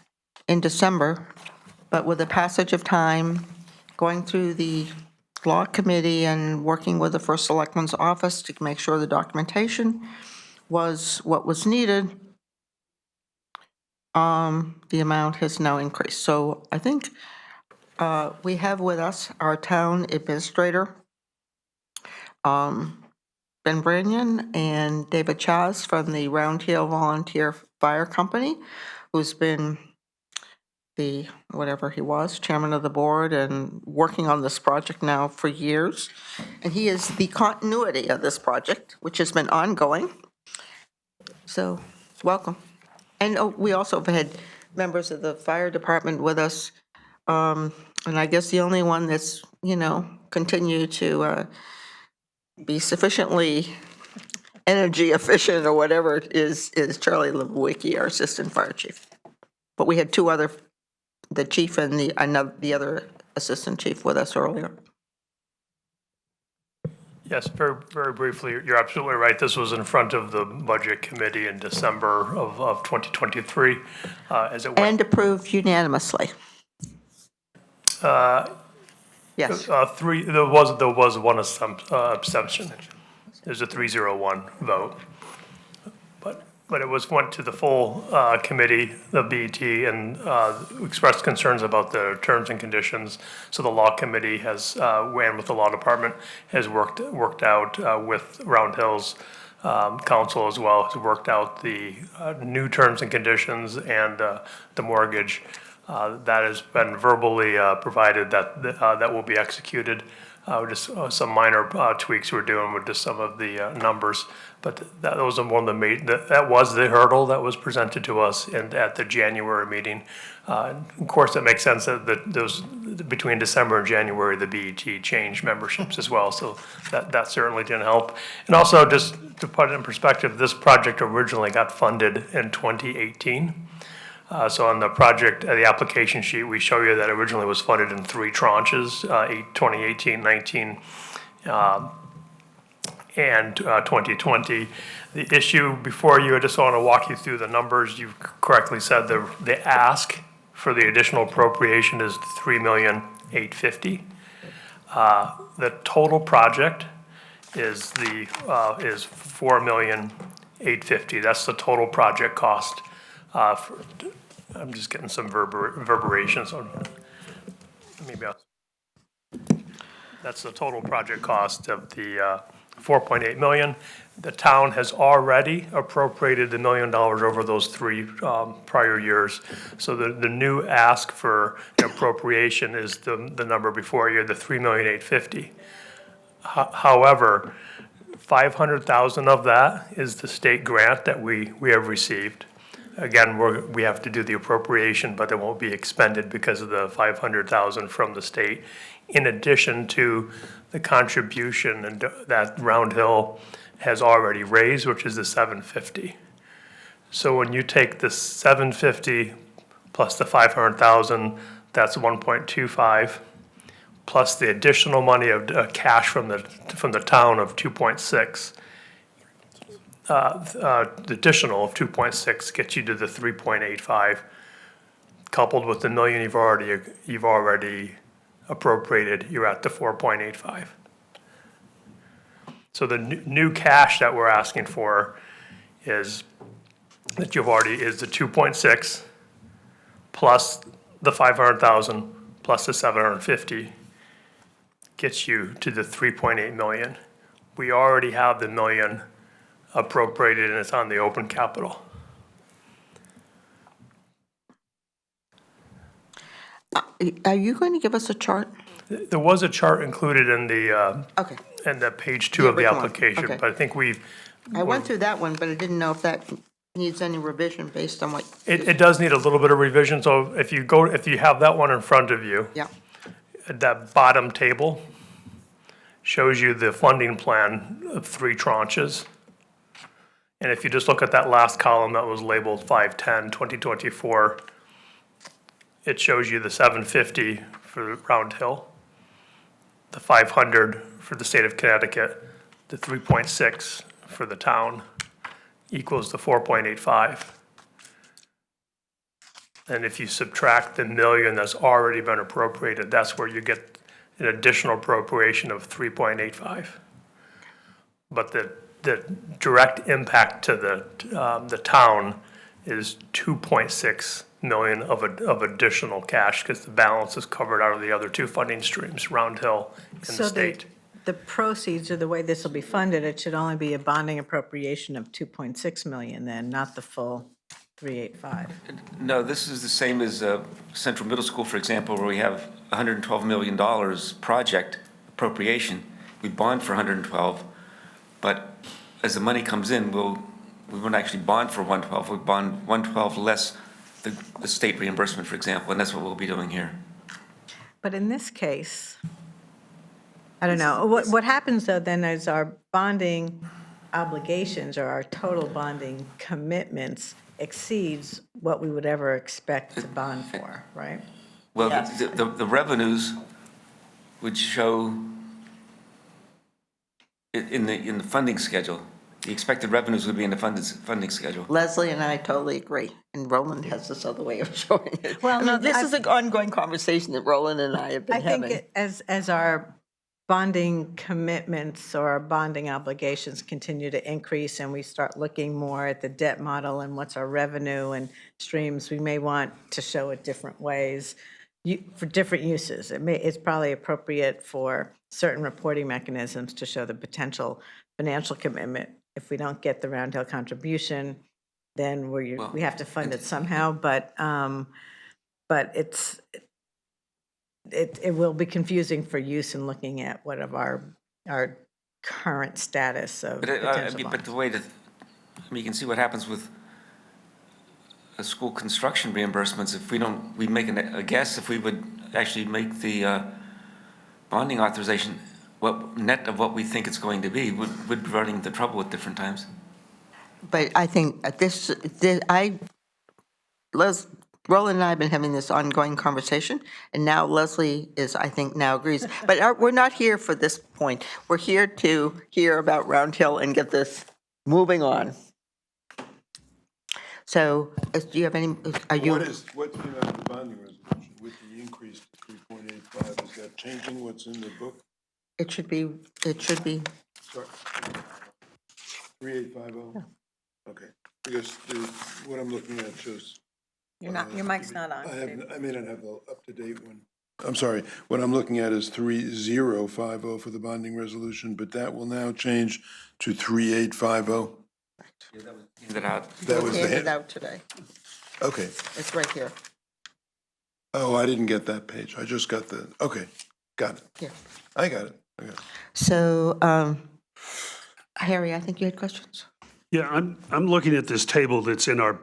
in December, but with the passage of time, going through the law committee and working with the first selectman's office to make sure the documentation was what was needed, the amount has now increased. So I think we have with us our town administrator, Ben Branyan, and David Chaz from the Round Hill Volunteer Fire Company, who's been the, whatever he was, chairman of the board and working on this project now for years. And he is the continuity of this project, which has been ongoing. So, welcome. And we also have had members of the fire department with us. And I guess the only one that's, you know, continued to be sufficiently energy efficient or whatever is Charlie Lewicki, our assistant fire chief. But we had two other, the chief and the other assistant chief with us earlier. Yes, very, very briefly, you're absolutely right. This was in front of the Budget Committee in December of 2023, as it went. And approved unanimously. Yes. There was one abstention. There's a 301 vote. But it went to the full committee, the BET, and expressed concerns about the terms and conditions. So the law committee has, and with the law department, has worked out with Round Hills Council as well, has worked out the new terms and conditions and the mortgage. That has been verbally provided that will be executed. Just some minor tweaks we're doing with just some of the numbers, but those are one of the that was the hurdle that was presented to us at the January meeting. Of course, it makes sense that those between December and January, the BET changed memberships as well, so that certainly didn't help. And also, just to put it in perspective, this project originally got funded in 2018. So on the project, the application sheet, we show you that originally was funded in 3 tranches, 2018, 19, and 2020. The issue before you, I just want to walk you through the numbers. You correctly said the ask for the additional appropriation is $3,850,000. The total project is $4,850,000. That's the total project cost. I'm just getting some reverberations on, maybe that's the total project cost of the 4.8 million. The town has already appropriated $1 million over those 3 prior years. So the new ask for an appropriation is the number before you, the $3,850,000. However, 500,000 of that is the state grant that we have received. Again, we have to do the appropriation, but it won't be expended because of the 500,000 from the state, in addition to the contribution and that Round Hill has already raised, which is the 750. So when you take the 750 plus the 500,000, that's 1.25, plus the additional money of cash from the town of 2.6. The additional of 2.6 gets you to the 3.85, coupled with the $1 million you've already appropriated, you're at the 4.85. So the new cash that we're asking for is that is the 2.6 plus the 500,000 plus the 750 gets you to the 3.8 million. We already have the $1 million appropriated and it's on the open capital. Are you going to give us a chart? There was a chart included in the Okay. in the page 2 of the original one, application, okay. but I think I went through that one, but I didn't know if that needs any revision based on what. it does need a little bit of revision. So if you have that one in front of you, Yeah. that bottom table shows you the funding plan of 3 tranches. And if you just look at that last column that was labeled 5/10/2024, it shows you the 750 for Round Hill, the 500 for the state of Connecticut, the 3.6 for the town equals the 4.85. And if you subtract the $1 million that's already been appropriated, that's where you get an additional appropriation of 3.85. But the direct impact to the town is 2.6 million of additional cash, because the balance is covered out of the other 2 funding streams, Round Hill and the state. The proceeds, or the way this will be funded, it should only be a bonding appropriation of 2.6 million then, not the full 385. No, this is the same as Central Middle School, for example, where we have $112 million project appropriation. We bond for 112, but as the money comes in, we won't actually bond for 112. We bond 112 less the state reimbursement, for example, and that's what we'll be doing here. But in this case, I don't know, what happens though then is our bonding obligations or our total bonding commitments exceeds what we would ever expect to bond for, right? Well, Yes. the revenues would show in the funding schedule. The expected revenues would be in the funding schedule. Leslie and I totally agree, and Roland has this other way of showing it. Well, I mean, no, this is an ongoing conversation that Roland and I have been I having. think as our bonding commitments or our bonding obligations continue to increase and we start looking more at the debt model and what's our revenue and streams, we may want to show it different ways for different uses. It's probably appropriate for certain reporting mechanisms to show the potential financial commitment. If we don't get the Round Hill contribution, then we have to fund it somehow, but it will be confusing for use in looking at what of our current status of potential But bonds. the way you can see what happens with school construction reimbursements. If we make a guess if we would actually make the bonding authorization, what net of what we think it's going to be would be running into trouble at different times. But I think Roland and I have been having this ongoing conversation, and now Leslie I think now agrees. But we're not here for this point. We're here to hear about Round Hill and get this moving on. So, do you have any, What's in the bonding resolution with the increase to 3.85? Is that changing what's in the book? it should be, Sorry. 3850? Okay, because what I'm looking at shows. Your mic's not on. I may not have the up-to-date one. I'm sorry, what I'm looking at is 3050 for the bonding resolution, but that will now change to 3850? That out. That was the Handed hint? out today. Okay. It's right here. Oh, I didn't get that page. I just got the, okay, got it. Yeah. I got it. So, Harry, I think you had questions? Yeah, I'm looking at this table that's in our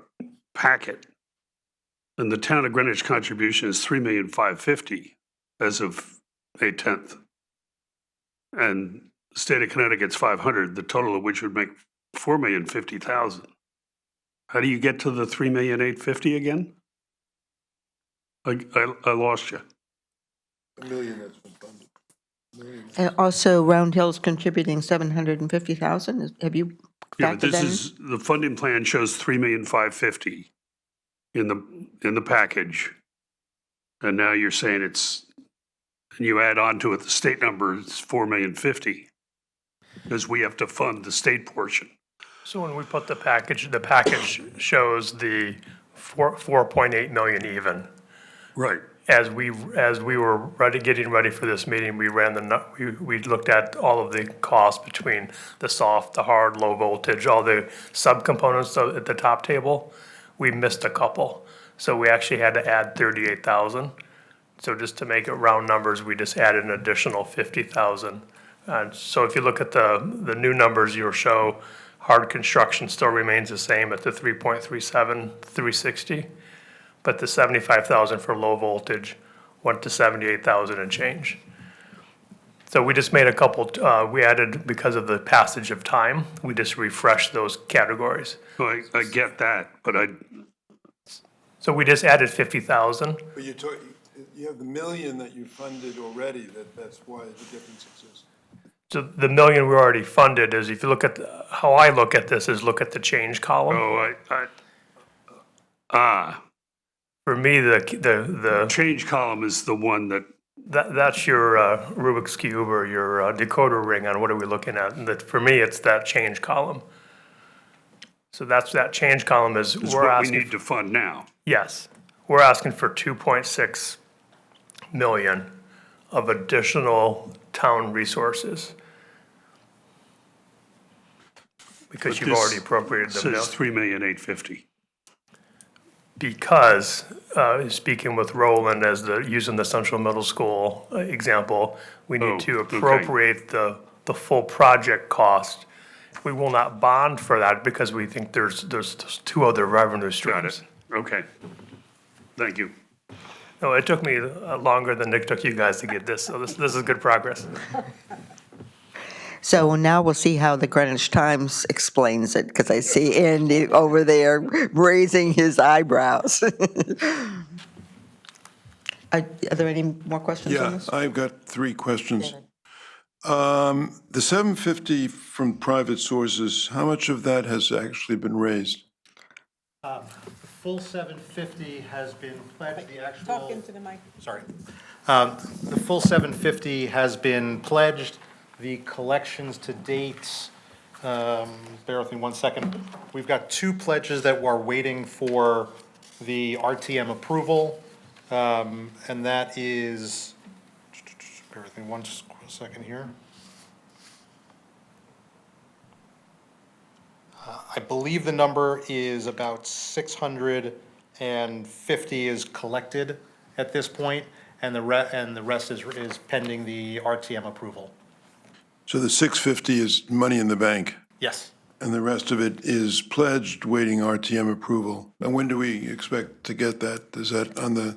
packet. And the town of Greenwich contribution is 3,550,000 as of May 10th. And the state of Connecticut's 500, the total of which would make 4,050,000. How do you get to the 3,850,000 again? I lost you. $1 million that's been funded. And also, Round Hill's contributing 750,000. Have you Yeah, factored this that in? is, the funding plan shows 3,550,000 in the package. And now you're saying it's, and you add on to it the state number, it's 4,050,000. Because we have to fund the state portion. So when we put the package shows the 4.8 million even. Right. As we were getting ready for this meeting, we looked at all of the costs between the soft, the hard, low voltage, all the subcomponents at the top table. We missed a couple, so we actually had to add 38,000. So just to make it round numbers, we just added an additional 50,000. And so if you look at the new numbers, you'll show hard construction still remains the same at the 3.37, 360. But the 75,000 for low voltage went to 78,000 and change. So we just made a couple, we added, because of the passage of time, we just refreshed those categories. Well, I get that, but So we just added 50,000. But you have the million that you funded already, that's why the difference exists. So the million we already funded is, if you look at, how I look at this is look at the change column. For me, the change column is the one that's your Rubik's Cube or your decoder ring on what are we looking at. And for me, it's that change column. So that change column is what we need to fund now. Yes, we're asking for 2.6 million of additional town resources. Because you've already appropriated the million. Says 3,850,000. Because, speaking with Roland using the Central Middle School example, we need to appropriate the full project cost. We will not bond for that because we think there's two other revenue streams. Got it. Okay. Thank you. No, it took me longer than it took you guys to get this, so this is good progress. So now we'll see how the Greenwich Times explains it, because I see Andy over there raising his eyebrows. Are there any more questions on this? Yeah, I've got 3 questions. The 750 from private sources, how much of that has actually been raised? Full 750 has been pledged, the actual... Talk into the mic. Sorry. The full 750 has been pledged. The collections to date, bear with me one second. We've got 2 pledges that we're waiting for the RTM approval. And that is, bear with me one second here. I believe the number is about 650 is collected at this point, and the rest is pending the RTM approval. So the 650 is money in the bank? Yes. And the rest of it is pledged, waiting RTM approval. And when do we expect to get that? Is that on the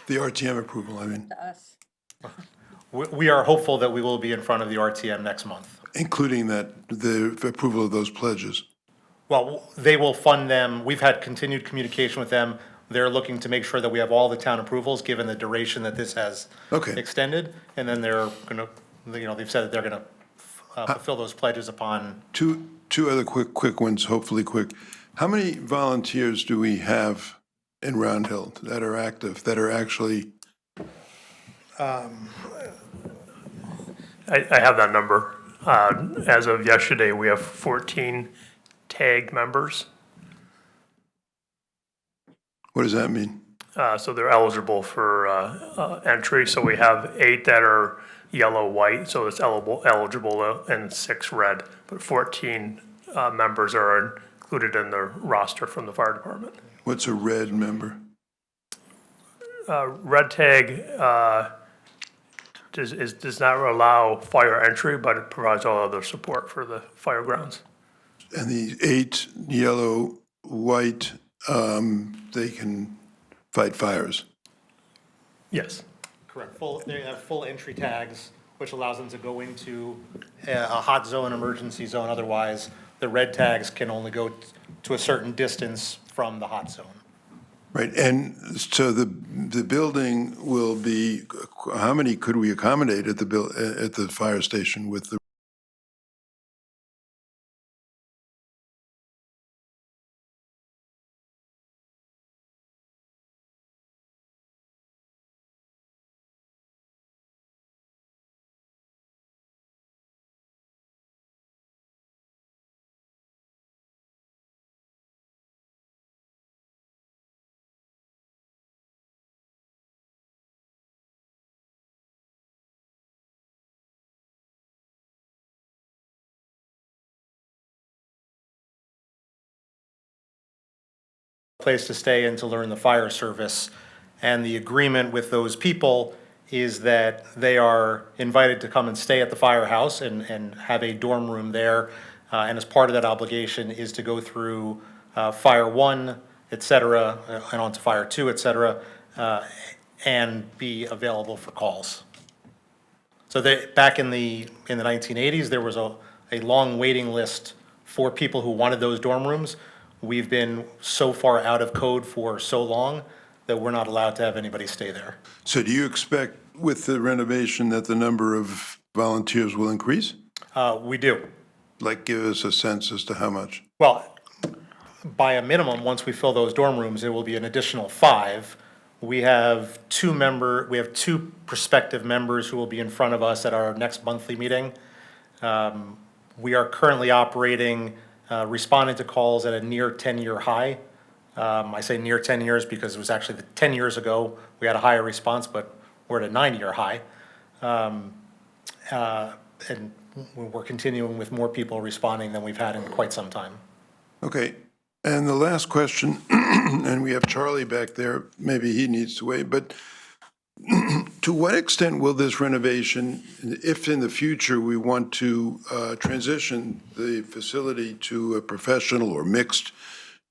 RTM approval, I mean? To us. We are hopeful that we will be in front of the RTM next month. Including the approval of those pledges? Well, they will fund them. We've had continued communication with them. They're looking to make sure that we have all the town approvals, given the duration that this has extended. And then they're going to, they've said that they're going to fulfill those pledges upon. Two other quick ones, hopefully quick. How many volunteers do we have in Round Hill that are active, that are actually? I have that number. As of yesterday, we have 14 tagged members. What does that mean? so they're eligible for entry. So we have 8 that are yellow, white, so it's eligible, and 6 red. But 14 members are included in the roster from the fire department. What's a red member? Red tag does not allow fire entry, but it provides all other support for the fire grounds. And the 8 yellow, white, they can fight fires. Yes. Correct. They have full entry tags, which allows them to go into a hot zone, emergency zone. Otherwise, the red tags can only go to a certain distance from the hot zone. Right, and so the building will be, how many could we accommodate at the fire station with the? Place to stay and to learn the fire service. And the agreement with those people is that they are invited to come and stay at the firehouse and have a dorm room there. And as part of that obligation is to go through Fire 1, et cetera, and on to Fire 2, et cetera, and be available for calls. So back in the 1980s, there was a long waiting list for people who wanted those dorm rooms. We've been so far out of code for so long that we're not allowed to have anybody stay there. So do you expect with the renovation that the number of volunteers will increase? We do. Like, give us a sense as to how much? Well, by a minimum, once we fill those dorm rooms, it will be an additional 5. We have 2 prospective members who will be in front of us at our next monthly meeting. We are currently operating, responding to calls at a near 10-year high. I say near 10 years because it was actually 10 years ago we had a higher response, but we're at a 9-year high. And we're continuing with more people responding than we've had in quite some time. Okay, and the last question, and we have Charlie back there, maybe he needs to wait, but to what extent will this renovation, if in the future we want to transition the facility to a professional or mixed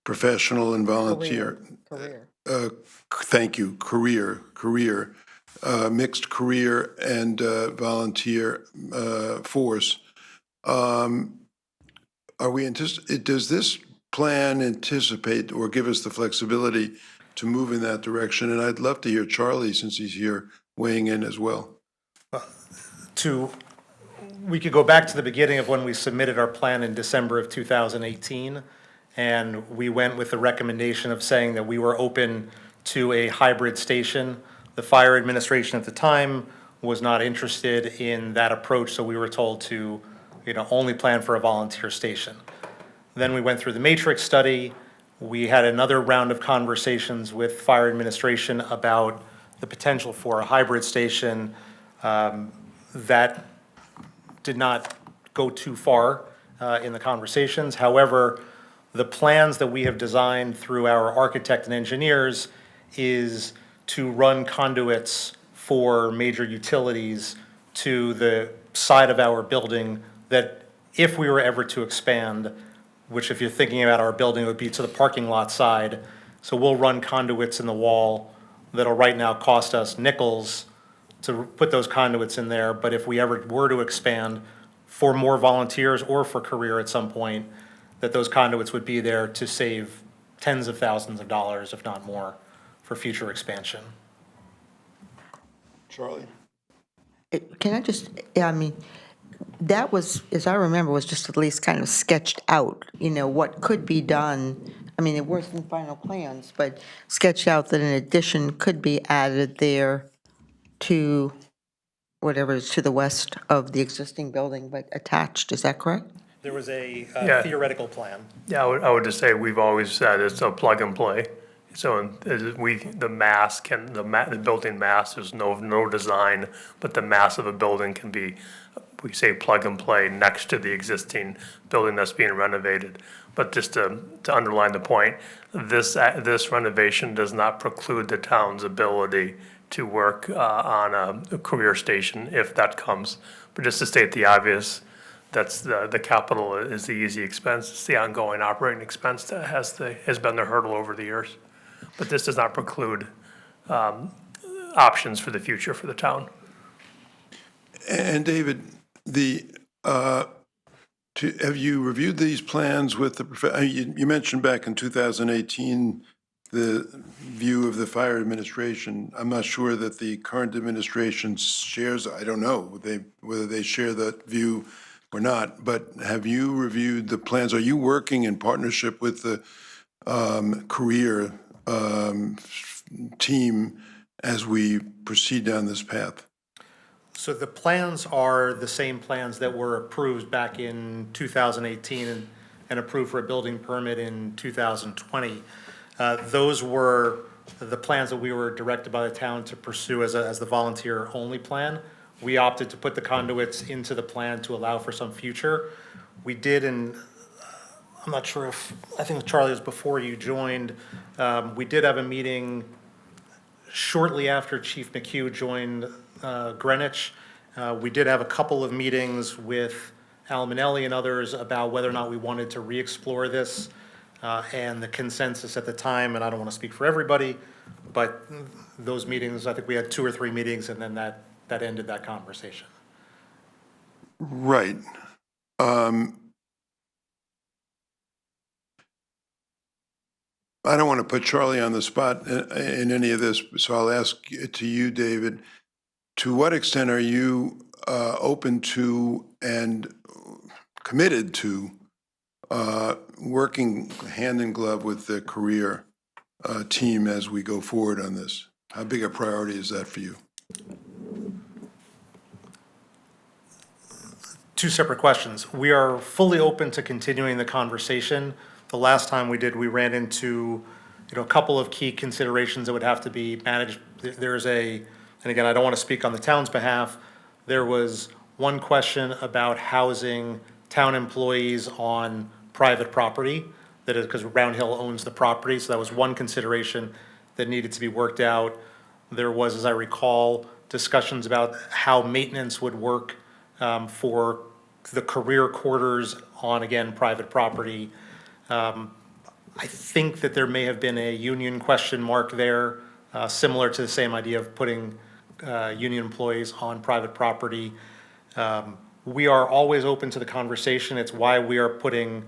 professional and volunteer? Career. Thank you, career, mixed career and volunteer force. Does this plan anticipate or give us the flexibility to move in that direction? And I'd love to hear Charlie, since he's here, weighing in as well. We could go back to the beginning of when we submitted our plan in December of 2018, and we went with the recommendation of saying that we were open to a hybrid station. The fire administration at the time was not interested in that approach, so we were told to, only plan for a volunteer station. Then we went through the matrix study. We had another round of conversations with fire administration about the potential for a hybrid station. That did not go too far in the conversations. However, the plans that we have designed through our architect and engineers is to run conduits for major utilities to the side of our building that if we were ever to expand, which if you're thinking about our building, it would be to the parking lot side. So we'll run conduits in the wall that'll right now cost us nickels to put those conduits in there. But if we ever were to expand for more volunteers or for career at some point, that those conduits would be there to save tens of thousands of dollars, if not more, for future expansion. Charlie? Can I just, that was, as I remember, was just at least kind of sketched out, what could be done. It wasn't final plans, but sketched out that an addition could be added there to whatever is to the west of the existing building, but attached, is that correct? There was a Yeah. theoretical plan. Yeah, I would just say we've always said it's a plug and play. So the mass the building mass, there's no design, but the mass of a building can be, we say plug and play next to the existing building that's being renovated. But just to underline the point, this renovation does not preclude the town's ability to work on a career station if that comes. But just to state the obvious, that's the capital is the easy expense. It's the ongoing operating expense that has been the hurdle over the years. But this does not preclude options for the future for the town. And David, have you reviewed these plans with the, you mentioned back in 2018, the view of the fire administration. I'm not sure that the current administration shares, I don't know whether they share that view or not, but have you reviewed the plans? Are you working in partnership with the career team as we proceed down this path? So the plans are the same plans that were approved back in 2018 and approved for a building permit in 2020. Those were the plans that we were directed by the town to pursue as the volunteer-only plan. We opted to put the conduits into the plan to allow for some future. We did, and I'm not sure if, I think Charlie was before you joined, we did have a meeting shortly after Chief McHugh joined Greenwich. We did have a couple of meetings with Al Minelli and others about whether or not we wanted to re-explore this. And the consensus at the time, and I don't want to speak for everybody, but those meetings, I think we had 2 or 3 meetings, and then that ended that conversation. Right. I don't want to put Charlie on the spot in any of this, so I'll ask to you, David. To what extent are you open to and committed to working hand in glove with the career team as we go forward on this? How big a priority is that for you? 2 separate questions. We are fully open to continuing the conversation. The last time we did, we ran into, a couple of key considerations that would have to be managed. There's and again, I don't want to speak on the town's behalf. There was one question about housing town employees on private property, that is because Round Hill owns the property, so that was one consideration that needed to be worked out. There was, as I recall, discussions about how maintenance would work for the career quarters on, again, private property. I think that there may have been a union question mark there, similar to the same idea of putting union employees on private property. We are always open to the conversation. It's why we are putting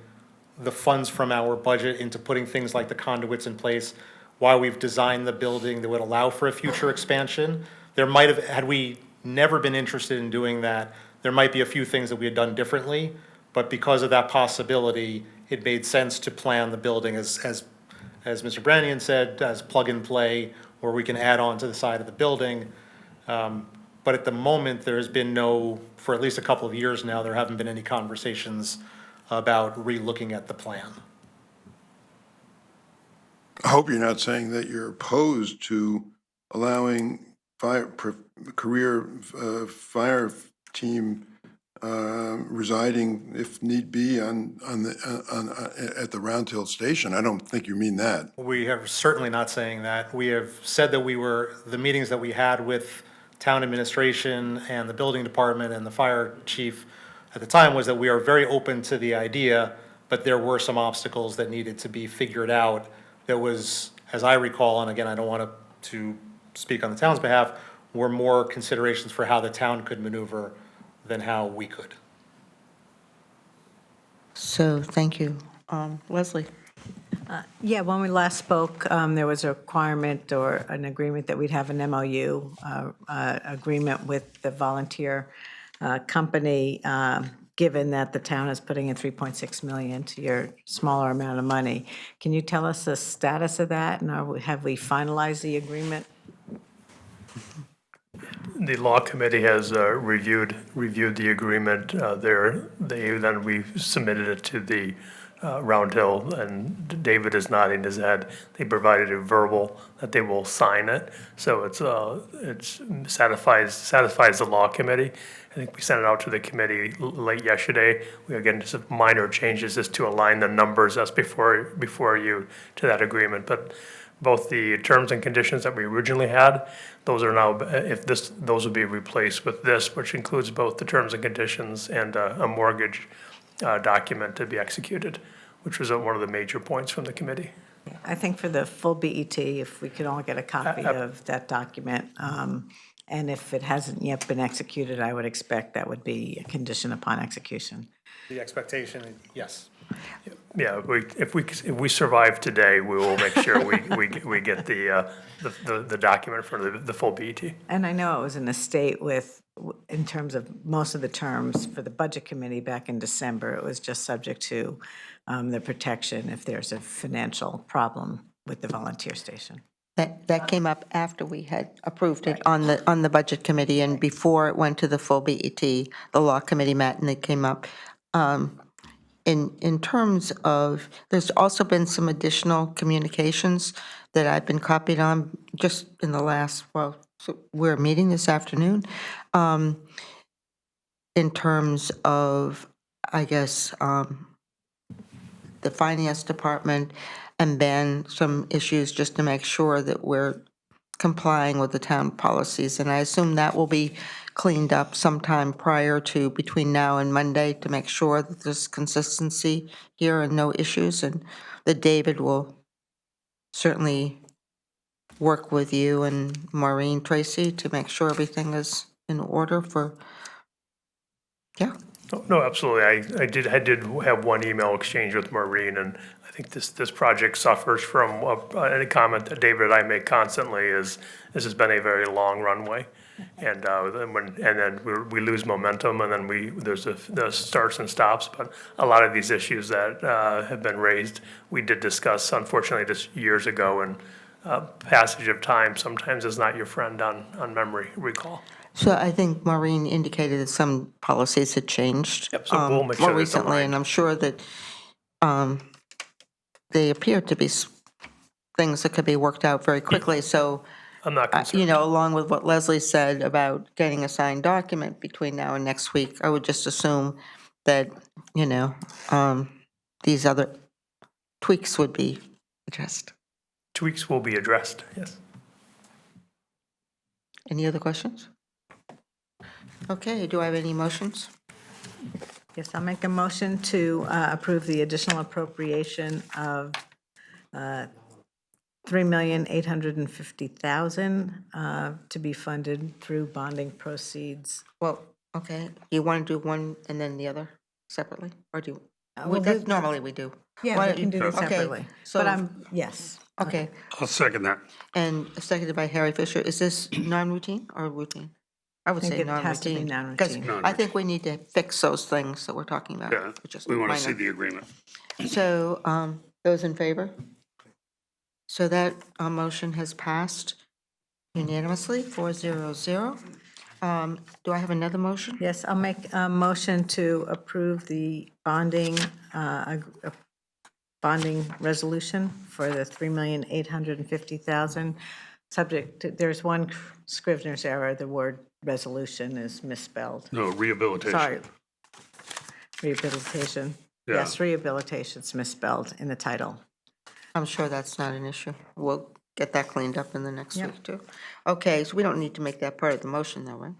the funds from our budget into putting things like the conduits in place, why we've designed the building that would allow for a future expansion. There might have, had we never been interested in doing that, there might be a few things that we had done differently, but because of that possibility, it made sense to plan the building as Mr. Brannigan said, as plug and play, where we can add on to the side of the building. But at the moment, there has been for at least a couple of years now, there haven't been any conversations about re-looking at the plan. I hope you're not saying that you're opposed to allowing career fire team residing, if need be, at the Round Hill Station. I don't think you mean that. We are certainly not saying that. We have said that the meetings that we had with town administration and the building department and the fire chief at the time was that we are very open to the idea, but there were some obstacles that needed to be figured out. There was, as I recall, and again, I don't want to speak on the town's behalf, were more considerations for how the town could maneuver than how we could. So, thank you. Leslie? Yeah, when we last spoke, there was a requirement or an agreement that we'd have an MOU agreement with the volunteer company, given that the town is putting in $3.6 million to your smaller amount of money. Can you tell us the status of that, and have we finalized the agreement? The law committee has reviewed the agreement. We submitted it to the Round Hill, and David is nodding his head. They provided a verbal that they will sign it, so it's satisfies the law committee. I think we sent it out to the committee late yesterday. We are getting some minor changes just to align the numbers that's before you to that agreement, but both the terms and conditions that we originally had, those are now, those will be replaced with this, which includes both the terms and conditions and a mortgage document to be executed, which was one of the major points from the committee. I think for the full BET, if we could all get a copy of that document, and if it hasn't yet been executed, I would expect that would be a condition upon execution. The expectation, yes. Yeah, if we survive today, we will make sure we get the document for the full BET. And I know it was in the state with, in terms of most of the terms for the Budget Committee back in December, it was just subject to the protection if there's a financial problem with the volunteer station. That came up after we had approved it on the Budget Committee and before it went to the full BET. The Law Committee met and it came up. In terms of, there's also been some additional communications that I've been copied on just in the last, so we're meeting this afternoon, in terms of, I guess, the Finance Department, and then some issues just to make sure that we're complying with the town policies. And I assume that will be cleaned up sometime prior to, between now and Monday, to make sure that there's consistency here and no issues, and that David will certainly work with you and Maureen Tracy to make sure everything is in order for, yeah. No, absolutely. I did have one email exchange with Maureen, and I think this project suffers from a comment that David and I make constantly is this has been a very long runway. And then we lose momentum, and then there's the starts and stops. But a lot of these issues that have been raised, we did discuss, unfortunately, just years ago. And passage of time sometimes is not your friend on memory recall. So I think Maureen indicated that some policies had changed Yep, so we'll make sure more that's recently, aligned. and I'm sure that they appear to be things that could be worked out very quickly. So. I'm not concerned. Along with what Leslie said about getting a signed document between now and next week, I would just assume that, these other tweaks would be addressed. Tweaks will be addressed, yes. Any other questions? Okay, do I have any motions? Yes, I'll make a motion to approve the additional appropriation of $3,850,000 to be funded through bonding proceeds. Well, okay, you want to do one and then the other separately, or do you? we'll That's do- normally we do. Yeah, Why we don't can do you- that okay, separately. so- But yes. Okay, I'll second that. and seconded by Harry Fisher. Is this non-routine or routine? I would I think say it has to be non-routine. Because non-routine. I think we need to fix those things that we're talking about. Yeah, which is we want to minor. see the agreement. So, those in favor? So that motion has passed unanimously, 400. Do I have another motion? Yes, I'll make a motion to approve the bonding resolution for the $3,850,000. Subject to, there's one Scrivener's error, the word resolution is misspelled. No, rehabilitation. Sorry. Rehabilitation. Yeah. Yes, rehabilitation's misspelled in the title. I'm sure that's not an issue. We'll get that cleaned up in the next Yep. week, too. Okay, so we don't need to make that part of the motion, though, right?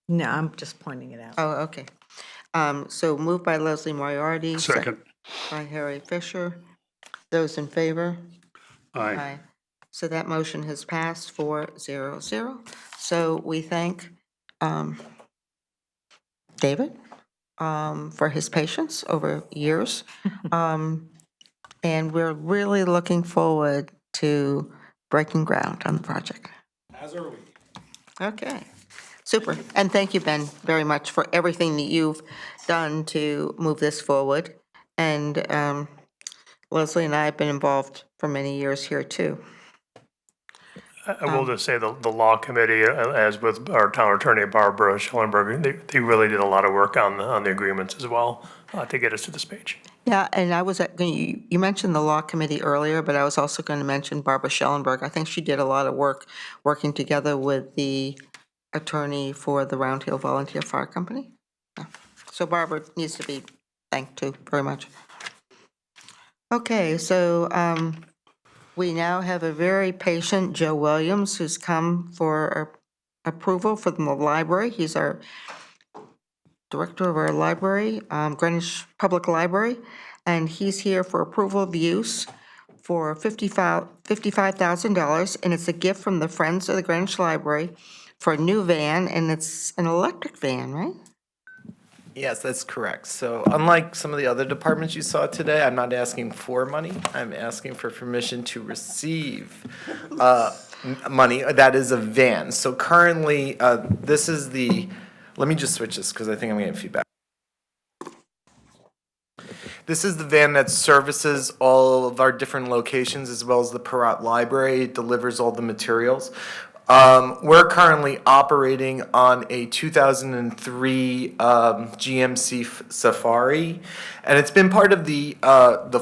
No, I'm just pointing it out. Oh, okay. So moved by Leslie Moriarty. Second. By Harry Fisher. Those in favor? Aye. So that motion has passed 400. So we thank David for his patience over years. And we're really looking forward to breaking ground on the project. As are we. Okay, super. And thank you, Ben, very much for everything that you've done to move this forward. And Leslie and I have been involved for many years here, too. I will just say the law committee, as with our town attorney Barbara Schellenberg, they really did a lot of work on the agreements as well to get us to this page. Yeah, and I was, you mentioned the law committee earlier, but I was also going to mention Barbara Schellenberg. I think she did a lot of work working together with the attorney for the Round Hill Volunteer Fire Company. Yeah. So Barbara needs to be thanked too, very much. Okay, so we now have a very patient Joe Williams who's come for approval from the library. He's our director of our library, Greenwich Public Library, and he's here for approval of use for $55,000, and it's a gift from the Friends of the Greenwich Library for a new van, and it's an electric van, right? Yes, that's correct. So unlike some of the other departments you saw today, I'm not asking for money. I'm asking for permission to receive money. That is a van. So currently, this is the, let me just switch this because I think I'm getting feedback. This is the van that services all of our different locations as well as the Perrott Library. It delivers all the materials. We're currently operating on a 2003 GMC Safari, and it's been part of the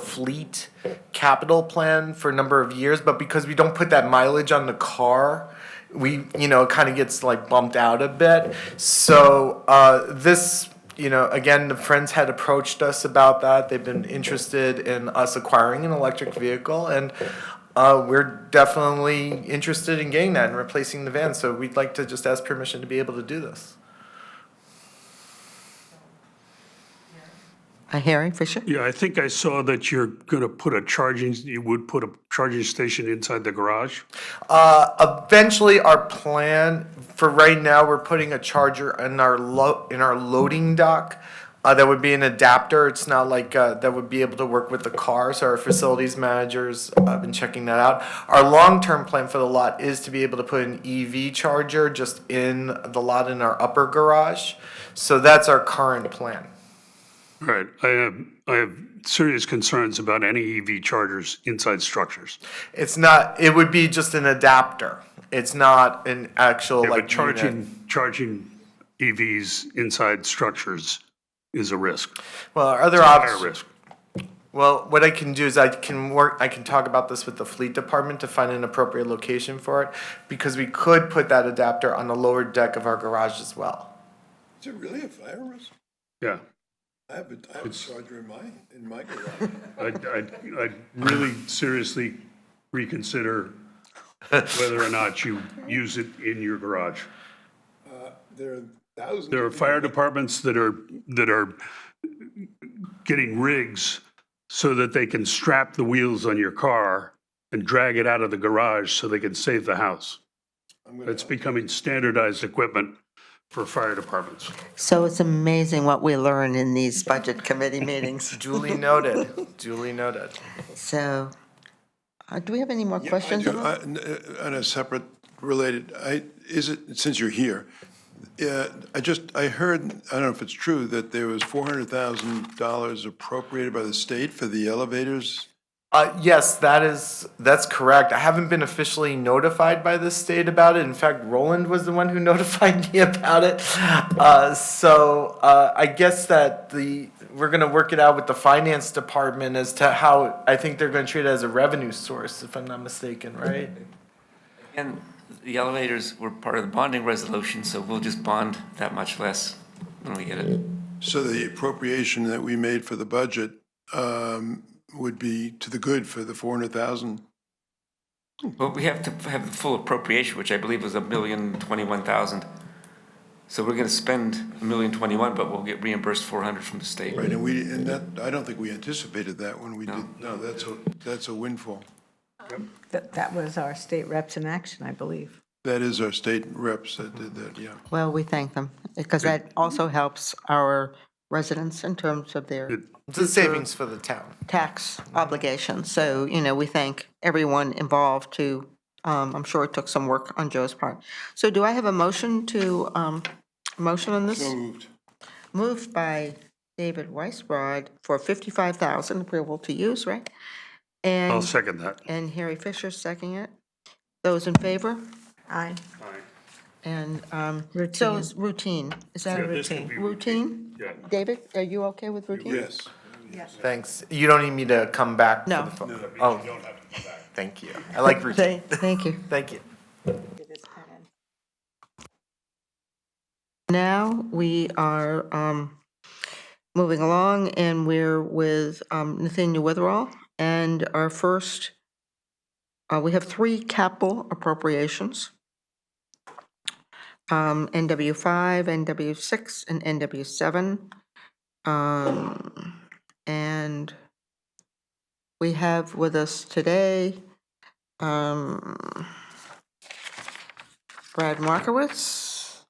fleet capital plan for a number of years, but because we don't put that mileage on the car, we, it kind of gets like bumped out a bit. So this, again, the Friends had approached us about that. They've been interested in us acquiring an electric vehicle, and we're definitely interested in getting that and replacing the van. So we'd like to just ask permission to be able to do this. Harry Fisher? Yeah, I think I saw that you would put a charging station inside the garage. Eventually, our plan for right now, we're putting a charger in our loading dock. That would be an adapter. It's not like that would be able to work with the car. So our facilities managers have been checking that out. Our long-term plan for the lot is to be able to put an EV charger just in the lot in our upper garage. So that's our current plan. Right. I have serious concerns about any EV chargers inside structures. It's not. It would be just an adapter. It's not an actual But charging EVs inside structures is a risk. Well, our other It's a higher option. risk. Well, what I can do is I can talk about this with the fleet department to find an appropriate location for it, because we could put that adapter on the lower deck of our garage as well. Is it really a fire risk? Yeah. I have a charger in my garage. I'd really seriously reconsider whether or not you use it in your garage. There are thousands. There are fire departments that are getting rigs so that they can strap the wheels on your car and drag it out of the garage so they can save the house. It's becoming standardized equipment for fire departments. So it's amazing what we learn in these budget committee meetings. Duly noted. Duly noted. So, do we have any more Yeah, questions? I do. On a separate related, since you're here, I heard, I don't know if it's true, that there was $400,000 appropriated by the state for the elevators. Yes, that's correct. I haven't been officially notified by the state about it. In fact, Roland was the one who notified me about it. So I guess that we're going to work it out with the finance department as to how I think they're going to treat it as a revenue source, if I'm not mistaken, right? And the elevators were part of the bonding resolution, so we'll just bond that much less when we get it. So the appropriation that we made for the budget would be to the good for the 400,000? Well, we have to have the full appropriation, which I believe was $1,021,000. So we're going to spend $1,021,000, but we'll get reimbursed $400,000 from the state. Right, and that, I don't think we anticipated that when we did, no, that's a windfall. That was our state reps in action, I believe. That is our state reps that did that, yeah. Well, we thank them, because that also helps our residents in terms of their It's a savings for the town. tax obligations. So, we thank everyone involved to, I'm sure it took some work on Joe's part. So do I have a motion motion on this? So moved. Moved by David Weisbrod for $55,000 approval to use, right? And I'll second that. And Harry Fisher seconding it. Those in favor? Aye. And, so Routine. it's routine. Is that Yeah, a this could routine? be Routine? Yeah. David, are you okay with routine? Yes. Yes. Thanks. You don't need me to come back? for No. the phone? Oh, thank you. I like routine. Thank you. Thank you. Now, we are moving along, and we're with Nathaniel Witherall. And our first, we have 3 capital appropriations. NW5, NW6, and NW7. And we have with us today Brad Markowitz,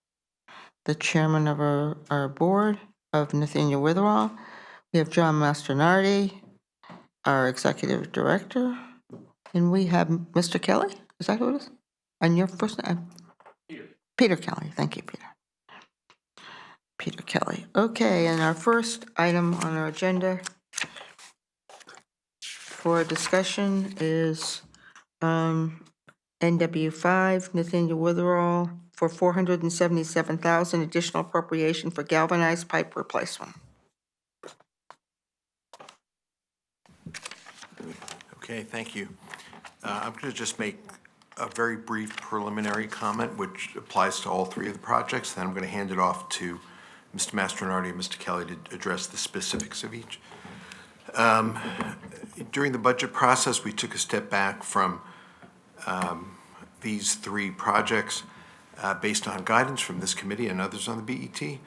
the chairman of our board of Nathaniel Witherall. We have John Mastronardi, our executive director. And we have Mr. Kelly, is that who it is? And your first name? Peter Kelly, thank you, Peter. Peter Kelly. Okay, and our first item on our agenda for discussion is NW5, Nathaniel Witherall, for $477,000 additional appropriation for galvanized pipe replacement. Okay, thank you. I'm going to just make a very brief preliminary comment, which applies to all 3 of the projects. Then I'm going to hand it off to Mr. Mastronardi and Mr. Kelly to address the specifics of each. During the budget process, we took a step back from these 3 projects based on guidance from this committee and others on the BET.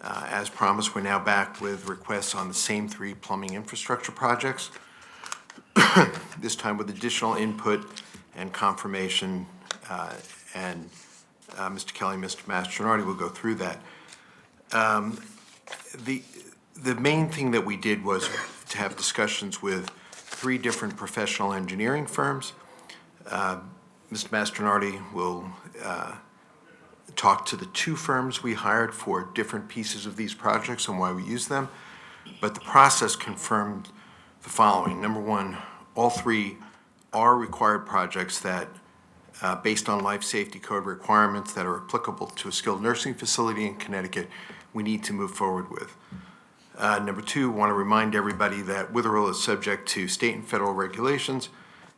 As promised, we're now back with requests on the same 3 plumbing infrastructure projects, this time with additional input and confirmation, and Mr. Kelly and Mr. Mastronardi will go through that. The main thing that we did was to have discussions with 3 different professional engineering firms. Mr. Mastronardi will talk to the 2 firms we hired for different pieces of these projects and why we use them. But the process confirmed the following. Number 1, all 3 are required projects that, based on life safety code requirements that are applicable to a skilled nursing facility in Connecticut, we need to move forward with. Number 2, want to remind everybody that Witherall is subject to state and federal regulations,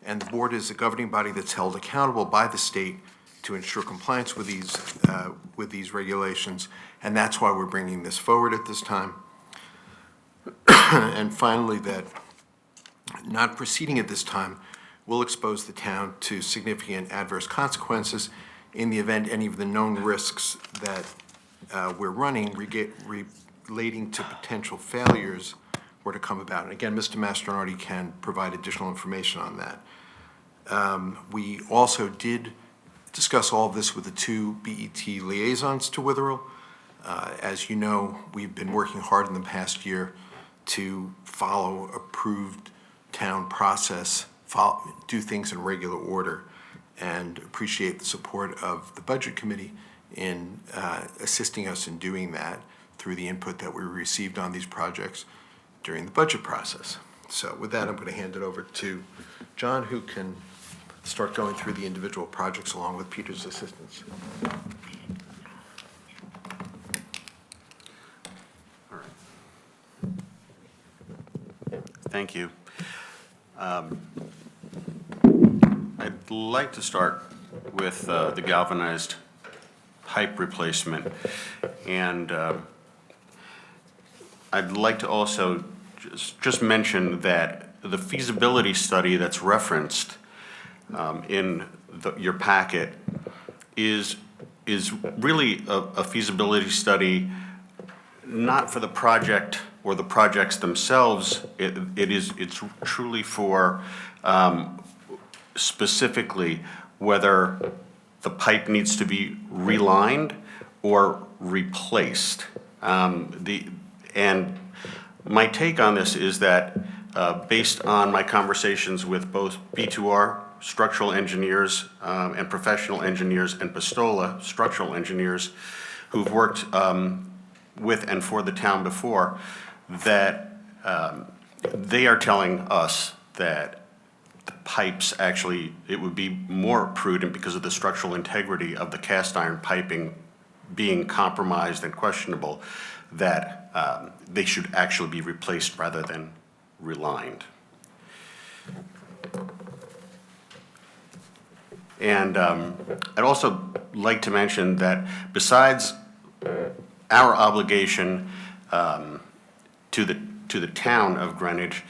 and the board is a governing body that's held accountable by the state to ensure compliance with these regulations, and that's why we're bringing this forward at this time. And finally, that not proceeding at this time will expose the town to significant adverse consequences in the event any of the known risks that we're running relating to potential failures were to come about. And again, Mr. Mastronardi can provide additional information on that. We also did discuss all of this with the 2 BET liaisons to Witherall. As you know, we've been working hard in the past year to follow approved town process, do things in regular order, and appreciate the support of the Budget Committee in assisting us in doing that through the input that we received on these projects during the budget process. So with that, I'm going to hand it over to John, who can start going through the individual projects along with Peter's assistance. Thank you. I'd like to start with the galvanized pipe replacement. And I'd like to also just mention that the feasibility study that's referenced in your packet is really a feasibility study not for the project or the projects themselves. It's truly for specifically whether the pipe needs to be relined or replaced. And my take on this is that based on my conversations with both B2R structural engineers and professional engineers and Pistola structural engineers who've worked with and for the town before, that they are telling us that the pipes actually, it would be more prudent because of the structural integrity of the cast iron piping being compromised and questionable, that they should actually be replaced rather than relined. And I'd also like to mention that besides our obligation to the town of Greenwich,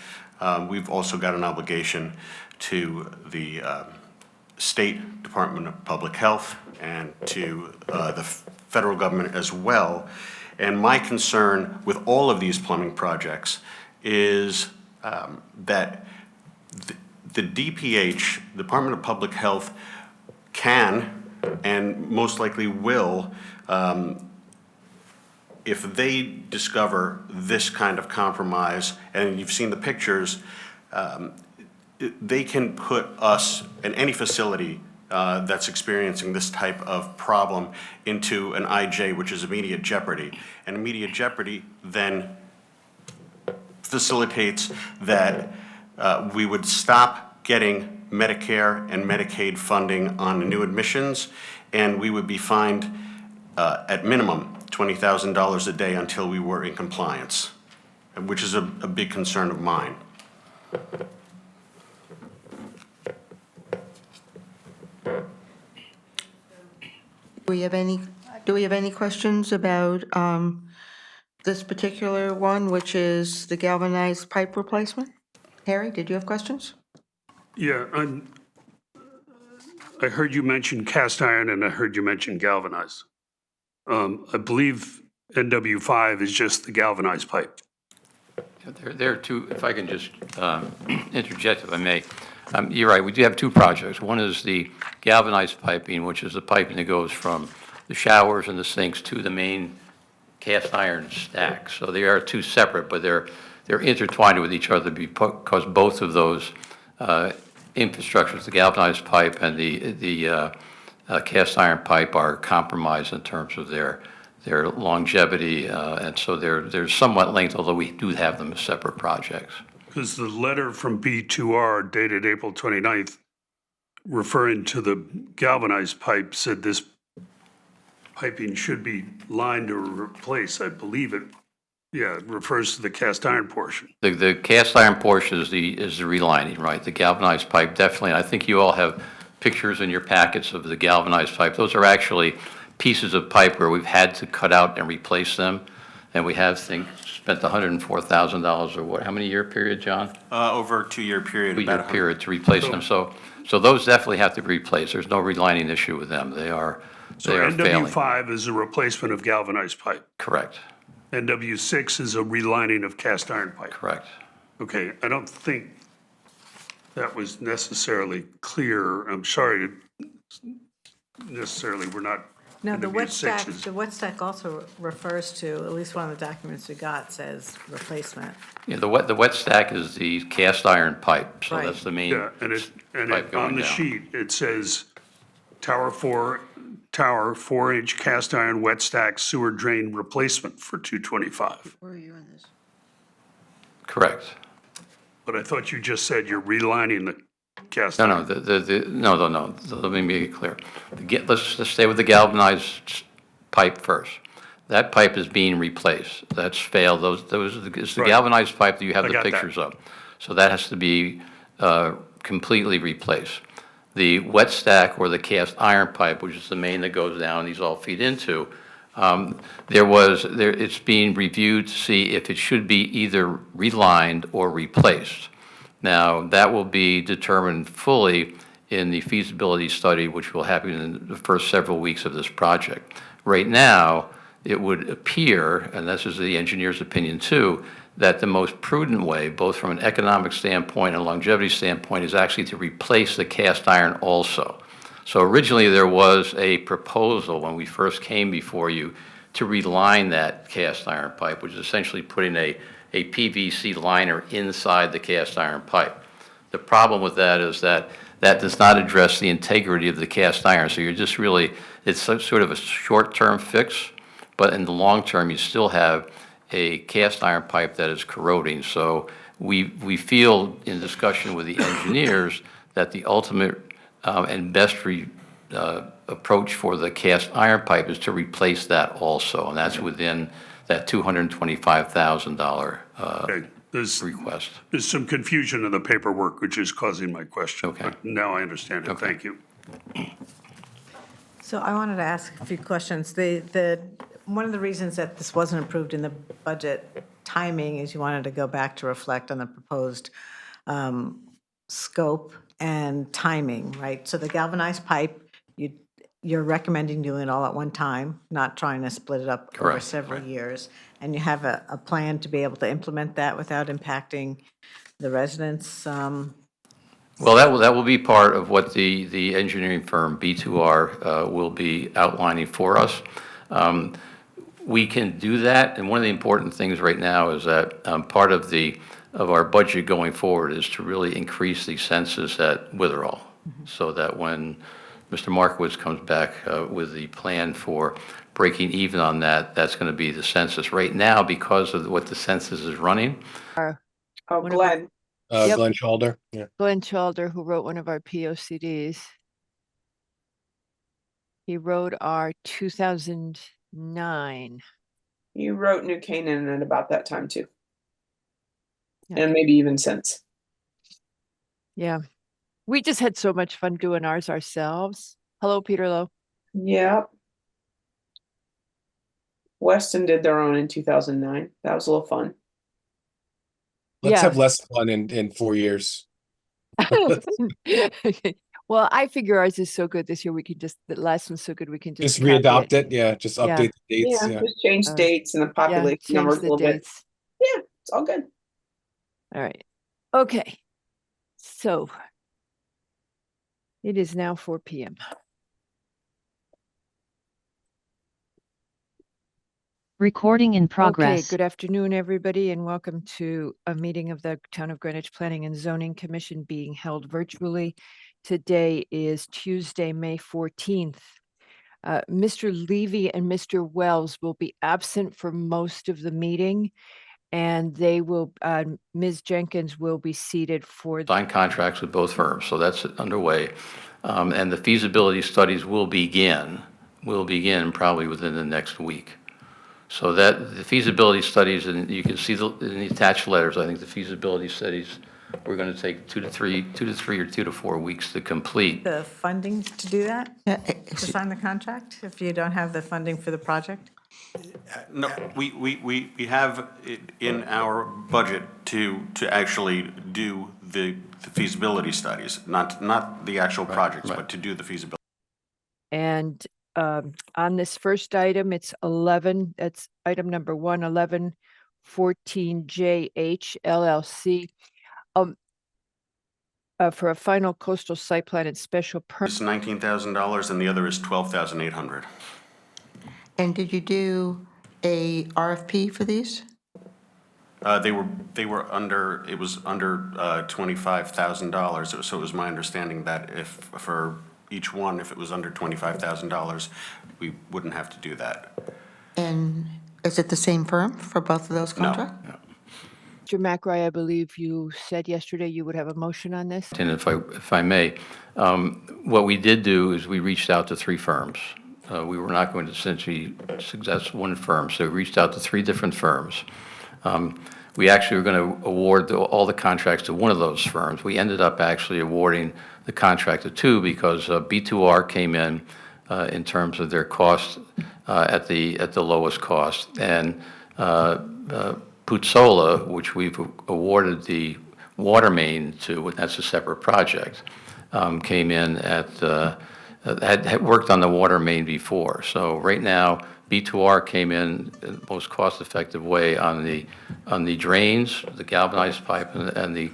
we've also got an obligation to the State Department of Public Health and to the federal government as well. And my concern with all of these plumbing projects is that the DPH, Department of Public Health, can and most likely will, if they discover this kind of compromise, and you've seen the pictures, they can put us and any facility that's experiencing this type of problem into an IJ, which is immediate jeopardy. And immediate jeopardy then facilitates that we would stop getting Medicare and Medicaid funding on new admissions, and we would be fined at minimum $20,000 a day until we were in compliance, which is a big concern of mine. Do we have any questions about this particular one, which is the galvanized pipe replacement? Harry, did you have questions? Yeah, I heard you mention cast iron and I heard you mention galvanized. I believe NW5 is just the galvanized pipe. There are two, if I can just interject if I may. You're right, we do have two projects. One is the galvanized piping, which is the piping that goes from the showers and the sinks to the main cast iron stack. So they are two separate, but they're intertwined with each other because both of those infrastructures, the galvanized pipe and the cast iron pipe, are compromised in terms of their longevity, and so they're somewhat linked, although we do have them as separate projects. Because the letter from B2R dated April 29th, referring to the galvanized pipe, said this piping should be lined or replaced. I believe it, it refers to the cast iron portion. The cast iron portion is the relining, right? The galvanized pipe, definitely. I think you all have pictures in your packets of the galvanized pipe. Those are actually pieces of pipe where we've had to cut out and replace them. And we have spent $104,000 or what, how many year period, John? Over a 2-year period. 2-year period to replace them. So those definitely have to be replaced. There's no relining issue with them. They are failing. NW5 is a replacement of galvanized pipe. Correct. NW6 is a relining of cast iron pipe. Correct. Okay, I don't think that was necessarily clear. I'm sorry, necessarily, we're not. No, the wet stack, NW6 is- the wet stack also refers to, at least one of the documents we got says replacement. Yeah, the wet stack is the cast iron pipe, so Right. that's the main Yeah, pipe going on the down. sheet, it says tower 4-inch cast iron wet stack sewer drain replacement for $225. Where are you on this? Correct. But I thought you just said you're relining the cast No, iron. no, let me make it clear. Let's just stay with the galvanized pipe first. That pipe is being replaced. That's failed. It's the Right. galvanized pipe that you have I the got that. pictures of. So that has to be completely replaced. The wet stack or the cast iron pipe, which is the main that goes down, these all feed into, it's being reviewed to see if it should be either relined or replaced. Now, that will be determined fully in the feasibility study, which will happen in the first several weeks of this project. Right now, it would appear, and this is the engineer's opinion too, that the most prudent way, both from an economic standpoint and longevity standpoint, is actually to replace the cast iron also. So originally, there was a proposal when we first came before you to reline that cast iron pipe, which is essentially putting a PVC liner inside the cast iron pipe. The problem with that is that does not address the integrity of the cast iron. So you're just really, it's sort of a short-term fix, but in the long term, you still have a cast iron pipe that is corroding. So we feel in discussion with the engineers that the ultimate and best approach for the cast iron pipe is to replace that also, and that's within that $225,000 Okay, request. there's some confusion in the paperwork, which is causing my question. Okay. But now I understand it. Okay. Thank you. So I wanted to ask a few questions. One of the reasons that this wasn't approved in the budget timing is you wanted to go back to reflect on the proposed scope and timing, right? So the galvanized pipe, you're recommending doing it all at one time, not trying to split it up over Correct. several years. And you have a plan to be able to implement that without impacting the residents? Well, that will be part of what the engineering firm B2R will be outlining for us. We can do that, and one of the important things right now is that part of our budget going forward is to really increase the census at Witherall, so that when Mr. Markowitz comes back with the plan for breaking even on that, that's going to be the census. Right now, because of what the census is running. Oh, Glenn. Yep. Glenn Chalder. Yeah. Glenn Chalder, who wrote one of our POCDs. He wrote our 2009. You wrote New Canaan at about that time too. Yeah. And maybe even since. Yeah. We just had so much fun doing ours ourselves. Hello, Peter Lowe. Yep. Weston did their own in 2009. That was a little fun. Let's have less fun in 4 years. Well, I figure ours is so good this year, the last one's so good, we can just re-adopt copy it. Yeah, just update the dates. Yeah, just change Uh, dates and the population change numbers a the little bit. dates. Yeah, it's all good. All right. Okay. So it is now 4 p.m. Recording in Okay, progress. good afternoon, everybody, and welcome to a meeting of the Town of Greenwich Planning and Zoning Commission being held virtually. Today is Tuesday, May 14th. Mr. Levy and Mr. Wells will be absent for most of the meeting, and they will, Ms. Jenkins will be seated for. Signed contracts with both firms, so that's underway. And the feasibility studies will begin probably within the next week. So that the feasibility studies, and you can see in the attached letters, I think the feasibility studies, we're going to take 2 to 3 or 2 to 4 weeks to complete. The funding to do that? To sign the contract, if you don't have the funding for the project? No, we have it in our budget to actually do the feasibility studies, not the actual projects, but to do the feasibility. And on this first item, it's 11, that's item number 1, 1114JH LLC. For a final coastal site plan and special permit. It's $19,000 and the other is $12,800. And did you do a RFP for these? They were under, it was under $25,000. So it was my understanding that if for each one, if it was under $25,000, we wouldn't have to do that. And is it the same firm for both of those contracts? No. Mr. McRae, I believe you said yesterday you would have a motion on this. And if I may, what we did do is we reached out to 3 firms. We were not going to essentially suggest one firm, so we reached out to 3 different firms. We actually were going to award all the contracts to one of those firms. We ended up actually awarding the contract to 2 because B2R came in terms of their cost at the lowest cost, and Putsola, which we've awarded the water main to, that's a separate project, came in had worked on the water main before. So right now, B2R came in the most cost-effective way on the drains, the galvanized pipe, and the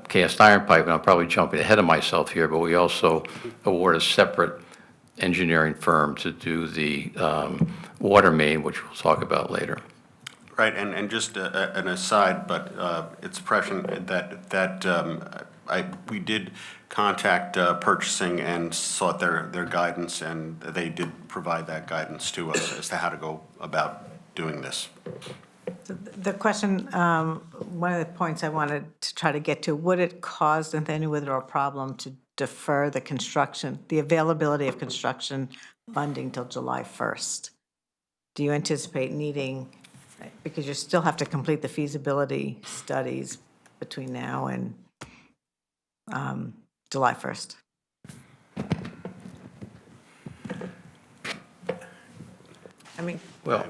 cast iron pipe. And I'm probably jumping ahead of myself here, but we also award a separate engineering firm to do the water main, which we'll talk about later. Right, and just an aside, but it's a impression that we did contact purchasing and sought their guidance, and they did provide that guidance to us as to how to go about doing this. So the question, one of the points I wanted to try to get to, would it cause Nathaniel Witherall a problem to defer the construction, the availability of construction funding till July 1st? do you anticipate needing, because you still have to complete the feasibility studies between now and July 1st? I mean, Well,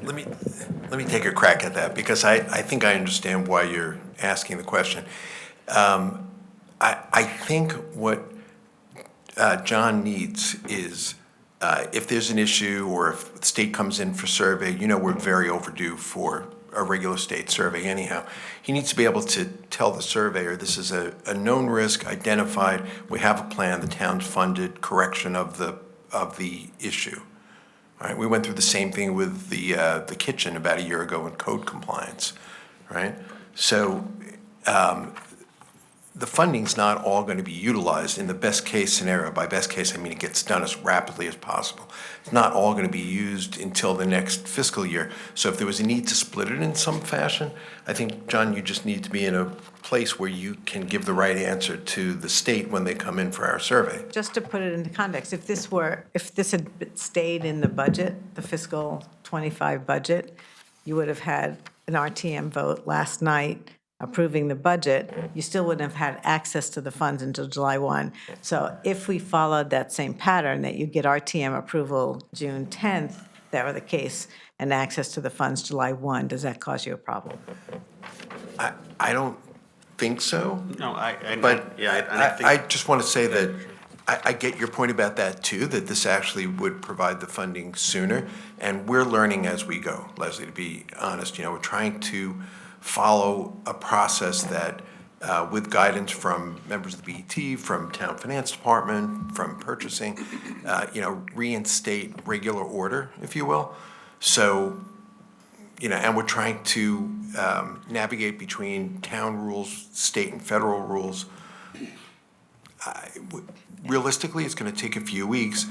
let me take a crack at that, because I think I understand why you're asking the question. I think what John needs is, if there's an issue or if the state comes in for survey, we're very overdue for a regular state survey anyhow. He needs to be able to tell the surveyor, this is a known risk, identified, we have a plan, the town's funded correction of the issue. Right, we went through the same thing with the kitchen about a year ago in code compliance, right? So the funding's not all going to be utilized in the best case scenario. By best case, I mean it gets done as rapidly as possible. It's not all going to be used until the next fiscal year. So if there was a need to split it in some fashion, I think, John, you just need to be in a place where you can give the right answer to the state when they come in for our survey. just to put it into context, if this had stayed in the budget, the fiscal 25 budget, you would have had an RTM vote last night approving the budget. You still wouldn't have had access to the funds until July 1. So if we followed that same pattern, that you get RTM approval June 10th, that were the case, and access to the funds July 1, does that cause you a problem? I don't think so. No, But think I just want to say that I get your point about that too, that this actually would provide the funding sooner. And we're learning as we go, Leslie, to be honest. We're trying to follow a process that, with guidance from members of the BET, from town finance department, from purchasing, reinstate regular order, if you will. So, and we're trying to navigate between town rules, state and federal rules. Realistically, it's going to take a few weeks.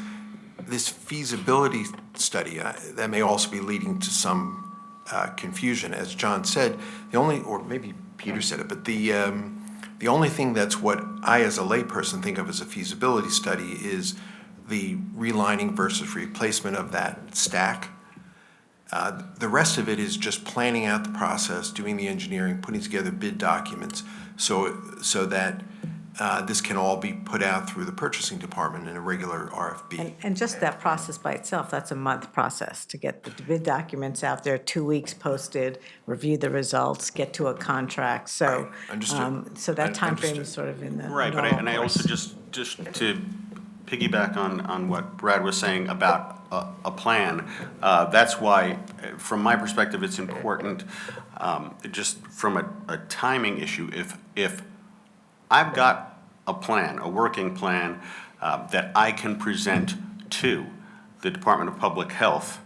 This feasibility study, that may also be leading to some confusion. As John said, or maybe Peter said it, but the only thing that's what I as a layperson think of as a feasibility study is the relining versus replacement of that stack. The rest of it is just planning out the process, doing the engineering, putting together bid documents, so that this can all be put out through the purchasing department in a regular RFP. And just that process by itself, that's a month process to get the bid documents out there, 2 weeks posted, review the results, get to a contract. So, Right. Understood. So that timeframe Understood. is sort of in the Right, but normal and I also course. just to piggyback on what Brad was saying about a plan, that's why, from my perspective, it's important, just from a timing issue, if I've got a plan, a working plan, that I can present to the Department of Public Health,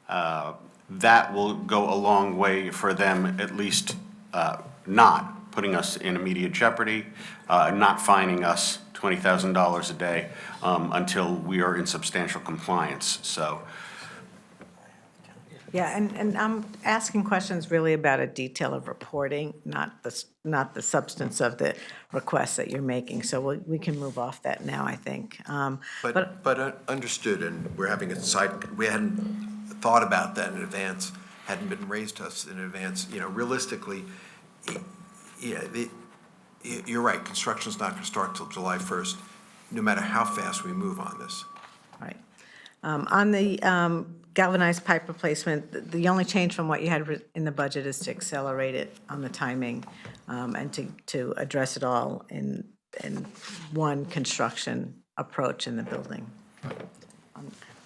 that will go a long way for them, at least not putting us in immediate jeopardy, not fining us $20,000 a day until we are in substantial compliance. So, Yeah, and I'm asking questions really about a detail of reporting, not the substance of the requests that you're making. So we can move off that now, I think. But understood, and we hadn't thought about that in advance, hadn't been raised to us in advance. Realistically, you're right, construction's not going to start till July 1st, no matter how fast we move on this. Right. On the galvanized pipe replacement, the only change from what you had in the budget is to accelerate it on the timing and to address it all in one construction approach in the building.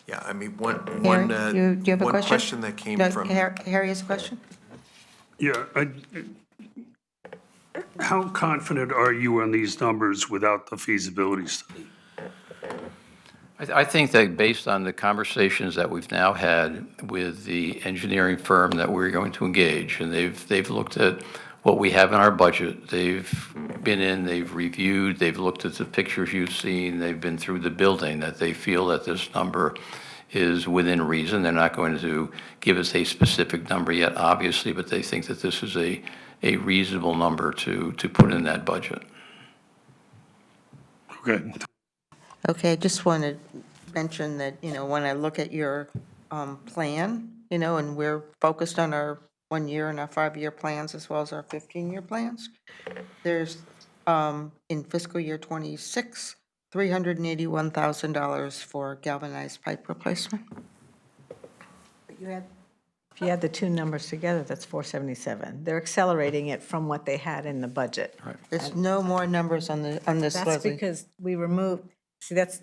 Yeah, I mean, one Do you have a one question? question that came No, from. Harry has a question? Yeah, how confident are you on these numbers without the feasibility study? I think that based on the conversations that we've now had with the engineering firm that we're going to engage, and they've looked at what we have in our budget, they've been in, they've reviewed, they've looked at the pictures you've seen, they've been through the building, that they feel that this number is within reason. They're not going to give us a specific number yet, obviously, but they think that this is a reasonable number to put in that budget. Okay. Okay, I just want to mention that, when I look at your plan, and we're focused on our 1-year and our 5-year plans as well as our 15-year plans. There's, in fiscal year '26, $381,000 for galvanized pipe replacement. If you add the two numbers together, that's 477. They're accelerating it from what they had in the budget. There's no more numbers on this, That's Leslie. because we removed, see, that's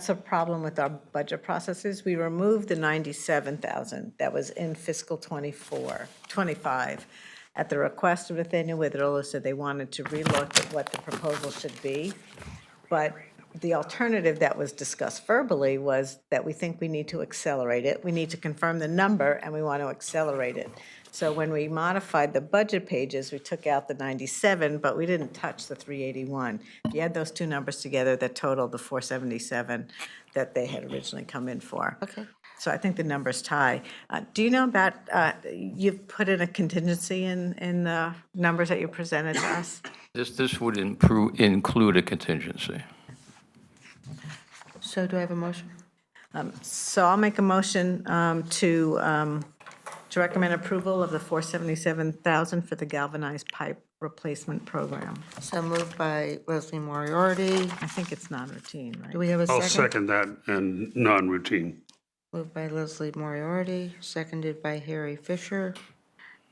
a problem with our budget processes. We removed the 97,000 that was in fiscal '25 at the request of Nathaniel Witherell, who said they wanted to relook at what the proposal should be. But the alternative that was discussed verbally was that we think we need to accelerate it. We need to confirm the number, and we want to accelerate it. So when we modified the budget pages, we took out the 97, but we didn't touch the 381. If you add those two numbers together, that totaled the 477 that they had originally come in for. Okay. So I think the numbers tie. Do you know about, you've put in a contingency in the numbers that you presented to us? This would include a contingency. So do I have a motion? So I'll make a motion to recommend approval of the 477,000 for the galvanized pipe replacement program. So moved by Leslie Moriarty. I think it's non-routine, right? Do we have a I'll second? second that and non-routine. Moved by Leslie Moriarty, seconded by Harry Fisher.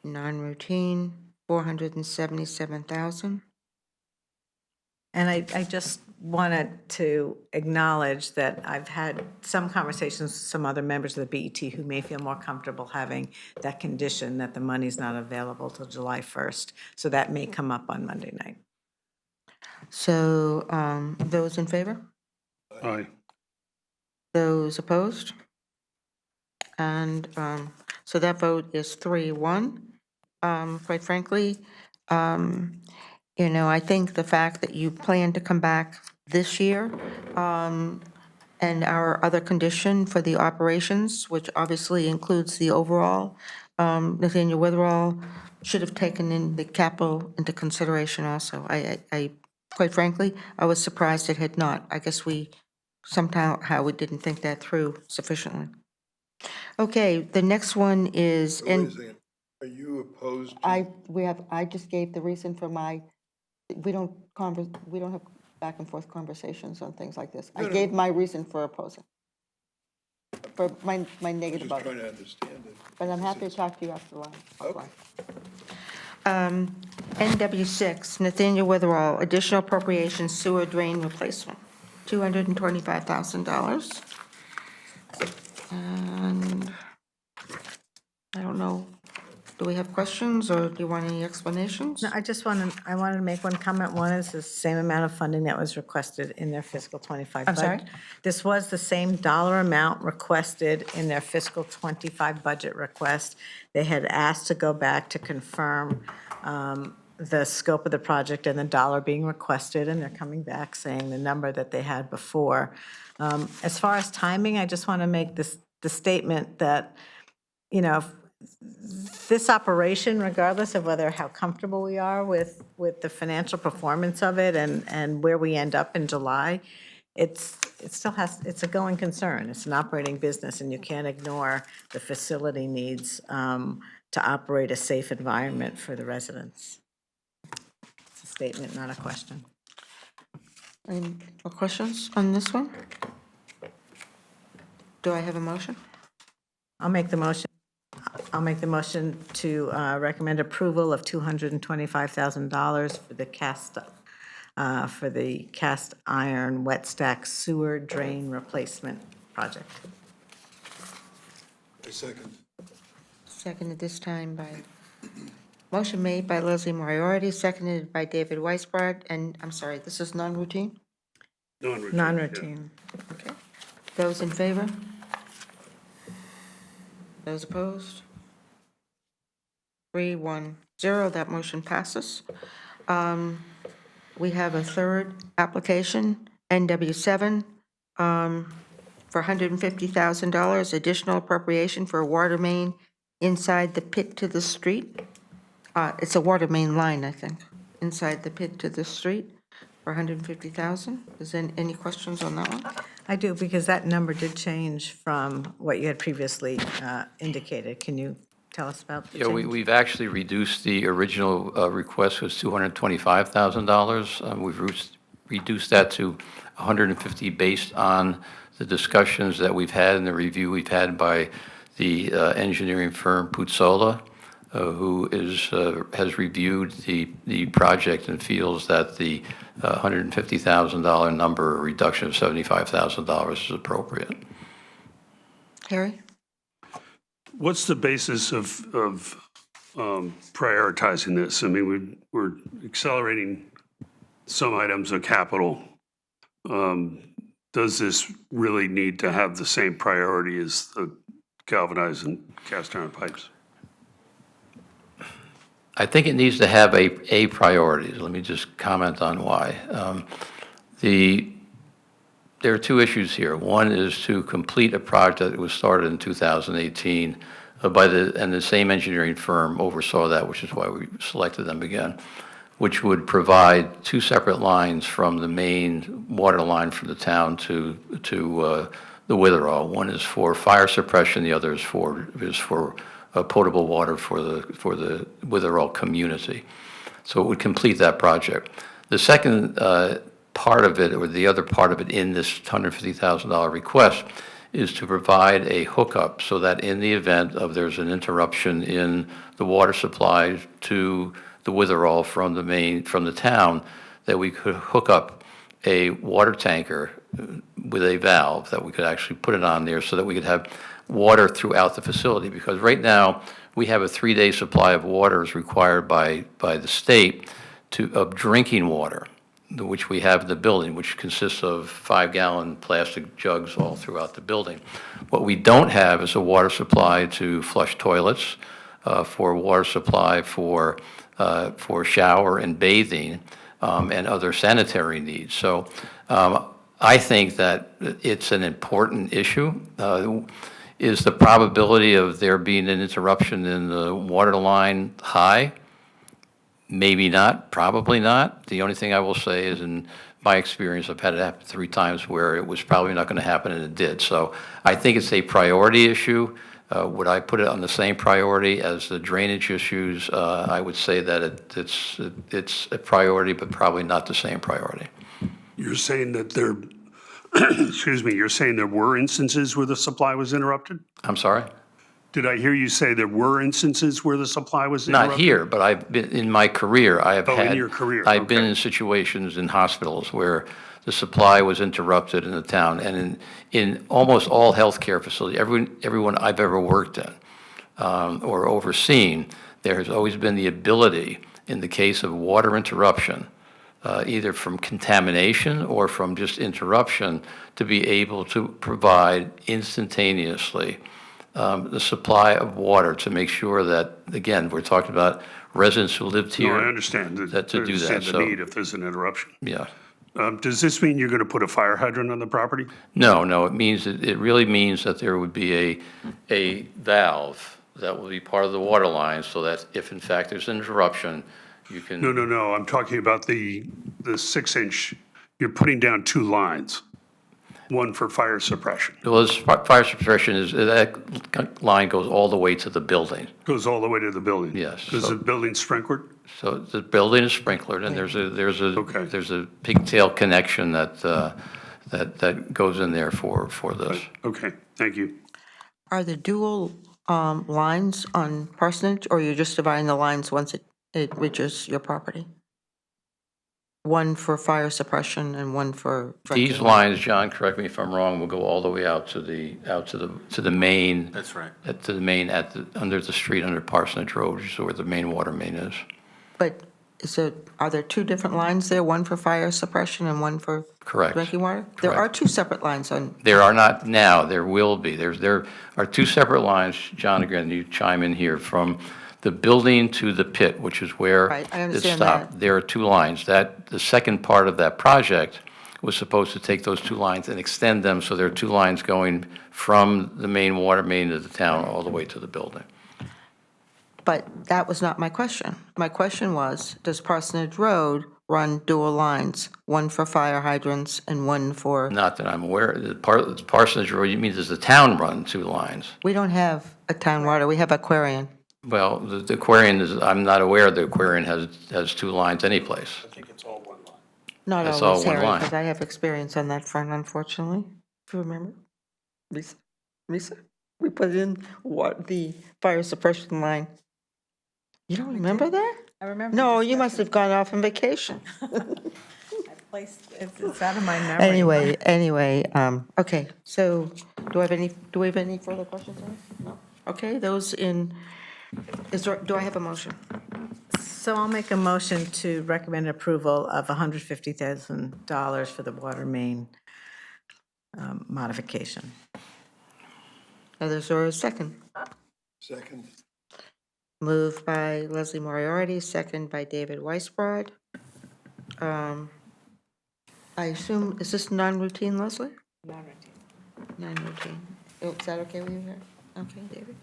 Non-routine, 477,000. And I just wanted to acknowledge that I've had some conversations with some other members of the BET who may feel more comfortable having that condition that the money's not available till July 1st. So that may come up on Monday night. So those in favor? Aye. Those opposed? And so that vote is 3-1. Quite frankly, I think the fact that you plan to come back this year and our other condition for the operations, which obviously includes the overall, Nathaniel Witherell should have taken in the capital into consideration also. I quite frankly, I was surprised it had not. I guess we somehow we didn't think that through sufficiently. Okay, the next one is, Wait a second. Are you opposed to? I just gave the reason for we don't have back and forth conversations on things like this. I gave my reason for opposing, for my negative Just vote. trying to understand it. But I'm happy to talk to you after lunch. Okay. NW6, Nathaniel Witherell, additional appropriation sewer drain replacement, $225,000. And I don't know, do we have questions or do you want any explanations? No, I wanted to make one comment. One is the same amount of funding that was requested in their fiscal '25 I'm budget. sorry? This was the same dollar amount requested in their fiscal '25 budget request. They had asked to go back to confirm the scope of the project and the dollar being requested, and they're coming back saying the number that they had before. As far as timing, I just want to make the statement that, this operation, regardless of how comfortable we are with the financial performance of it and where we end up in July, it's a going concern. It's an operating business, and you can't ignore the facility needs to operate a safe environment for the residents. It's a statement, not a question. Any more questions on this one? Do I have a motion? I'll make the motion. I'll make the motion to recommend approval of $225,000 for the cast iron wet stack sewer drain replacement project. A second. Seconded this time by, motion made by Leslie Moriarty, seconded by David Weisbrod, and I'm sorry, this is non-routine? Non-routine. Non-routine. Okay. Those in favor? Those opposed? 3-1-0, that motion passes. We have a third application, NW7, for $150,000, additional appropriation for a water main inside the pit to the street. It's a water main line, I think, inside the pit to the street for $150,000. Is there any questions on that one? I do, because that number did change from what you had previously indicated. Can you tell us about the Yeah, change? we've actually reduced the original request was $225,000. We've reduced that to 150 based on the discussions that we've had and the review we've had by the engineering firm Puzzola, who has reviewed the project and feels that the $150,000 number, a reduction of $75,000 is appropriate. Harry? What's the basis of prioritizing this? I mean, we're accelerating some items of capital. Does this really need to have the same priority as the galvanized and cast iron pipes? I think it needs to have a priority. Let me just comment on why. There are two issues here. One is to complete a project that was started in 2018 and the same engineering firm oversaw that, which is why we selected them again, which would provide two separate lines from the main water line from the town to the Witherall. One is for fire suppression, the other is for potable water for the Witherall community. So it would complete that project. The second part of it, or the other part of it in this $150,000 request, is to provide a hookup so that in the event of there's an interruption in the water supply to the Witherall from the town, that we could hook up a water tanker with a valve that we could actually put it on there so that we could have water throughout the facility. Because right now, we have a 3-day supply of water as required by the state of drinking water, which we have in the building, which consists of 5-gallon plastic jugs all throughout the building. What we don't have is a water supply to flush toilets, for water supply for shower and bathing, and other sanitary needs. So I think that it's an important issue. Is the probability of there being an interruption in the water line high? Maybe not, probably not. The only thing I will say is, in my experience, I've had it happen 3 times where it was probably not going to happen, and it did. So I think it's a priority issue. Would I put it on the same priority as the drainage issues? I would say that it's a priority, but probably not the same priority. You're saying that there, excuse me, you're saying there were instances where the supply was interrupted? I'm sorry? Did I hear you say there were instances where the supply was interrupted? Not here, but I've been, in my career, I have had. In your career, I've been in situations in hospitals where the supply was interrupted in the town, and in almost all healthcare facilities, everyone I've ever worked in or overseen, there has always been the ability, in the case of water interruption, either from contamination or from just interruption, to be able to provide instantaneously the supply of water to make sure that, again, we're talking about residents who lived here. No, I understand to do that. I understand the need if there's an interruption. Yeah. Does this mean you're going to put a fire hydrant on the property? No, it really means that there would be a valve that will be part of the water line, so that if in fact there's an interruption, you can. No, I'm talking about the 6-inch, you're putting down 2 lines. One for fire suppression. Well, fire suppression that line goes all the way to the building. Goes all the way to the building? Yes. Is the building sprinklered? So the building is sprinklered, and there's a pigtail connection that goes in there for this. Okay, thank you. Are there dual lines on Parsonage, or you're just dividing the lines once it reaches your property? One for fire suppression and one for drinking These water. lines, John, correct me if I'm wrong, will go all the way out to the main. That's right. To the main under the street under Parsonage Road, which is where the main water main is. But are there 2 different lines there, one for fire suppression and one for Correct. drinking water? There are 2 separate lines on. There are not now. There will be. There are 2 separate lines. John, again, you chime in here, from the building to the pit, which is where Right, I it understand stopped. that. There are 2 lines. The second part of that project was supposed to take those 2 lines and extend them, so there are 2 lines going from the main water main to the town all the way to the building. But that was not my question. My question was, does Parsonage Road run dual lines, one for fire hydrants and one for, Not that I'm aware, the parsonage road, you mean does the town run 2 lines? we don't have a town water, we have Aquarian. Well, the Aquarian is, I'm not aware the Aquarian has 2 lines anyplace. Not That's always, all one Harry, line. because I have experience on that front, unfortunately, if you remember. Lisa, we put in what, the fire suppression line. You don't remember that? I remember. No, you must have gone off on vacation. It's out of my memory. Anyway, okay, so do we have any further questions on this? No. Okay, those in, do I have a motion? So I'll make a motion to recommend approval of $150,000 for the water main modification. Is there a second? Second. Moved by Leslie Moriarty, second by David Weisbrod. I assume, is this non-routine, Leslie? Non-routine. Non-routine. Oh, is that okay with you? Okay, David.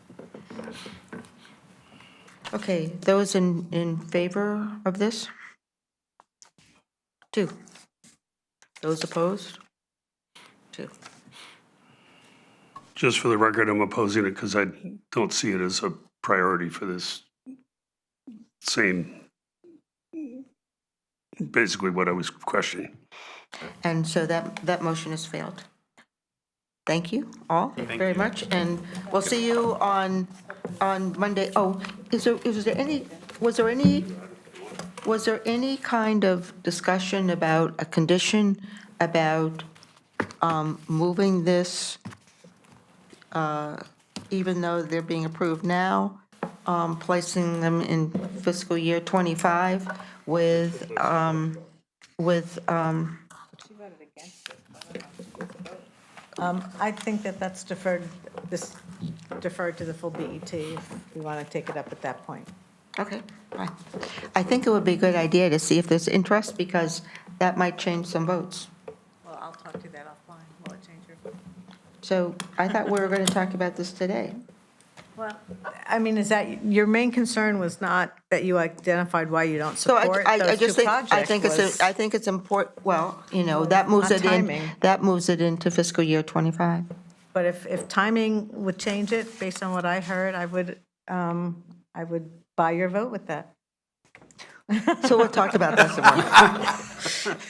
Okay, those in favor of this? 2. Those opposed? 2. Just for the record, I'm opposing it because I don't see it as a priority for this same, basically what I was questioning. And so that motion has failed. Thank you all very much, and we'll see you on Monday. Oh, was there any kind of discussion about a condition about moving this, even though they're being approved now, placing them in fiscal year 25 with I think that's deferred to the full BET if we want to take it up at that point. Okay, fine. I think it would be a good idea to see if there's interest, because that might change some votes. Well, I'll talk to you that offline. Will it change your vote? So I thought we were going to talk about this today. Well, I mean, is that, your main concern was not that you identified why you don't So support I those just two think, projects? I think it's important, well, that moves On it in, timing. that moves it into fiscal year 25. But if timing would change it, based on what I heard, I would buy your vote with that. So we'll talk about that some more.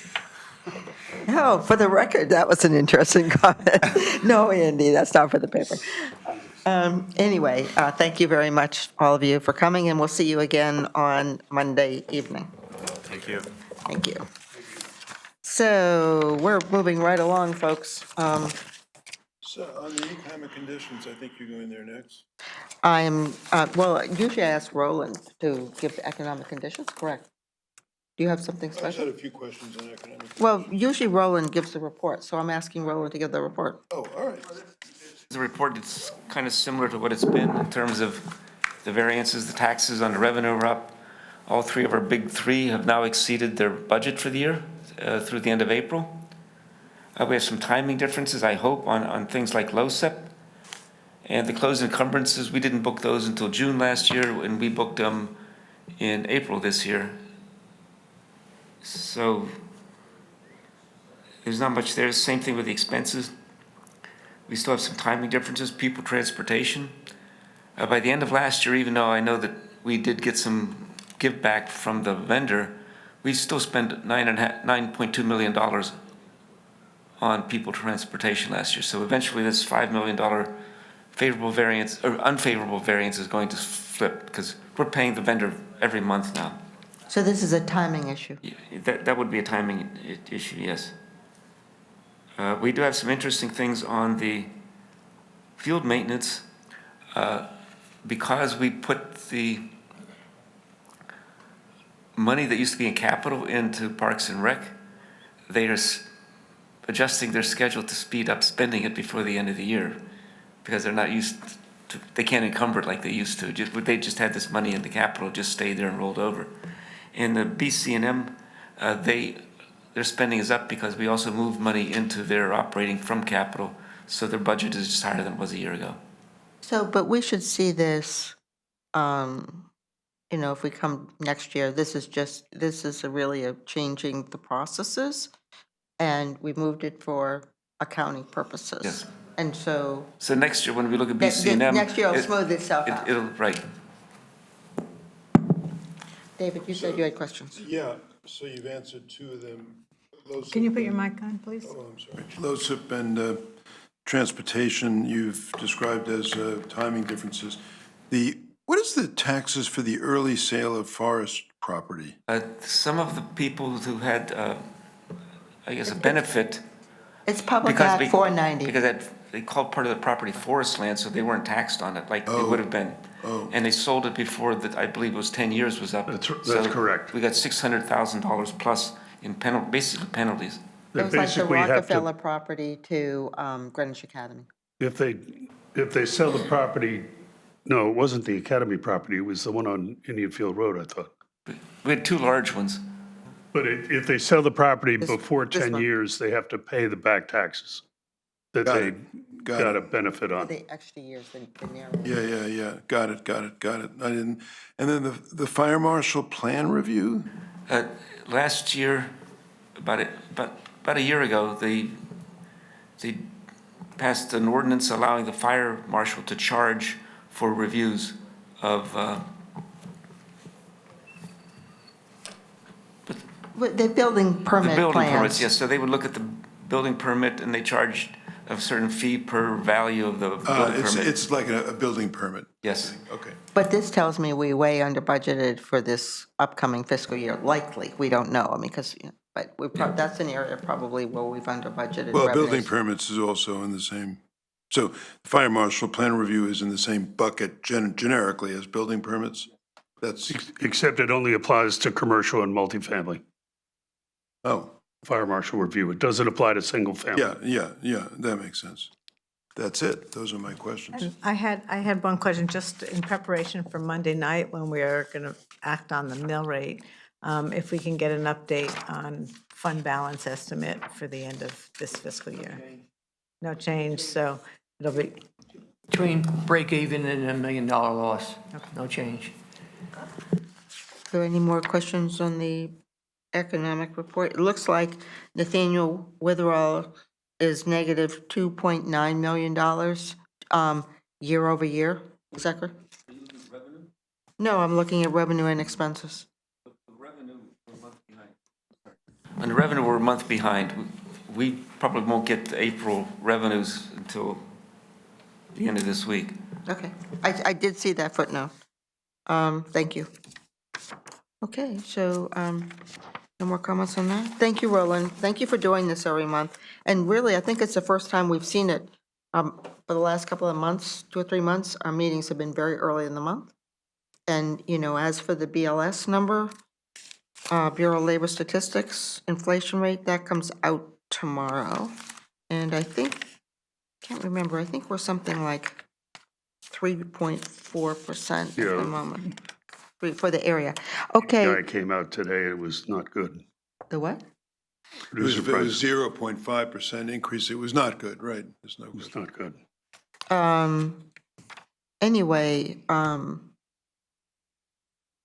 No, for the record, that was an interesting comment. No, Andy, that's not for the paper. Anyway, thank you very much, all of you, for coming, and we'll see you again on Monday evening. Thank you. Thank you. So we're moving right along, folks. So on the economic conditions, I think you're going there next. I'm, well, usually I ask Roland to give the economic conditions, correct? Do you have something I just special? had a few questions on economic. Well, usually Roland gives the report, so I'm asking Roland to give the report. Oh, all right. The report is kind of similar to what it's been in terms of the variances, the taxes on the revenue are up. All 3 of our big 3 have now exceeded their budget for the year through the end of April. We have some timing differences, I hope, on things like LoCIP. And the closed encumbrances, we didn't book those until June last year, and we booked them in April this year. So there's not much there. Same thing with the expenses. We still have some timing differences, people transportation. By the end of last year, even though I know that we did get some give back from the vendor, we still spent $9.2 million on people transportation last year. So eventually this $5 million favorable variance or unfavorable variance is going to flip because we're paying the vendor every month now. So this is a timing issue. That would be a timing issue, yes. We do have some interesting things on the field maintenance. Because we put the money that used to be in capital into Parks and Rec, they are adjusting their schedule to speed up spending it before the end of the year because they're not used to, they can't encumber it like they used to. They just had this money in the capital, just stayed there and rolled over. In the BC&M, their spending is up because we also moved money into their operating from capital, so their budget is just higher than it was a year ago. So, but we should see this if we come next year, this is really a changing the processes, and we moved it for accounting purposes. Yes. And so. So next year, when we look at BC&M. Next year, it'll smooth itself out. Right. David, you said you had questions. Yeah, so you've answered two of them. Can you put your mic on, please? Oh, I'm sorry. LoSiP and transportation, you've described as timing differences. What is the taxes for the early sale of forest property? Some of the people who had, I guess, a benefit. It's Public Act 490. Because they called part of the property forest land, so they weren't taxed on it like they would have been. Oh. And they sold it before I believe it was 10 years was up. That's So correct. We got $600,000 plus in basically penalties. It was like the Rockefeller property to Greenwich Academy. If they sell the property, no, it wasn't the Academy property, it was the one on Indian Field Road, I thought. We had two large ones. But if they sell the property before this 10 one. years, they have to pay the back taxes that they got a benefit on. The extra years, the narrow. Yeah. Got it. I didn't, and then the fire marshal plan review? Last year, about a year ago, they passed an ordinance allowing the fire marshal to charge for reviews of The building permit the building plans. permits. Yes, so they would look at the building permit and they charged a certain fee per value of the building permit. It's like a building permit. Yes. Okay. But this tells me we way under budgeted for this upcoming fiscal year, likely. We don't know, because, but that's an area probably where we've under budgeted Well, revenues. building permits is also in the same, so fire marshal plan review is in the same bucket generically as building permits? That's, Except it only applies to commercial and multifamily. oh, Fire marshal review. It doesn't apply to single family. yeah, that makes sense. That's it. Those are my questions. And I had one question, just in preparation for Monday night, when we are going to act on the mill rate, if we can get an update on fund balance estimate for the end of this fiscal year. No change, so it'll be, Between break even and $1 million loss, no change. Are there any more questions on the economic report? It looks like Nathaniel Witherall is negative $2.9 million year over year. Is that correct? No, I'm looking at revenue and expenses. On the revenue, we're a month behind. We probably won't get the April revenues until the end of this week. Okay, I did see that footnote. Thank you. Okay, so no more comments on that? Thank you, Roland. Thank you for doing this every month. And really, I think it's the first time we've seen it. For the last couple of months, 2 or 3 months, our meetings have been very early in the month. And, as for the BLS number, Bureau of Labor Statistics, inflation rate, that comes out tomorrow. And I can't remember, I think we're something like 3.4% at the moment for the area. Okay. Guy came out today, it was not good. The what? It was Producer price. 0.5% increase. It was not good, right? It's no It good. was not good. Anyway,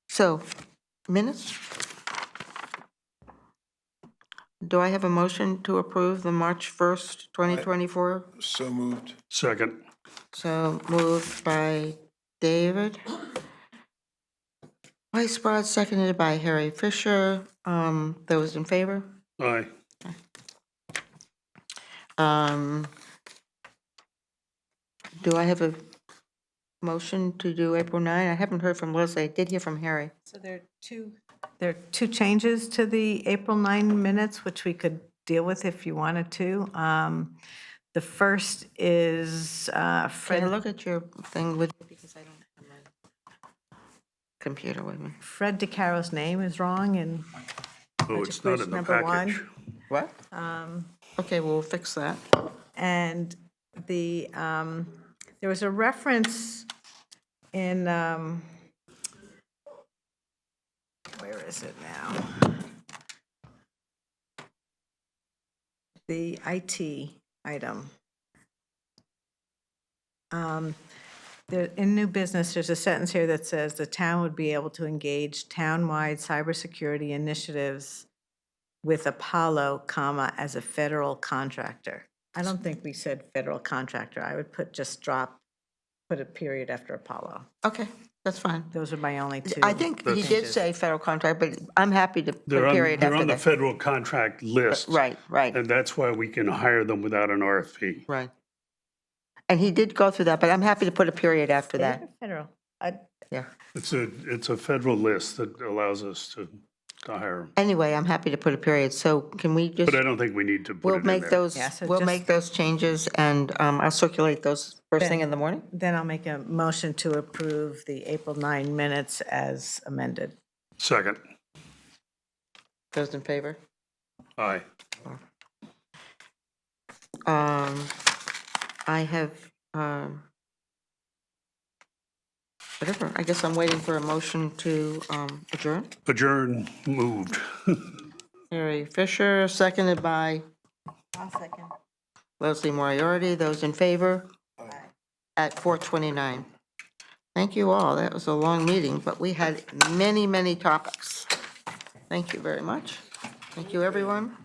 so, minutes? Do I have a motion to approve the March 1st, 2024? So moved. Second. So moved by David. Weisbrod, seconded by Harry Fisher. Those in favor? Aye. Do I have a motion to do April 9? I haven't heard from Leslie. I did hear from Harry. so there are two changes to the April 9 minutes, which we could deal with if you wanted to. The first is Can I Fred look at your thing with, because I don't have my computer with me. DeCaro's name is wrong in Oh, Budget it's not in Committee the number one. package. What? Okay, we'll fix that. And there was a reference in, where is it now? The IT item. There, in new business, there's a sentence here that says the town would be able to engage town-wide cybersecurity initiatives with Apollo, comma, as a federal contractor. I don't think we said federal contractor. I would put put a period after Apollo. Okay, that's fine. Those are my only two. I think he did changes. say federal contract, but I'm happy to put They're a on, period they're after on the that. federal contract list. Right, right, And that's why we can hire them without an RFP. right. And he did go through that, but I'm happy to put a period after that. Federal. Yeah. It's a federal list that allows us to hire them. Anyway, I'm happy to put a period. So can we just, But I don't think we need to put we'll it in make there. those, Yeah, so we'll just- make those changes and I'll circulate those first thing in the morning? Then I'll make a motion to approve the April 9 minutes as amended. Second. Those in favor? Aye. I have, whatever, I guess I'm waiting for a motion to adjourn. Adjourn, moved. Mary Fisher, seconded by I'll second. Leslie Moriarty. Those in favor? At 4:29. Thank you all. That was a long meeting, but we had many, many topics. Thank you very much. Thank you, everyone.